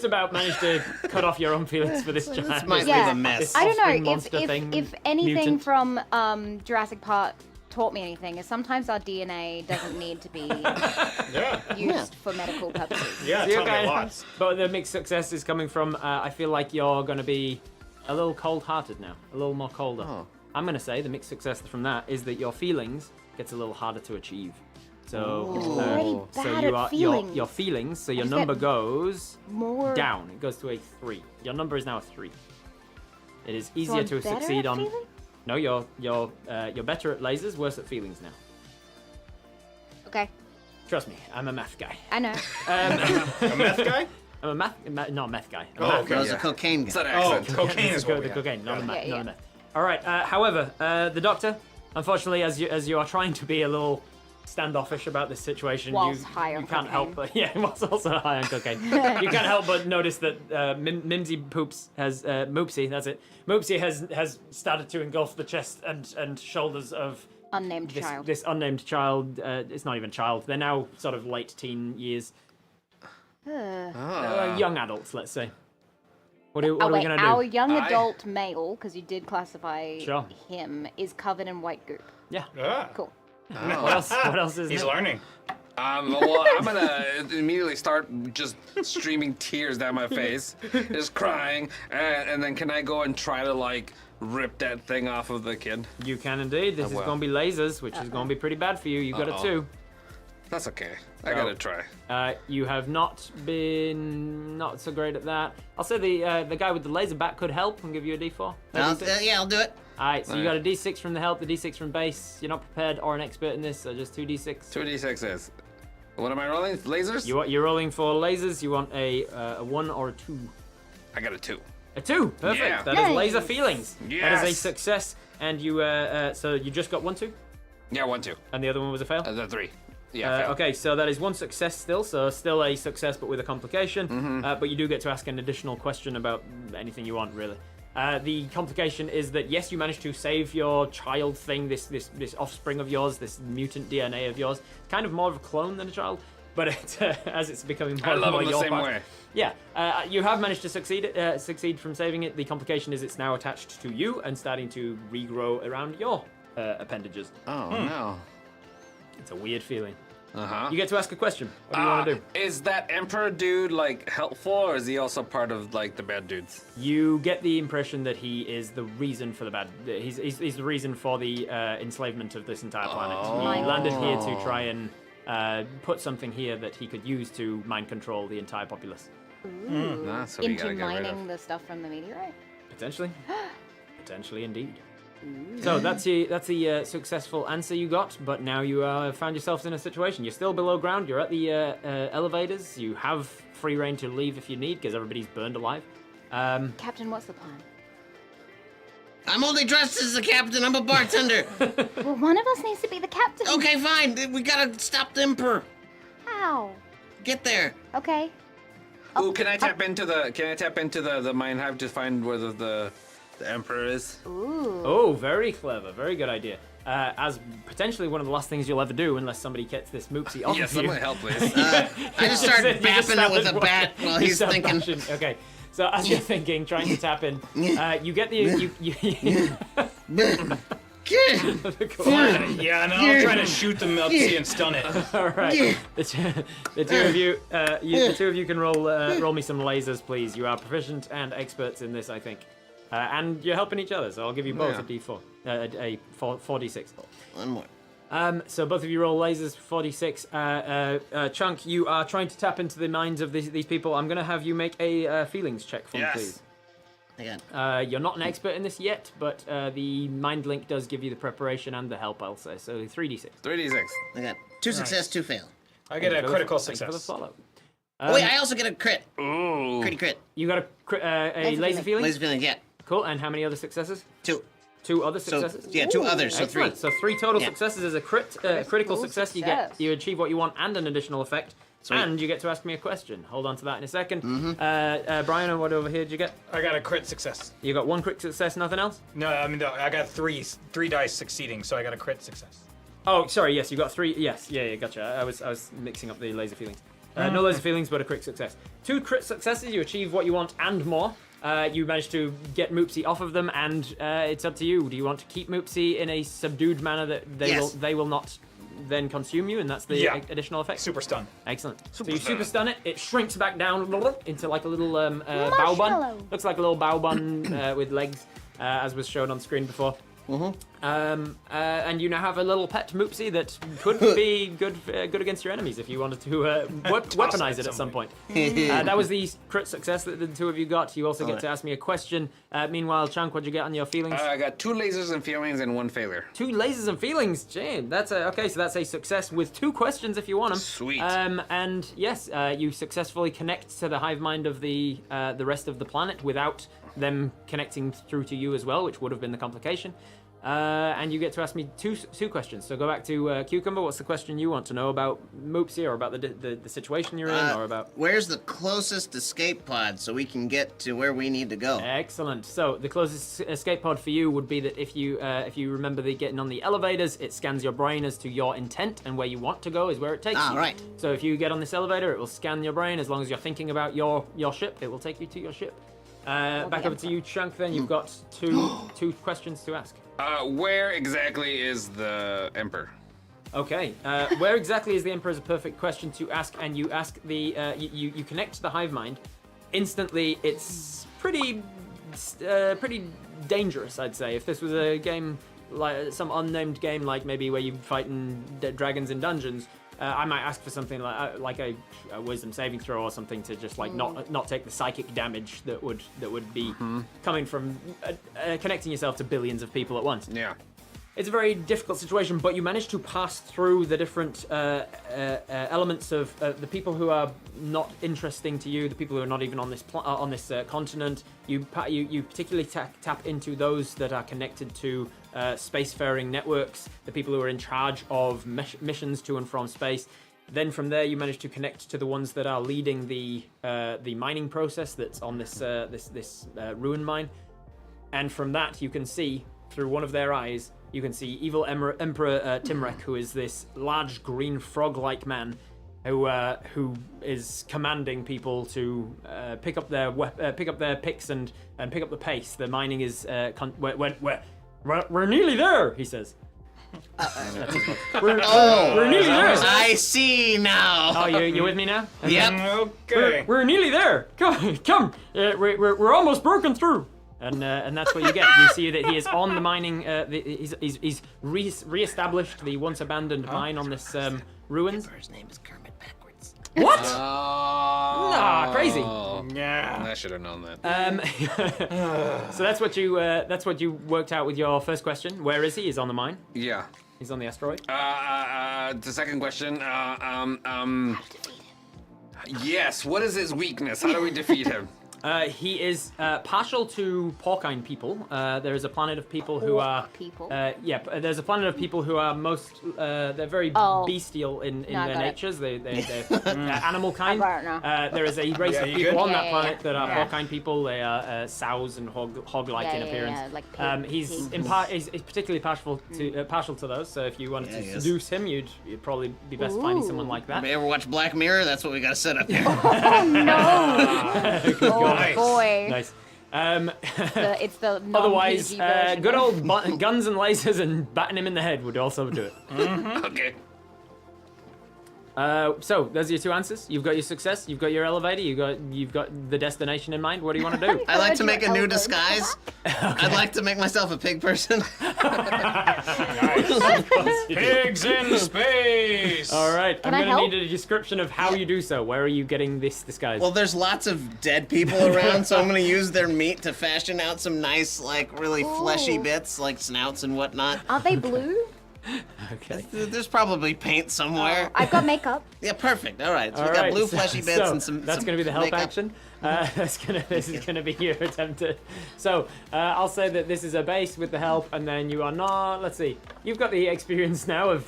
[SPEAKER 3] about managed to cut off your own feelings for this child.
[SPEAKER 4] This might
[SPEAKER 5] Yeah.
[SPEAKER 4] leave a mess.
[SPEAKER 5] I don't
[SPEAKER 3] offspring
[SPEAKER 5] know
[SPEAKER 3] monster thing,
[SPEAKER 5] if anything
[SPEAKER 3] mutant.
[SPEAKER 5] from Jurassic Park taught me anything is sometimes our DNA doesn't need to be used for medical purposes.
[SPEAKER 1] Yeah,
[SPEAKER 3] So
[SPEAKER 1] tell me
[SPEAKER 3] you're
[SPEAKER 1] lots.
[SPEAKER 3] But the mixed success is coming from. I feel like you're going to be a little cold-hearted now, a little more colder.
[SPEAKER 4] Oh.
[SPEAKER 3] I'm going to say the mixed success from that is that your feelings gets a little harder to achieve. So,
[SPEAKER 5] Already
[SPEAKER 3] so
[SPEAKER 5] bad
[SPEAKER 3] you
[SPEAKER 5] at
[SPEAKER 3] are
[SPEAKER 5] feelings.
[SPEAKER 3] your feelings. So your
[SPEAKER 5] just
[SPEAKER 3] number
[SPEAKER 5] get
[SPEAKER 3] goes
[SPEAKER 5] More
[SPEAKER 3] down. It goes to a 3. Your number is now a 3. It is
[SPEAKER 5] So
[SPEAKER 3] easier
[SPEAKER 5] I'm
[SPEAKER 3] to
[SPEAKER 5] better
[SPEAKER 3] succeed
[SPEAKER 5] at
[SPEAKER 3] on.
[SPEAKER 5] feeling?
[SPEAKER 3] No, you're better at lasers, worse at feelings now.
[SPEAKER 5] Okay,
[SPEAKER 3] Trust me, I'm a math guy.
[SPEAKER 5] I know.
[SPEAKER 1] A meth guy?
[SPEAKER 3] I'm a not a meth guy. I'm a
[SPEAKER 1] Oh,
[SPEAKER 3] math
[SPEAKER 1] okay.
[SPEAKER 3] guy.
[SPEAKER 4] That was a cocaine
[SPEAKER 2] It's
[SPEAKER 4] guy.
[SPEAKER 2] that
[SPEAKER 1] Oh,
[SPEAKER 2] accent.
[SPEAKER 1] cocaine is what
[SPEAKER 3] the
[SPEAKER 1] we have.
[SPEAKER 3] cocaine, not the
[SPEAKER 1] Got
[SPEAKER 3] meth.
[SPEAKER 1] it.
[SPEAKER 5] Yeah,
[SPEAKER 3] Not
[SPEAKER 5] yeah.
[SPEAKER 3] the meth. All right. However, the doctor, unfortunately, as you are trying to be a little standoffish about this situation,
[SPEAKER 5] Whilst
[SPEAKER 3] you
[SPEAKER 5] high on
[SPEAKER 3] can't help
[SPEAKER 5] cocaine.
[SPEAKER 3] but whilst also high on cocaine, you can't help but notice that Mimsy Poops has Moopsy. That's it. Moopsy has started to engulf the chest and shoulders of
[SPEAKER 5] Unnamed child.
[SPEAKER 3] this unnamed child. It's not even a child. They're now sort of late teen years, young adults, let's say. What are we
[SPEAKER 5] wait,
[SPEAKER 3] gonna do?
[SPEAKER 5] our young
[SPEAKER 2] I-
[SPEAKER 5] adult male, because you did classify
[SPEAKER 3] Sure.
[SPEAKER 5] him, is covered in white goop.
[SPEAKER 3] Yeah.
[SPEAKER 1] Ah,
[SPEAKER 5] Cool.
[SPEAKER 3] What else? What else is
[SPEAKER 1] he's
[SPEAKER 3] new?
[SPEAKER 1] learning.
[SPEAKER 2] Well, I'm gonna immediately start just streaming tears down my face, just crying, and then can I go and try to like rip that thing off of the kid?
[SPEAKER 3] You can indeed. This is
[SPEAKER 2] will.
[SPEAKER 3] going to be lasers, which is going to be pretty bad for you. You got a
[SPEAKER 2] Uh-oh.
[SPEAKER 3] 2.
[SPEAKER 2] That's okay. I gotta try.
[SPEAKER 3] You have not been not so great at that. I'll say the guy with the laser back could help and give you a D4.
[SPEAKER 4] Yeah, I'll do it.
[SPEAKER 3] All right, so you got a D6 from the help, the D6 from base. You're not prepared or an expert in this, so just 2D6.
[SPEAKER 2] 2d6s. What am I rolling? Lasers?
[SPEAKER 3] You're rolling for lasers. You want a 1 or a 2.
[SPEAKER 2] I got a 2.
[SPEAKER 3] A 2. Perfect.
[SPEAKER 2] Yeah.
[SPEAKER 3] That is
[SPEAKER 5] Nice.
[SPEAKER 3] laser feelings. That is a
[SPEAKER 2] Yes.
[SPEAKER 3] success. And you so you just got 1, 2,
[SPEAKER 2] Yeah, 1, 2.
[SPEAKER 3] and the other one was a fail.
[SPEAKER 2] The 3. Yeah. fail.
[SPEAKER 3] Okay, so that is 1 success still, so still a success but with a complication. But you do get to ask an additional question about anything you want, really. The complication is that yes, you managed to save your child thing, this offspring of yours, this mutant DNA of yours. It's kind of more of a clone than a child, but as it's becoming more
[SPEAKER 2] I
[SPEAKER 3] and
[SPEAKER 2] love
[SPEAKER 3] more
[SPEAKER 2] him the
[SPEAKER 3] your
[SPEAKER 2] same
[SPEAKER 3] part.
[SPEAKER 2] way.
[SPEAKER 3] Yeah, you have managed to succeed from saving it. The complication is it's now attached to you and starting to regrow around your appendages.
[SPEAKER 2] Oh no.
[SPEAKER 3] It's a weird feeling.
[SPEAKER 2] Uh-huh.
[SPEAKER 3] You get to ask a question. What do you want to do?
[SPEAKER 2] Is that Emperor dude like helpful, or is he also part of like the bad dudes?
[SPEAKER 3] You get the impression that he is the reason for the bad. He's the reason for the enslavement of this entire planet. He landed here to try and put something here that he could use to mind control the entire populace.
[SPEAKER 2] That's what we
[SPEAKER 5] Into
[SPEAKER 2] gotta get rid
[SPEAKER 5] mining
[SPEAKER 2] of.
[SPEAKER 5] the stuff from the meteorite.
[SPEAKER 3] Potentially, potentially indeed. So that's the successful answer you got, but now you found yourselves in a situation. You're still below ground. You're at the elevators. You have free reign to leave if you need, because everybody's burned alive.
[SPEAKER 5] Captain, what's the plan?
[SPEAKER 4] I'm only dressed as the captain. I'm a bartender.
[SPEAKER 5] Well, one of us needs to be the captain.
[SPEAKER 4] Okay, fine. We gotta stop the Emperor.
[SPEAKER 5] How?
[SPEAKER 4] Get there.
[SPEAKER 5] Okay.
[SPEAKER 2] Ooh, can I tap into the mine hive to find where the Emperor is?
[SPEAKER 5] Ooh.
[SPEAKER 3] Oh, very clever. Very good idea. As potentially one of the last things you'll ever do, unless somebody gets this moopsy off
[SPEAKER 2] Yeah,
[SPEAKER 3] of you.
[SPEAKER 2] someone help, please.
[SPEAKER 4] I just start
[SPEAKER 3] You just
[SPEAKER 4] bapping it with a
[SPEAKER 3] started
[SPEAKER 4] bat while
[SPEAKER 3] you
[SPEAKER 4] he's
[SPEAKER 3] start
[SPEAKER 4] thinking.
[SPEAKER 3] bashing. Okay, so as you're thinking, trying to tap in, you get the
[SPEAKER 1] Yeah, no, I'm trying to shoot the Moopsy and stun it.
[SPEAKER 3] All right, the two of you, the two of you can roll me some lasers, please. You are proficient and experts in this, I think, and you're helping each other. So I'll give you both
[SPEAKER 2] Yeah.
[SPEAKER 3] a D4, a 4d6.
[SPEAKER 4] One more.
[SPEAKER 3] So both of you roll lasers, 46. Chunk, you are trying to tap into the minds of these people. I'm going to have you make a feelings check for me,
[SPEAKER 2] Yes.
[SPEAKER 3] please.
[SPEAKER 4] Again.
[SPEAKER 3] You're not an expert in this yet, but the mind link does give you the preparation and the help, I'll say. So 3d6.
[SPEAKER 2] 3d6.
[SPEAKER 4] I got 2 success, 2 fail.
[SPEAKER 1] I get a
[SPEAKER 3] Thank you for the-
[SPEAKER 1] critical
[SPEAKER 3] thank you for the
[SPEAKER 1] success.
[SPEAKER 3] follow.
[SPEAKER 4] Wait, I also get a crit.
[SPEAKER 2] Ooh.
[SPEAKER 4] Crit.
[SPEAKER 3] You got a laser feeling?
[SPEAKER 4] Laser feeling, yeah.
[SPEAKER 3] Cool, and how many other successes?
[SPEAKER 4] 2.
[SPEAKER 3] 2 other
[SPEAKER 4] So,
[SPEAKER 3] successes?
[SPEAKER 4] yeah, 2 others, so 3.
[SPEAKER 3] Excellent. So 3 total
[SPEAKER 4] Yeah.
[SPEAKER 3] successes is a critical success.
[SPEAKER 5] success.
[SPEAKER 3] You achieve what you want and an additional effect.
[SPEAKER 4] Sweet.
[SPEAKER 3] And you get to ask me a question. Hold on to that in a second.
[SPEAKER 4] Mm-hmm.
[SPEAKER 3] Brian, what over here did you get?
[SPEAKER 1] I got a crit success.
[SPEAKER 3] You got 1 crit success, nothing else?
[SPEAKER 1] No, I mean, no, I got three dice succeeding, so I got a crit success.
[SPEAKER 3] Oh, sorry. Yes, you got 3. Yes, yeah, gotcha. I was mixing up the laser feelings. No laser feelings, but a crit success. 2 crit successes. You achieve what you want and more. You managed to get Moopsy off of them, and it's up to you. Do you want to keep Moopsy in a subdued manner that they will not then consume you, and that's the additional effect?
[SPEAKER 1] Super stun.
[SPEAKER 3] Excellent. So you super stun it. It shrinks back down into like a little bow bun.
[SPEAKER 5] Marshmallow.
[SPEAKER 3] Looks like a little bow bun with legs, as was shown on screen before. And you now have a little pet Moopsy that could be good against your enemies if you wanted to weaponize it at some point. That was the crit success that the 2 of you got. You also get to ask me a question. Meanwhile, Chunk, what'd you get on your feelings?
[SPEAKER 2] I got 2 lasers and feelings and 1 failure.
[SPEAKER 3] 2 lasers and feelings, Jane. That's okay. So that's a success with 2 questions if you want them.
[SPEAKER 2] Sweet.
[SPEAKER 3] And yes, you successfully connect to the hive mind of the rest of the planet without them connecting through to you as well, which would have been the complication. And you get to ask me two questions. So go back to Cucumber. What's the question you want to know about Moopsy, or about the situation you're in, or about?
[SPEAKER 4] Where's the closest escape pod so we can get to where we need to go?
[SPEAKER 3] Excellent. So the closest escape pod for you would be that if you remember getting on the elevators, it scans your brain as to your intent, and where you want to go is where it takes you.
[SPEAKER 4] Right.
[SPEAKER 3] So if you get on this elevator, it will scan your brain. As long as you're thinking about your ship, it will take you to your ship. Back over to you, Chunk. Then you've got two questions to ask.
[SPEAKER 2] Where exactly is the Emperor?
[SPEAKER 3] Okay, where exactly is the Emperor is a perfect question to ask, and you ask you connect to the hive mind. Instantly, it's pretty dangerous, I'd say. If this was a game like some unnamed game, like maybe where you fighting dragons in dungeons, I might ask for something like a wisdom saving throw or something to just like not take the psychic damage that would be coming from connecting yourself to billions of people at once.
[SPEAKER 2] Yeah.
[SPEAKER 3] It's a very difficult situation, but you manage to pass through the different elements of the people who are not interesting to you, the people who are not even on this continent. You particularly tap into those that are connected to spacefaring networks, the people who are in charge of missions to and from space. Then from there, you manage to connect to the ones that are leading the mining process that's on this ruin mine, and from that you can see through one of their eyes. You can see evil Emperor Timrek, who is this large green frog-like man, who is commanding people to pick up their picks and pick up the pace. The mining is we're nearly there, he says. We're nearly there.
[SPEAKER 4] I see now.
[SPEAKER 3] Oh, you with me now?
[SPEAKER 4] Yep.
[SPEAKER 1] Okay.
[SPEAKER 3] We're nearly there. Come. We're almost broken through. And that's what you get. You see that he is on the mining. He's re-established the once abandoned mine on this ruins.
[SPEAKER 4] His name is Kermit backwards.
[SPEAKER 3] What? Crazy.
[SPEAKER 1] Yeah.
[SPEAKER 2] I should have known that.
[SPEAKER 3] So that's what you worked out with your first question. Where is he? He's on the mine.
[SPEAKER 2] Yeah.
[SPEAKER 3] He's on the asteroid.
[SPEAKER 2] The second question. Yes. What is his weakness? How do we defeat him?
[SPEAKER 3] He is partial to porcine people. There is a planet of people who are
[SPEAKER 5] people?
[SPEAKER 3] There's a planet of people who are they're very bestial in their natures. They're animal kind. There is a race of people on that planet that are porcine people. They are sows and hog-like in appearance.
[SPEAKER 5] Like
[SPEAKER 3] he's particularly partial to those. So if you wanted to seduce him, you'd probably be best finding someone like that.
[SPEAKER 4] You ever watch Black Mirror? That's what we gotta set up here.
[SPEAKER 5] Oh no! Oh
[SPEAKER 1] Nice.
[SPEAKER 5] boy!
[SPEAKER 3] Nice.
[SPEAKER 5] It's the
[SPEAKER 3] Otherwise,
[SPEAKER 5] non-PG version.
[SPEAKER 3] good old guns and lasers and batting him in the head would also do it.
[SPEAKER 2] Okay.
[SPEAKER 3] So those are your 2 answers. You've got your success. You've got your elevator. You've got the destination in mind. What do you want to do?
[SPEAKER 4] I like to make a new disguise. I'd like to make myself a pig person.
[SPEAKER 1] Pigs in space.
[SPEAKER 3] All right.
[SPEAKER 5] Can
[SPEAKER 3] I'm
[SPEAKER 5] I
[SPEAKER 3] going to
[SPEAKER 5] help?
[SPEAKER 3] need a description of how you do so. Where are you getting this disguise?
[SPEAKER 4] Well, there's lots of dead people around, so I'm gonna use their meat to fashion out some nice, like, really fleshy bits, like snouts and whatnot.
[SPEAKER 5] Aren't they blue?
[SPEAKER 3] Okay.
[SPEAKER 4] There's probably paint somewhere.
[SPEAKER 5] I've got makeup.
[SPEAKER 4] Yeah, perfect. All right. So
[SPEAKER 3] All
[SPEAKER 4] we got
[SPEAKER 3] right,
[SPEAKER 4] blue fleshy bits
[SPEAKER 3] so
[SPEAKER 4] and some.
[SPEAKER 3] That's
[SPEAKER 4] some
[SPEAKER 3] going to be the help
[SPEAKER 4] makeup.
[SPEAKER 3] action. This is gonna be your attempt to. So I'll say that this is a base with the help, and then you are not. Let's see. You've got the experience now of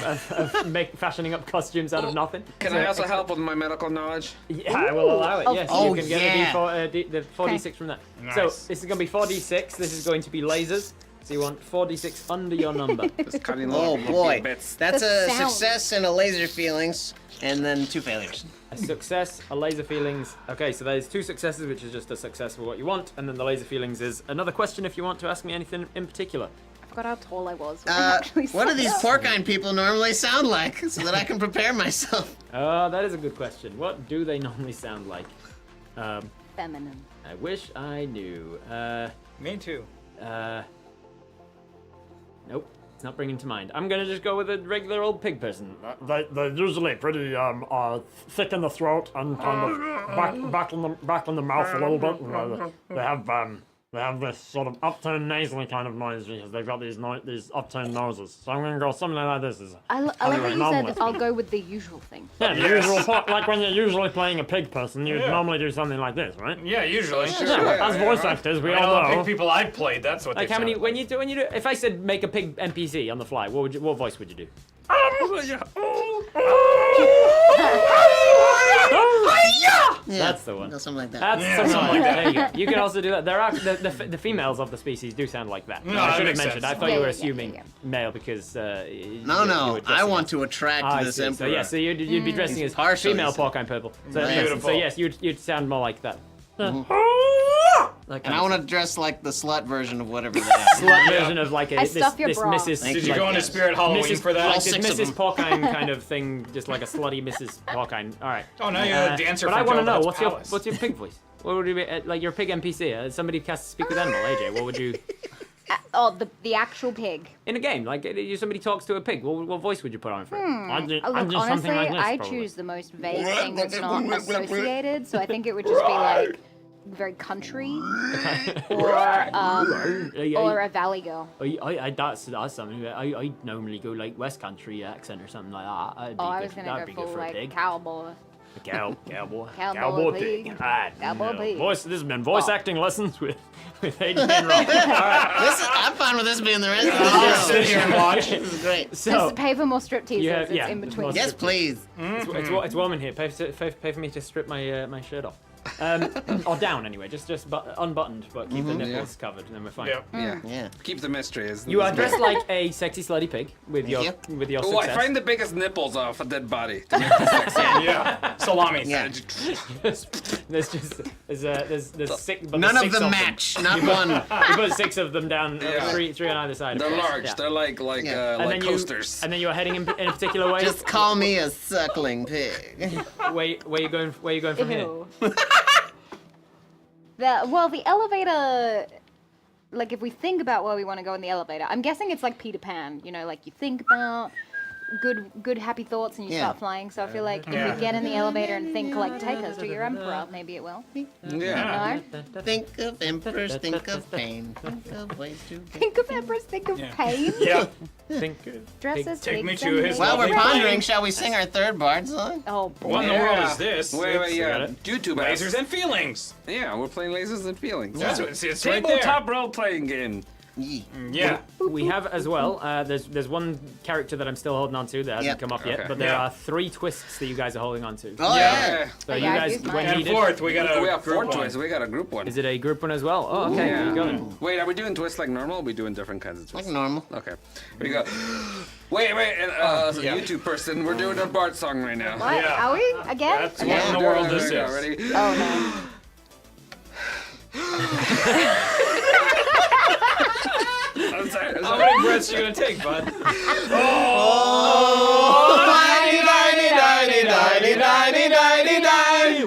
[SPEAKER 3] fashioning up costumes out of nothing.
[SPEAKER 2] Can
[SPEAKER 3] So
[SPEAKER 2] I also help with my medical knowledge?
[SPEAKER 3] Yeah, I will allow it.
[SPEAKER 5] Oh,
[SPEAKER 3] Yes,
[SPEAKER 4] oh,
[SPEAKER 3] you can get
[SPEAKER 4] yeah.
[SPEAKER 3] the 4d6 from that. So
[SPEAKER 1] Nice.
[SPEAKER 3] this is going to be 4d6. This is going to be lasers. So you want 4d6 under your number.
[SPEAKER 2] Just cutting
[SPEAKER 4] Oh
[SPEAKER 2] little
[SPEAKER 4] boy,
[SPEAKER 2] bits.
[SPEAKER 4] that's
[SPEAKER 5] The
[SPEAKER 4] a
[SPEAKER 5] sound.
[SPEAKER 4] success and a laser feelings, and then 2 failures.
[SPEAKER 3] A success, a laser feelings. Okay, so there's 2 successes, which is just a success for what you want, and then the laser feelings is another question if you want to ask me anything in particular.
[SPEAKER 5] I forgot how tall I was. when I actually
[SPEAKER 4] What do
[SPEAKER 5] signed
[SPEAKER 4] these
[SPEAKER 5] up.
[SPEAKER 4] porcine people normally sound like, so that I can prepare myself?
[SPEAKER 3] Oh, that is a good question. What do they normally sound like?
[SPEAKER 5] Feminine.
[SPEAKER 3] I wish I knew.
[SPEAKER 1] Me too.
[SPEAKER 3] Nope, it's not bringing to mind. I'm gonna just go with a regular old pig person.
[SPEAKER 6] They're usually pretty thick in the throat and kind of back in the mouth a little bit. They have this sort of upturned nasally kind of noise because they've got these upturned noses. So I'm gonna go something like this.
[SPEAKER 5] I like
[SPEAKER 6] How they
[SPEAKER 5] how
[SPEAKER 6] would
[SPEAKER 5] you
[SPEAKER 6] normally
[SPEAKER 5] said I'll go with the usual thing.
[SPEAKER 6] Yeah, the usual part, like when you're usually playing a pig person, you'd
[SPEAKER 1] Yeah.
[SPEAKER 6] normally do something like this, right?
[SPEAKER 1] Yeah, usually.
[SPEAKER 6] Yeah, as voice actors, we all
[SPEAKER 1] All the
[SPEAKER 6] know.
[SPEAKER 1] pig people I've played, that's what
[SPEAKER 3] Like
[SPEAKER 1] they
[SPEAKER 3] how many
[SPEAKER 1] sound
[SPEAKER 3] when you do if I said make a pig NPC on the fly, what voice would you do?
[SPEAKER 4] Yeah,
[SPEAKER 3] That's the one.
[SPEAKER 4] no, something like that.
[SPEAKER 3] That's
[SPEAKER 1] Yeah,
[SPEAKER 3] something
[SPEAKER 1] something
[SPEAKER 3] like
[SPEAKER 1] like
[SPEAKER 3] that. There you go. You can also do that. There are the females of the species do sound like that.
[SPEAKER 1] No,
[SPEAKER 3] I
[SPEAKER 1] that
[SPEAKER 3] should have
[SPEAKER 1] makes
[SPEAKER 3] mentioned.
[SPEAKER 1] sense.
[SPEAKER 3] I thought
[SPEAKER 5] Yeah,
[SPEAKER 3] you were
[SPEAKER 5] yeah,
[SPEAKER 3] assuming
[SPEAKER 5] yeah.
[SPEAKER 3] male because
[SPEAKER 4] No,
[SPEAKER 3] you
[SPEAKER 4] no,
[SPEAKER 3] were
[SPEAKER 4] I
[SPEAKER 3] dressing
[SPEAKER 4] want
[SPEAKER 3] as-
[SPEAKER 4] to attract
[SPEAKER 3] I
[SPEAKER 4] this
[SPEAKER 3] see.
[SPEAKER 4] emperor.
[SPEAKER 3] So yeah, so you'd be dressing as
[SPEAKER 4] partially
[SPEAKER 3] female
[SPEAKER 4] so.
[SPEAKER 3] porcine purple. So,
[SPEAKER 4] Right.
[SPEAKER 3] yes, so
[SPEAKER 1] Beautiful.
[SPEAKER 3] yes, you'd sound more like that.
[SPEAKER 4] And I want to dress like the slut version of whatever that is.
[SPEAKER 3] slut version of like a
[SPEAKER 5] I
[SPEAKER 3] this,
[SPEAKER 5] stuff your
[SPEAKER 3] this
[SPEAKER 5] bra.
[SPEAKER 3] Mrs.
[SPEAKER 4] Thank
[SPEAKER 1] Did you
[SPEAKER 4] like
[SPEAKER 1] go into
[SPEAKER 4] that.
[SPEAKER 1] Spirit Halloween
[SPEAKER 3] Mrs.
[SPEAKER 1] for that?
[SPEAKER 3] Like
[SPEAKER 4] All
[SPEAKER 3] this
[SPEAKER 4] 6 of
[SPEAKER 3] Mrs.
[SPEAKER 4] them.
[SPEAKER 3] Porkine kind of thing, just like a slutty Mrs. Porkine. All right.
[SPEAKER 1] Oh, now you're a dancer
[SPEAKER 3] But
[SPEAKER 1] from
[SPEAKER 3] I want to know
[SPEAKER 1] Jabba the Hutt's
[SPEAKER 3] what's your pig voice? What would you be like your pig NPC? Somebody casts Speak with Animal, AJ. What would you
[SPEAKER 5] Oh, the actual pig.
[SPEAKER 3] in a game? Like somebody talks to a pig. What voice would you put on for it?
[SPEAKER 6] I'd do
[SPEAKER 5] Oh, look,
[SPEAKER 6] something
[SPEAKER 5] honestly,
[SPEAKER 6] like this,
[SPEAKER 5] I
[SPEAKER 6] probably.
[SPEAKER 5] choose the most vague thing that's not associated, so I think it would just be like very country or a valley girl.
[SPEAKER 3] That's something. I normally go like West Country accent or something like that. That'd be
[SPEAKER 5] Oh, I
[SPEAKER 3] good.
[SPEAKER 5] was gonna
[SPEAKER 3] That'd
[SPEAKER 5] go
[SPEAKER 3] be good
[SPEAKER 5] full
[SPEAKER 3] for a
[SPEAKER 5] like
[SPEAKER 3] pig.
[SPEAKER 5] cowboy.
[SPEAKER 3] Cowboy
[SPEAKER 5] Cowboy
[SPEAKER 3] pig.
[SPEAKER 5] pig.
[SPEAKER 3] Alright.
[SPEAKER 5] Cowboy pig.
[SPEAKER 3] Voice. This has been voice acting lessons with AJ and
[SPEAKER 4] I'm fine with this being the rest of the
[SPEAKER 1] I'll
[SPEAKER 4] show.
[SPEAKER 1] sit here and watch.
[SPEAKER 4] This is great.
[SPEAKER 5] Just
[SPEAKER 3] So
[SPEAKER 5] pay for more strip teasers.
[SPEAKER 3] Yeah,
[SPEAKER 5] It's
[SPEAKER 3] yeah,
[SPEAKER 5] in between.
[SPEAKER 3] more
[SPEAKER 4] Yes, please.
[SPEAKER 3] it's warm in here. Pay for me to strip my shirt off. Or down anyway, just unbuttoned, but keep the nipples covered, and then we're fine.
[SPEAKER 1] Yep.
[SPEAKER 2] Yeah.
[SPEAKER 4] Yeah.
[SPEAKER 2] Keep the mystery. Isn't
[SPEAKER 3] You
[SPEAKER 2] it?
[SPEAKER 3] are dressed like a sexy slutty pig with your
[SPEAKER 4] you.
[SPEAKER 2] Oh, I
[SPEAKER 3] success.
[SPEAKER 2] find the biggest nipples off a dead body.
[SPEAKER 1] Yeah. Salami.
[SPEAKER 4] Yeah.
[SPEAKER 3] There's six. But
[SPEAKER 4] None
[SPEAKER 3] there's
[SPEAKER 4] of
[SPEAKER 3] six
[SPEAKER 4] them match. Not one.
[SPEAKER 3] You put 6 of them down,
[SPEAKER 2] Yeah.
[SPEAKER 3] three on either side. of
[SPEAKER 2] They're
[SPEAKER 3] course.
[SPEAKER 2] large.
[SPEAKER 3] Yeah.
[SPEAKER 2] They're like
[SPEAKER 4] Yeah.
[SPEAKER 3] And then
[SPEAKER 2] coasters.
[SPEAKER 3] and then you are heading in a particular way.
[SPEAKER 4] Just call me a suckling pig.
[SPEAKER 3] Where you going from here?
[SPEAKER 5] Ew. The elevator. Like if we think about where we want to go in the elevator, I'm guessing it's like Peter Pan. You know, like you think about good happy thoughts and you
[SPEAKER 4] Yeah.
[SPEAKER 5] start flying. So I feel like if
[SPEAKER 1] Yeah.
[SPEAKER 5] we get in the elevator and think like take us to your emperor, maybe it will.
[SPEAKER 2] Yeah.
[SPEAKER 5] No?
[SPEAKER 4] Think of emperors, think of pain. Think of ways to get...
[SPEAKER 5] Think of emperors, think of
[SPEAKER 1] Yeah.
[SPEAKER 5] pain.
[SPEAKER 1] Yeah.
[SPEAKER 3] Think.
[SPEAKER 5] Dresses,
[SPEAKER 1] Take me
[SPEAKER 5] wigs,
[SPEAKER 1] to
[SPEAKER 5] and
[SPEAKER 1] his
[SPEAKER 4] While we're
[SPEAKER 1] lovely
[SPEAKER 4] pondering,
[SPEAKER 1] plane.
[SPEAKER 4] shall we sing our third bard song?
[SPEAKER 5] Oh boy.
[SPEAKER 1] What in the world is this?
[SPEAKER 2] Wait,
[SPEAKER 1] It's
[SPEAKER 2] yeah.
[SPEAKER 3] got it.
[SPEAKER 2] YouTube
[SPEAKER 1] Lasers and feelings.
[SPEAKER 2] Yeah, we're playing lasers and feelings.
[SPEAKER 1] That's what it's right there.
[SPEAKER 2] Tabletop role-playing game.
[SPEAKER 4] Yee.
[SPEAKER 1] Yeah.
[SPEAKER 3] We have as well. There's one character that I'm still holding on to that hasn't
[SPEAKER 4] Yep.
[SPEAKER 3] come up yet,
[SPEAKER 2] Okay.
[SPEAKER 3] but there
[SPEAKER 1] Yeah.
[SPEAKER 3] are 3 twists that you guys are holding on to.
[SPEAKER 4] Oh, yeah.
[SPEAKER 3] So
[SPEAKER 5] Oh,
[SPEAKER 3] you
[SPEAKER 5] yeah, I've
[SPEAKER 3] guys,
[SPEAKER 5] used
[SPEAKER 3] when
[SPEAKER 5] mine.
[SPEAKER 1] And
[SPEAKER 3] needed,
[SPEAKER 1] fourth, we got a
[SPEAKER 2] We have 4
[SPEAKER 1] group one.
[SPEAKER 2] twists. We got a group one.
[SPEAKER 3] is it a group one as well? Oh, okay.
[SPEAKER 2] Yeah.
[SPEAKER 3] There you go then.
[SPEAKER 2] Wait, are we doing twists like normal? Or are we doing different kinds of
[SPEAKER 4] Like
[SPEAKER 2] twists?
[SPEAKER 4] normal.
[SPEAKER 2] Okay. Here we go. Wait, and so
[SPEAKER 1] yeah.
[SPEAKER 2] YouTube person, we're doing a Bart song right now.
[SPEAKER 5] What?
[SPEAKER 1] Yeah.
[SPEAKER 5] Are we again?
[SPEAKER 1] That's
[SPEAKER 5] Again?
[SPEAKER 1] what in the world this
[SPEAKER 2] Here we go,
[SPEAKER 1] is.
[SPEAKER 2] Ready?
[SPEAKER 5] Oh no.
[SPEAKER 2] I'm sorry.
[SPEAKER 1] How many breaths are you gonna take, bud?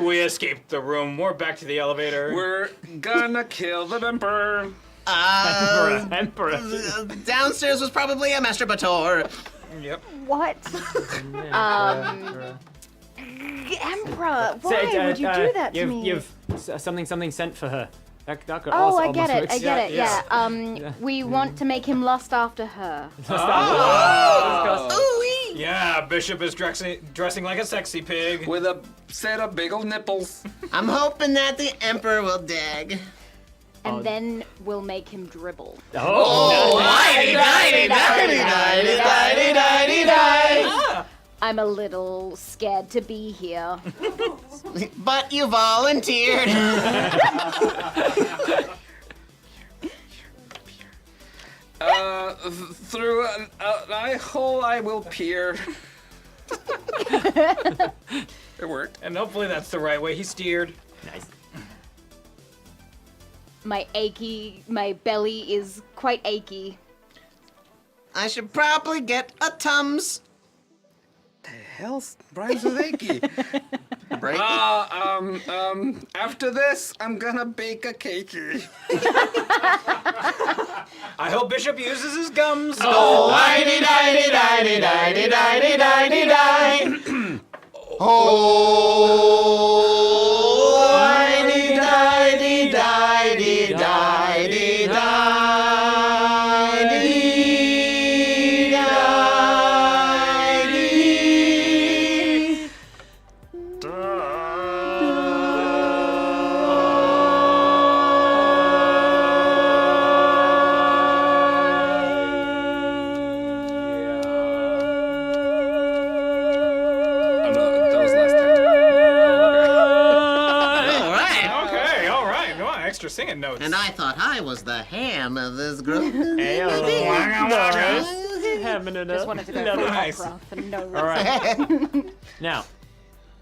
[SPEAKER 1] We escaped the room. We're back to the elevator.
[SPEAKER 2] We're gonna kill the emperor.
[SPEAKER 3] Emperor.
[SPEAKER 4] Downstairs was probably a masturbator.
[SPEAKER 1] Yep.
[SPEAKER 5] What? Emperor, why would you do that to me?
[SPEAKER 3] You've something sent for her. That could
[SPEAKER 5] Oh,
[SPEAKER 3] also
[SPEAKER 5] I get
[SPEAKER 3] almost
[SPEAKER 5] it. I
[SPEAKER 3] works.
[SPEAKER 5] get it.
[SPEAKER 1] yeah.
[SPEAKER 5] Yeah. We want to make him lust after her.
[SPEAKER 1] Yeah, Bishop is dressing like a sexy pig.
[SPEAKER 2] With a set of big ol' nipples.
[SPEAKER 4] I'm hoping that the Emperor will dig.
[SPEAKER 5] And then we'll make him dribble. I'm a little scared to be here.
[SPEAKER 4] But you volunteered.
[SPEAKER 2] Through an eye hole I will peer. It worked.
[SPEAKER 1] And hopefully that's the right way he steered.
[SPEAKER 3] Nice.
[SPEAKER 5] My belly is quite achy.
[SPEAKER 4] I should probably get a Tums.
[SPEAKER 2] Hell's Brian's with achy.
[SPEAKER 4] Break.
[SPEAKER 2] After this, I'm gonna bake a cakey.
[SPEAKER 1] I hope Bishop uses his gums.
[SPEAKER 4] Oh,
[SPEAKER 2] Oh no, that was last time.
[SPEAKER 4] All right.
[SPEAKER 1] Okay, all right. No, extra singing notes.
[SPEAKER 4] And I thought I was the ham of this group.
[SPEAKER 5] Just wanted to go for
[SPEAKER 1] Nice.
[SPEAKER 5] opera for no reason.
[SPEAKER 3] All right. Now,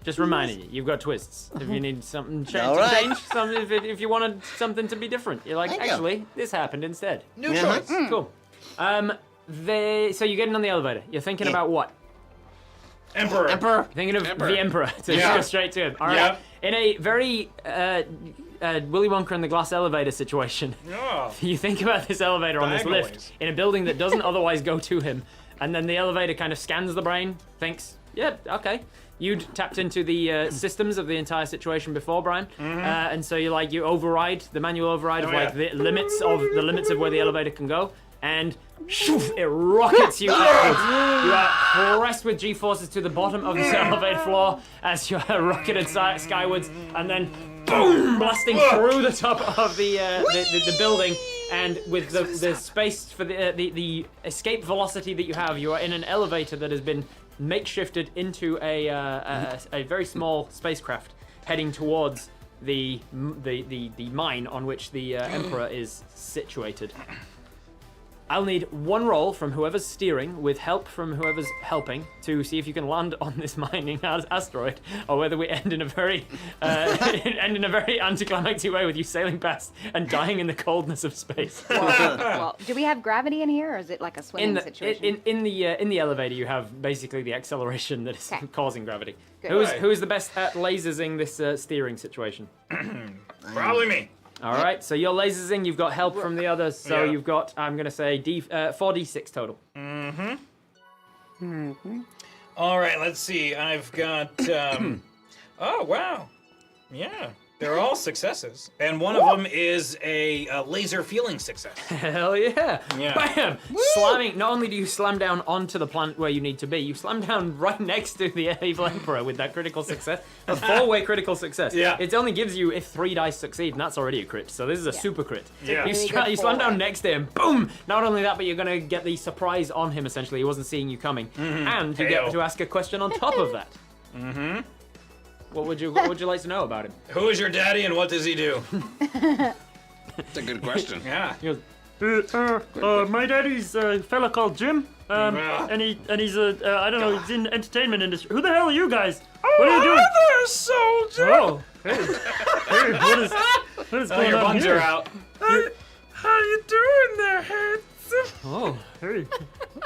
[SPEAKER 3] just reminding you, you've got twists. If you need something
[SPEAKER 4] All right.
[SPEAKER 3] change, if you wanted something to be different, you're like,
[SPEAKER 4] Thank you.
[SPEAKER 3] actually, this happened instead.
[SPEAKER 1] New
[SPEAKER 4] Yeah.
[SPEAKER 1] choice.
[SPEAKER 3] Cool. So you're getting on the elevator. You're thinking
[SPEAKER 4] Yeah.
[SPEAKER 3] about what?
[SPEAKER 1] Emperor.
[SPEAKER 4] Emperor.
[SPEAKER 3] You're thinking of
[SPEAKER 2] Emperor.
[SPEAKER 3] the Emperor. So
[SPEAKER 1] Yeah.
[SPEAKER 3] just go straight to him. All right.
[SPEAKER 1] Yep.
[SPEAKER 3] In a very Willy Wonka and the Glass Elevator situation,
[SPEAKER 1] Oh.
[SPEAKER 3] you think about this elevator on this
[SPEAKER 1] Diagonal
[SPEAKER 3] lift
[SPEAKER 1] ways.
[SPEAKER 3] in a building that doesn't otherwise go to him, and then the elevator kind of scans the brain, thinks, yeah, okay. You'd tapped into the systems of the entire situation before, Brian, and so you override the manual override of
[SPEAKER 1] Oh, yeah.
[SPEAKER 3] the limits of where the elevator can go, and shoof, it rockets you upwards. You are pressed with G-forces to the bottom of this elevator floor as you are rocketed skywards, and then boom, blasting through the top of the building. And with the space for the escape velocity that you have, you are in an elevator that has been makeshifted into a very small spacecraft heading towards the mine on which the Emperor is situated. I'll need one roll from whoever's steering, with help from whoever's helping, to see if you can land on this mining asteroid, or whether we end in a very anticlimactic way with you sailing past and dying in the coldness of space.
[SPEAKER 5] Well, do we have gravity in here, or is it like a swimming situation?
[SPEAKER 3] In the elevator, you have basically the acceleration that is
[SPEAKER 5] Okay.
[SPEAKER 3] causing gravity.
[SPEAKER 5] Good.
[SPEAKER 3] Who is the best at lasering this steering situation?
[SPEAKER 1] Probably me.
[SPEAKER 3] All right, so you're lasering. You've got help from the others, so
[SPEAKER 1] Yeah.
[SPEAKER 3] you've got, I'm gonna say 4d6 total.
[SPEAKER 1] All right, let's see. I've got. Oh wow, yeah, they're all successes, and one of them is a laser feeling success.
[SPEAKER 3] Hell yeah!
[SPEAKER 1] Yeah.
[SPEAKER 3] Bam! Slamming. Not only do you slam down onto the planet where you need to be, you slam down right next to the evil Emperor with that critical success. A 4-way critical success.
[SPEAKER 1] Yeah.
[SPEAKER 3] It only gives you if 3 dice succeed, and that's already a crit. So this is a
[SPEAKER 5] Yeah.
[SPEAKER 3] super crit.
[SPEAKER 1] Yeah.
[SPEAKER 3] You,
[SPEAKER 5] Really
[SPEAKER 3] slam
[SPEAKER 5] good
[SPEAKER 3] down
[SPEAKER 5] four-way.
[SPEAKER 3] next to him. Boom! Not only that, but you're gonna get the surprise on him. Essentially, he wasn't seeing you coming, and you
[SPEAKER 1] Heyo.
[SPEAKER 3] get to ask a question on top of that. What would you like to know about him?
[SPEAKER 1] Who is your daddy, and what does he do?
[SPEAKER 2] That's a good question.
[SPEAKER 1] Yeah.
[SPEAKER 3] He goes,
[SPEAKER 6] My daddy's a fella called Jim.
[SPEAKER 1] Yeah.
[SPEAKER 6] And he's I don't know, he's in the entertainment industry. Who the hell are you guys? What are you doing?
[SPEAKER 1] Mother soldier.
[SPEAKER 6] Oh, hey, what is
[SPEAKER 1] Oh,
[SPEAKER 6] going
[SPEAKER 1] your
[SPEAKER 6] on
[SPEAKER 1] buns
[SPEAKER 6] here?
[SPEAKER 1] are out.
[SPEAKER 6] How you doing there, handsome? Oh, hey,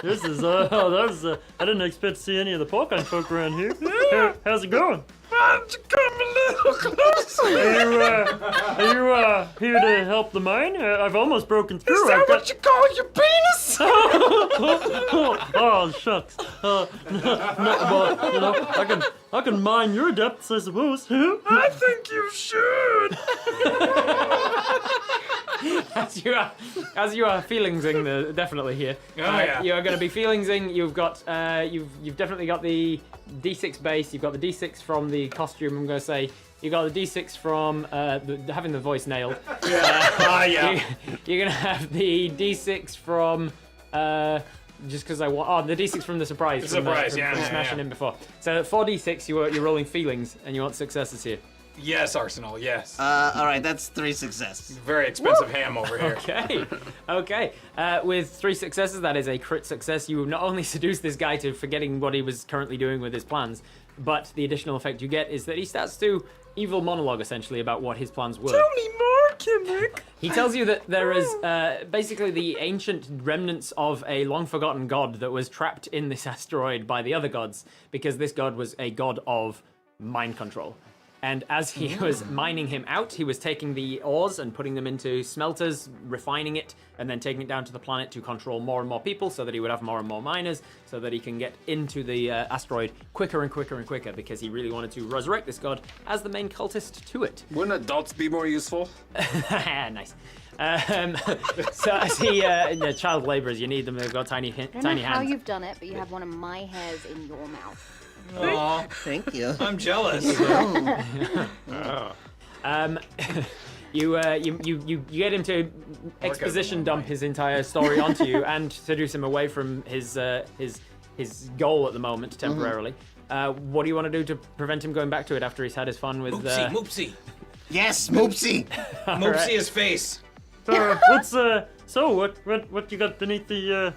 [SPEAKER 6] this is I didn't expect to see any of the Porkine folk around here. How's it going?
[SPEAKER 1] Why don't you come a little closer?
[SPEAKER 6] Are you here to help the mine? I've almost broken through. I've got
[SPEAKER 1] you call your penis?
[SPEAKER 6] Oh shucks. But I can mine your depths, I suppose. I think you should.
[SPEAKER 3] As you are feelingsing definitely here.
[SPEAKER 1] Yeah.
[SPEAKER 3] You are going to be feelingsing. You've got you've definitely got the D6 base. You've got the D6 from the costume. I'm going to say you got the D6 from having the voice nailed.
[SPEAKER 1] Yeah.
[SPEAKER 3] You're going to have the D6 from just because I want. Oh, the D6 from the surprise.
[SPEAKER 1] The
[SPEAKER 3] from
[SPEAKER 1] surprise,
[SPEAKER 3] from
[SPEAKER 1] yeah.
[SPEAKER 3] smashing in before. So 4D6. You're rolling feelings, and you want successes here.
[SPEAKER 1] Yes, Arsenal. Yes.
[SPEAKER 4] All right, that's 3 successes.
[SPEAKER 1] Very expensive ham over here.
[SPEAKER 3] Okay. With 3 successes, that is a crit success. You not only seduce this guy to forgetting what he was currently doing with his plans, but the additional effect you get is that he starts to evil monologue essentially about what his plans were.
[SPEAKER 6] Tell me more, Kimrick.
[SPEAKER 3] He tells you that there is basically the ancient remnants of a long forgotten god that was trapped in this asteroid by the other gods because this god was a god of mind control. And as he was mining him out, he was taking the ores and putting them into smelters, refining it, and then taking it down to the planet to control more and more people so that he would have more and more miners, so that he can get into the asteroid quicker and quicker and quicker because he really wanted to resurrect this god as the main cultist to it.
[SPEAKER 2] Wouldn't adults be more useful?
[SPEAKER 3] Nice. So as he, child laborers, you need them. They've got tiny
[SPEAKER 5] I don't know how
[SPEAKER 3] hands.
[SPEAKER 5] you've done it, but you have one of my hairs in your mouth.
[SPEAKER 1] Aw,
[SPEAKER 4] Thank you.
[SPEAKER 1] I'm jealous.
[SPEAKER 3] You get him to exposition dump his entire story onto you and seduce him away from his goal at the moment temporarily. What do you want to do to prevent him going back to it after he's had his fun with?
[SPEAKER 1] Moopsie.
[SPEAKER 4] Yes, Moopsie.
[SPEAKER 1] Moopsie his face.
[SPEAKER 6] What's so what you got beneath the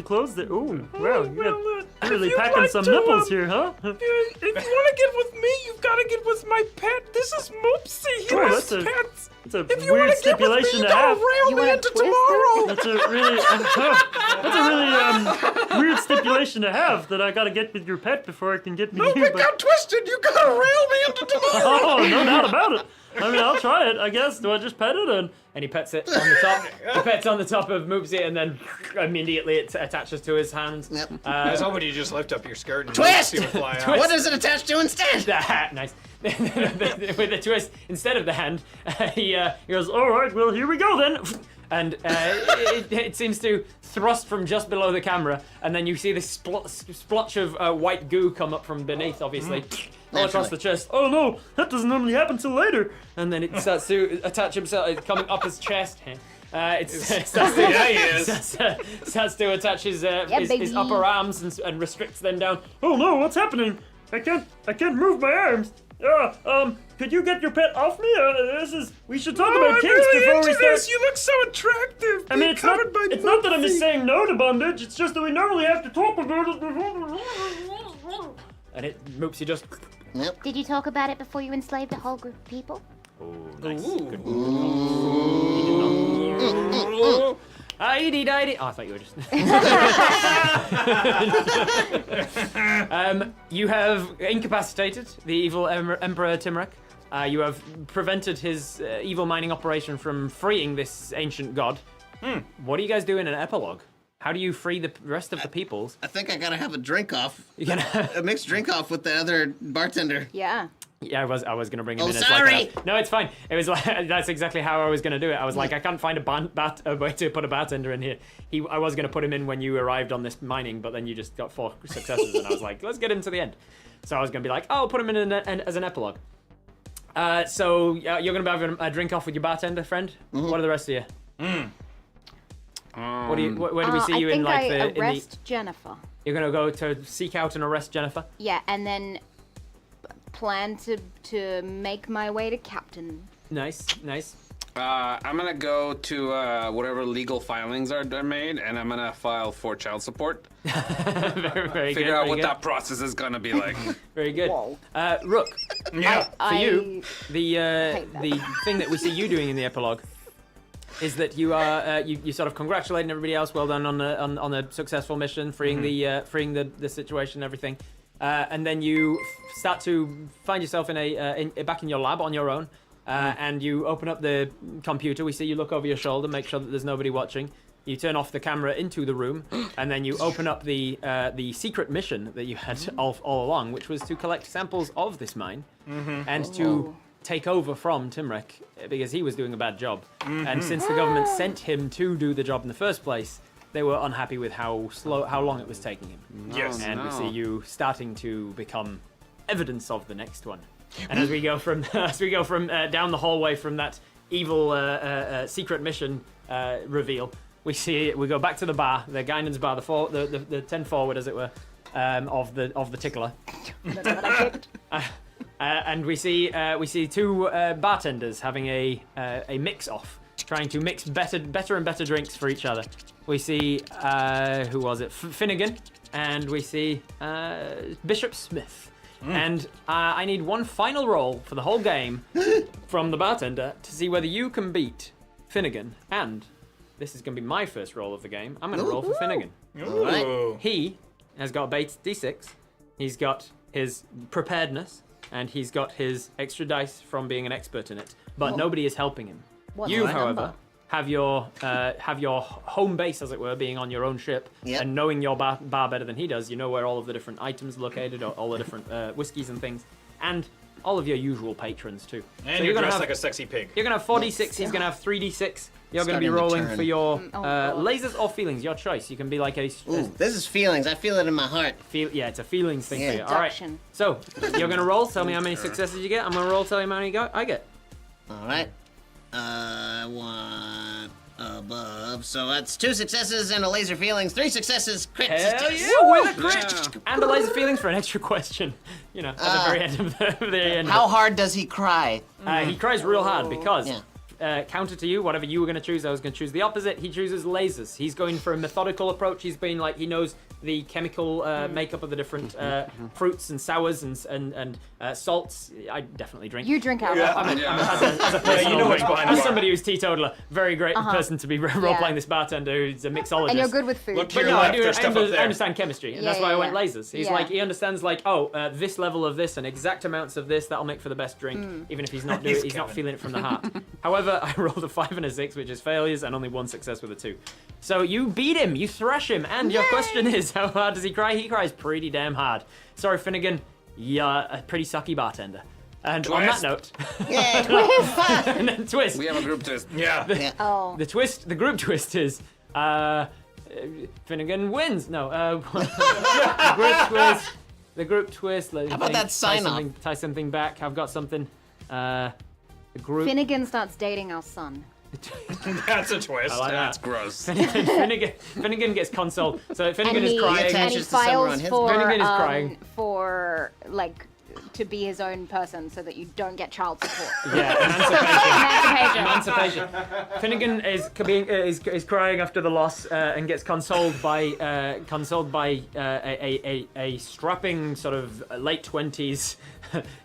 [SPEAKER 6] clothes there? Ooh, wow, you're really packing some nipples here, huh?
[SPEAKER 7] If you want to get with me, you've got to get with my pet. This is Moopsie. He has pets.
[SPEAKER 6] It's a
[SPEAKER 7] If you
[SPEAKER 6] weird
[SPEAKER 7] want to get with me,
[SPEAKER 6] stipulation
[SPEAKER 7] you
[SPEAKER 6] to
[SPEAKER 7] got
[SPEAKER 6] have.
[SPEAKER 7] to rail
[SPEAKER 5] You
[SPEAKER 7] me
[SPEAKER 5] wanna
[SPEAKER 7] into
[SPEAKER 5] twist
[SPEAKER 7] tomorrow.
[SPEAKER 6] That's a really weird stipulation to have that I gotta get with your pet before I can get with
[SPEAKER 7] Don't
[SPEAKER 6] you.
[SPEAKER 7] get got twisted. You got to rail me into tomorrow.
[SPEAKER 6] Oh, no doubt about it. I mean, I'll try it, I guess. Do I just pet it and
[SPEAKER 3] And he pets it on the top. He pets on the top of Moopsie, and then immediately it attaches to his hands.
[SPEAKER 4] Yep.
[SPEAKER 1] I was hoping you just lift up your skirt and
[SPEAKER 4] Twist!
[SPEAKER 1] Moopsie would fly out.
[SPEAKER 4] What does it attach to instead?
[SPEAKER 3] Nice. With a twist, instead of the hand, he goes,
[SPEAKER 6] all right, well, here we go then.
[SPEAKER 3] and it seems to thrust from just below the camera, and then you see this splotch of white goo come up from beneath, obviously, all across the chest.
[SPEAKER 6] Oh no, that doesn't normally happen till later.
[SPEAKER 3] And then it starts to attach himself, it's coming up his chest. It starts to,
[SPEAKER 1] Yeah, he is.
[SPEAKER 3] starts to attach his
[SPEAKER 5] baby.
[SPEAKER 3] upper arms and restricts them down.
[SPEAKER 6] Oh no, what's happening? I can't move my arms. Could you get your pet off me? We should talk about
[SPEAKER 7] I'm
[SPEAKER 6] kinks
[SPEAKER 7] really
[SPEAKER 6] before we
[SPEAKER 7] into
[SPEAKER 6] start.
[SPEAKER 7] this. You look so attractive.
[SPEAKER 6] I mean, it's not that I'm just saying no to bondage. It's just that we normally have to talk about it before.
[SPEAKER 3] And Moopsie just.
[SPEAKER 8] Did you talk about it before you enslaved a whole group of people?
[SPEAKER 3] Oh, nice. Good. He did not. Oh, I thought you were just. You have incapacitated the evil Emperor Timrek. You have prevented his evil mining operation from freeing this ancient god. What are you guys doing in an epilogue? How do you free the rest of the peoples?
[SPEAKER 4] I think I gotta have a drink off.
[SPEAKER 3] You're gonna...
[SPEAKER 4] A mixed drink off with the other bartender.
[SPEAKER 5] Yeah.
[SPEAKER 3] Yeah, I was gonna bring him
[SPEAKER 4] Oh,
[SPEAKER 3] in as
[SPEAKER 4] sorry.
[SPEAKER 3] like a, no, it's fine. It was like that's exactly how I was gonna do it. I was like, I can't find a way to put a bartender in here. I was gonna put him in when you arrived on this mining, but then you just got 4 successes, and I was like, let's get him to the end. So I was gonna be like, oh, I'll put him in as an epilogue. So you're gonna be having a drink off with your bartender friend. What are the rest of you? What do you? Where do we see you
[SPEAKER 5] I
[SPEAKER 3] in
[SPEAKER 5] think
[SPEAKER 3] like
[SPEAKER 5] I
[SPEAKER 3] the?
[SPEAKER 5] arrest Jennifer.
[SPEAKER 3] You're gonna go to seek out and arrest Jennifer.
[SPEAKER 5] Yeah, and then plan to make my way to Captain.
[SPEAKER 3] Nice.
[SPEAKER 2] I'm gonna go to whatever legal filings are made, and I'm gonna file for child support.
[SPEAKER 3] very
[SPEAKER 2] Figure
[SPEAKER 3] good.
[SPEAKER 2] out
[SPEAKER 3] very
[SPEAKER 2] what
[SPEAKER 3] good.
[SPEAKER 2] that process is gonna be like.
[SPEAKER 3] Very good. Rook,
[SPEAKER 1] Yeah.
[SPEAKER 3] for you, the thing that we see you doing in the epilogue is that you are you sort of congratulating everybody else. Well done on the successful mission, freeing the situation and everything. And then you start to find yourself back in your lab on your own, and you open up the computer. We see you look over your shoulder, make sure that there's nobody watching. you turn off the camera into the room, and then you open up the secret mission that you had all along, which was to collect samples of this mine and to take over from Timrek because he was doing a bad job. And since the government sent him to do the job in the first place, they were unhappy with how long it was taking him.
[SPEAKER 1] Yes.
[SPEAKER 3] And we see you starting to become evidence of the next one. And as we go from down the hallway from that evil secret mission reveal, we go back to the bar, the Guinan's bar, the 10 forward, as it were, of the tickler.
[SPEAKER 5] That's what I picked.
[SPEAKER 3] And we see two bartenders having a mix off, trying to mix better and better drinks for each other. We see who was it? Finnegan, and we see Bishop Smith. And I need one final roll for the whole game from the bartender to see whether you can beat Finnegan. And this is going to be my first roll of the game. I'm going to roll for Finnegan.
[SPEAKER 1] Ooh.
[SPEAKER 3] He has got a base D6. He's got his preparedness, and he's got his extra dice from being an expert in it. But nobody is helping him.
[SPEAKER 5] What's
[SPEAKER 3] You,
[SPEAKER 5] the
[SPEAKER 3] however,
[SPEAKER 5] number?
[SPEAKER 3] have your home base, as it were, being on your own ship,
[SPEAKER 4] Yep.
[SPEAKER 3] and knowing your bar better than he does. You know where all of the different items are located, or all the different whiskeys and things, and all of your usual patrons too.
[SPEAKER 1] And
[SPEAKER 3] So
[SPEAKER 1] you're
[SPEAKER 3] gonna
[SPEAKER 1] dressed
[SPEAKER 3] have
[SPEAKER 1] like a sexy pig.
[SPEAKER 3] you're gonna have 4d6. He's gonna have 3d6. You're gonna be
[SPEAKER 4] Starting to
[SPEAKER 3] rolling
[SPEAKER 4] turn.
[SPEAKER 3] for your
[SPEAKER 5] God.
[SPEAKER 3] lasers or feelings, your choice. You can be like a
[SPEAKER 4] Ooh, this is feelings. I feel it in my heart.
[SPEAKER 3] yeah, it's a feelings thing for you.
[SPEAKER 4] Yeah.
[SPEAKER 3] All right.
[SPEAKER 5] Seduction.
[SPEAKER 3] So you're gonna roll. Tell me how many successes you get. I'm gonna roll. Tell you how many I get.
[SPEAKER 4] All right. One above. So that's 2 successes and a laser feelings. 3 successes. Crit.
[SPEAKER 3] Hell yeah, with a crit and a laser feelings for an extra question. You know, at the very end of the end.
[SPEAKER 4] How hard does he cry?
[SPEAKER 3] He cries real hard because,
[SPEAKER 4] Yeah.
[SPEAKER 3] counter to you, whatever you were going to choose, I was going to choose the opposite. He chooses lasers. He's going for a methodical approach. He's been like, he knows the chemical makeup of the different fruits and sours and salts. I definitely drink.
[SPEAKER 5] You drink alcohol.
[SPEAKER 3] As a person,
[SPEAKER 1] you know what's behind the
[SPEAKER 3] as
[SPEAKER 1] bar.
[SPEAKER 3] somebody who's teetotaler, very great person to be role-playing this bartender who's a mixologist.
[SPEAKER 5] And you're good with food.
[SPEAKER 1] Look to
[SPEAKER 3] But
[SPEAKER 1] your
[SPEAKER 3] no,
[SPEAKER 1] left, there's stuff up
[SPEAKER 3] I
[SPEAKER 1] there.
[SPEAKER 3] understand chemistry, and that's
[SPEAKER 5] Yeah,
[SPEAKER 3] why I
[SPEAKER 5] yeah,
[SPEAKER 3] went
[SPEAKER 5] yeah.
[SPEAKER 3] lasers. He's
[SPEAKER 5] Yeah.
[SPEAKER 3] like, he understands like, this level of this and exact amounts of this that'll make for the best drink, even if he's not doing, he's not feeling it from the heart. However, I rolled a 5 and a 6, which is failures, and only 1 success with a 2. So you beat him, you thrash him, and your question is, how hard does he cry? He cries pretty damn hard. Sorry, Finnegan, you're a pretty sucky bartender. And on that
[SPEAKER 2] Twist.
[SPEAKER 3] note,
[SPEAKER 4] Yeah.
[SPEAKER 3] and then twist.
[SPEAKER 2] We have a group twist.
[SPEAKER 1] Yeah.
[SPEAKER 5] Oh.
[SPEAKER 3] The group twist is Finnegan wins. No, the group twist. How
[SPEAKER 4] about that sign-off?
[SPEAKER 3] Tie something back. I've got something. The group.
[SPEAKER 5] Finnegan starts dating our son.
[SPEAKER 1] That's a twist.
[SPEAKER 3] I like
[SPEAKER 2] That's
[SPEAKER 3] that.
[SPEAKER 2] gross.
[SPEAKER 3] Finnegan gets consoled. So Finnegan is crying.
[SPEAKER 4] attaches
[SPEAKER 5] and he
[SPEAKER 4] to someone on
[SPEAKER 5] files
[SPEAKER 4] his-
[SPEAKER 5] for
[SPEAKER 3] Finnegan is crying.
[SPEAKER 5] for like to be his own person so that you don't get child support.
[SPEAKER 3] Yeah,
[SPEAKER 5] Emancipation.
[SPEAKER 3] emancipation. Finnegan is crying after the loss and gets consoled by a strapping sort of late 20s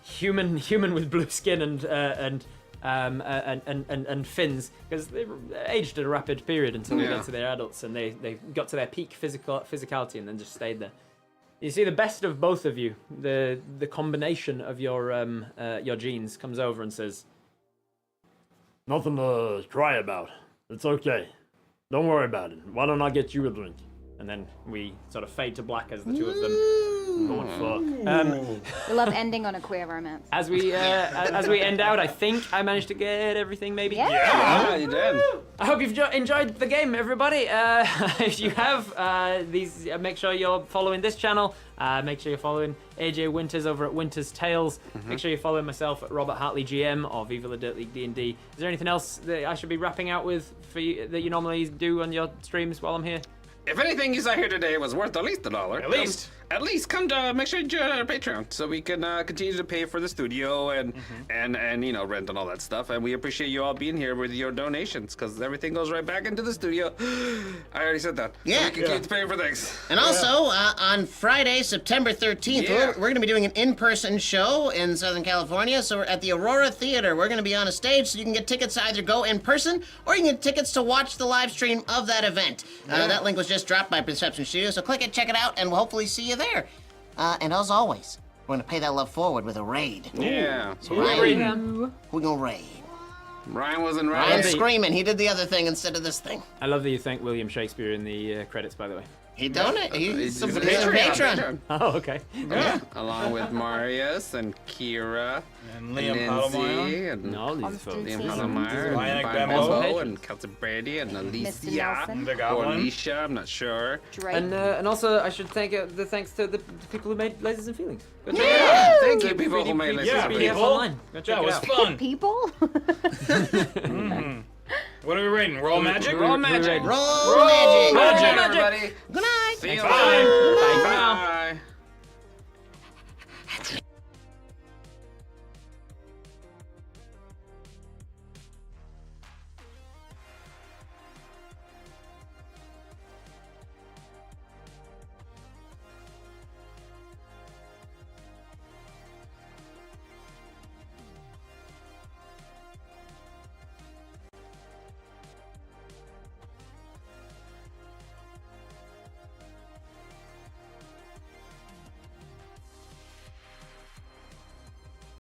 [SPEAKER 3] human with blue skin and fins, because they aged at a rapid period until they got to their adults, and they got to their peak physicality and then just stayed there. You see the best of both of you. The combination of your genes comes over and says,
[SPEAKER 6] Nothing to cry about. It's okay. Don't worry about it. Why don't I get you a drink?
[SPEAKER 3] and then we sort of fade to black as the two of them go and fuck.
[SPEAKER 5] We love ending on a queer romance.
[SPEAKER 3] As we end out, I think I managed to get everything. Maybe.
[SPEAKER 5] Yeah.
[SPEAKER 2] Yeah, you did.
[SPEAKER 3] I hope you've enjoyed the game, everybody. If you have, make sure you're following this channel. Make sure you're following AJ Winters over at Winters Tales. Make sure you're following myself at Robert Hartley GM or Viva La Dirt League D&D. Is there anything else that I should be wrapping out with for you, that you normally do on your streams while I'm here?
[SPEAKER 2] If anything you saw here today was worth at least $1, at least come to make sure you join our Patreon so we can continue to pay for the studio and you know, rent and all that stuff. And we appreciate you all being here with your donations because everything goes right back into the studio. I already said that.
[SPEAKER 4] Yeah.
[SPEAKER 2] So we can keep paying for things.
[SPEAKER 4] And also, on Friday, September 13th,
[SPEAKER 2] Yeah.
[SPEAKER 4] we're going to be doing an in-person show in Southern California. So we're at the Aurora Theater. We're going to be on a stage, so you can get tickets to either go in person or you can get tickets to watch the live stream of that event. That link was just dropped by Perception Studio, so click it, check it out, and we'll hopefully see you there. And as always, we're going to pay that love forward with a raid.
[SPEAKER 2] Yeah.
[SPEAKER 4] So we're going to raid.
[SPEAKER 2] Ryan wasn't
[SPEAKER 4] Ryan's
[SPEAKER 2] right.
[SPEAKER 4] screaming. He did the other thing instead of this thing.
[SPEAKER 3] I love that you thank William Shakespeare in the credits, by the way.
[SPEAKER 4] He donated. He's a
[SPEAKER 2] Patreon.
[SPEAKER 4] patron.
[SPEAKER 3] Oh, okay.
[SPEAKER 2] Yeah. Along with Marius and Kira
[SPEAKER 1] And Liam
[SPEAKER 2] Lindsay
[SPEAKER 1] Paddlemeyer.
[SPEAKER 2] and
[SPEAKER 3] No, these folks.
[SPEAKER 2] Liam
[SPEAKER 8] Constantine.
[SPEAKER 2] Paddlemeyer and
[SPEAKER 1] Bionic
[SPEAKER 2] Brian
[SPEAKER 1] Bimbo.
[SPEAKER 2] Bimbo and Kelsey Brady and
[SPEAKER 5] Mr.
[SPEAKER 2] Alicia
[SPEAKER 5] Nelson.
[SPEAKER 1] The
[SPEAKER 2] or
[SPEAKER 1] Goblin.
[SPEAKER 2] Alicia, I'm not sure.
[SPEAKER 5] Drake.
[SPEAKER 3] And also, I should thank the thanks to the people who made Lasers and Feelings. Go check it
[SPEAKER 2] Yeah,
[SPEAKER 3] out.
[SPEAKER 2] thank you, people who made
[SPEAKER 1] Yeah,
[SPEAKER 2] this.
[SPEAKER 3] PDF
[SPEAKER 1] people.
[SPEAKER 3] online. Go check
[SPEAKER 1] That
[SPEAKER 3] it
[SPEAKER 1] was
[SPEAKER 3] out.
[SPEAKER 1] fun.
[SPEAKER 5] People?
[SPEAKER 1] What are we rating? Roll magic?
[SPEAKER 2] Roll magic.
[SPEAKER 4] Roll magic.
[SPEAKER 1] Magic.
[SPEAKER 2] Everybody.
[SPEAKER 4] Good night.
[SPEAKER 2] See you
[SPEAKER 1] Bye.
[SPEAKER 2] later.
[SPEAKER 3] Bye for now.
[SPEAKER 2] Bye.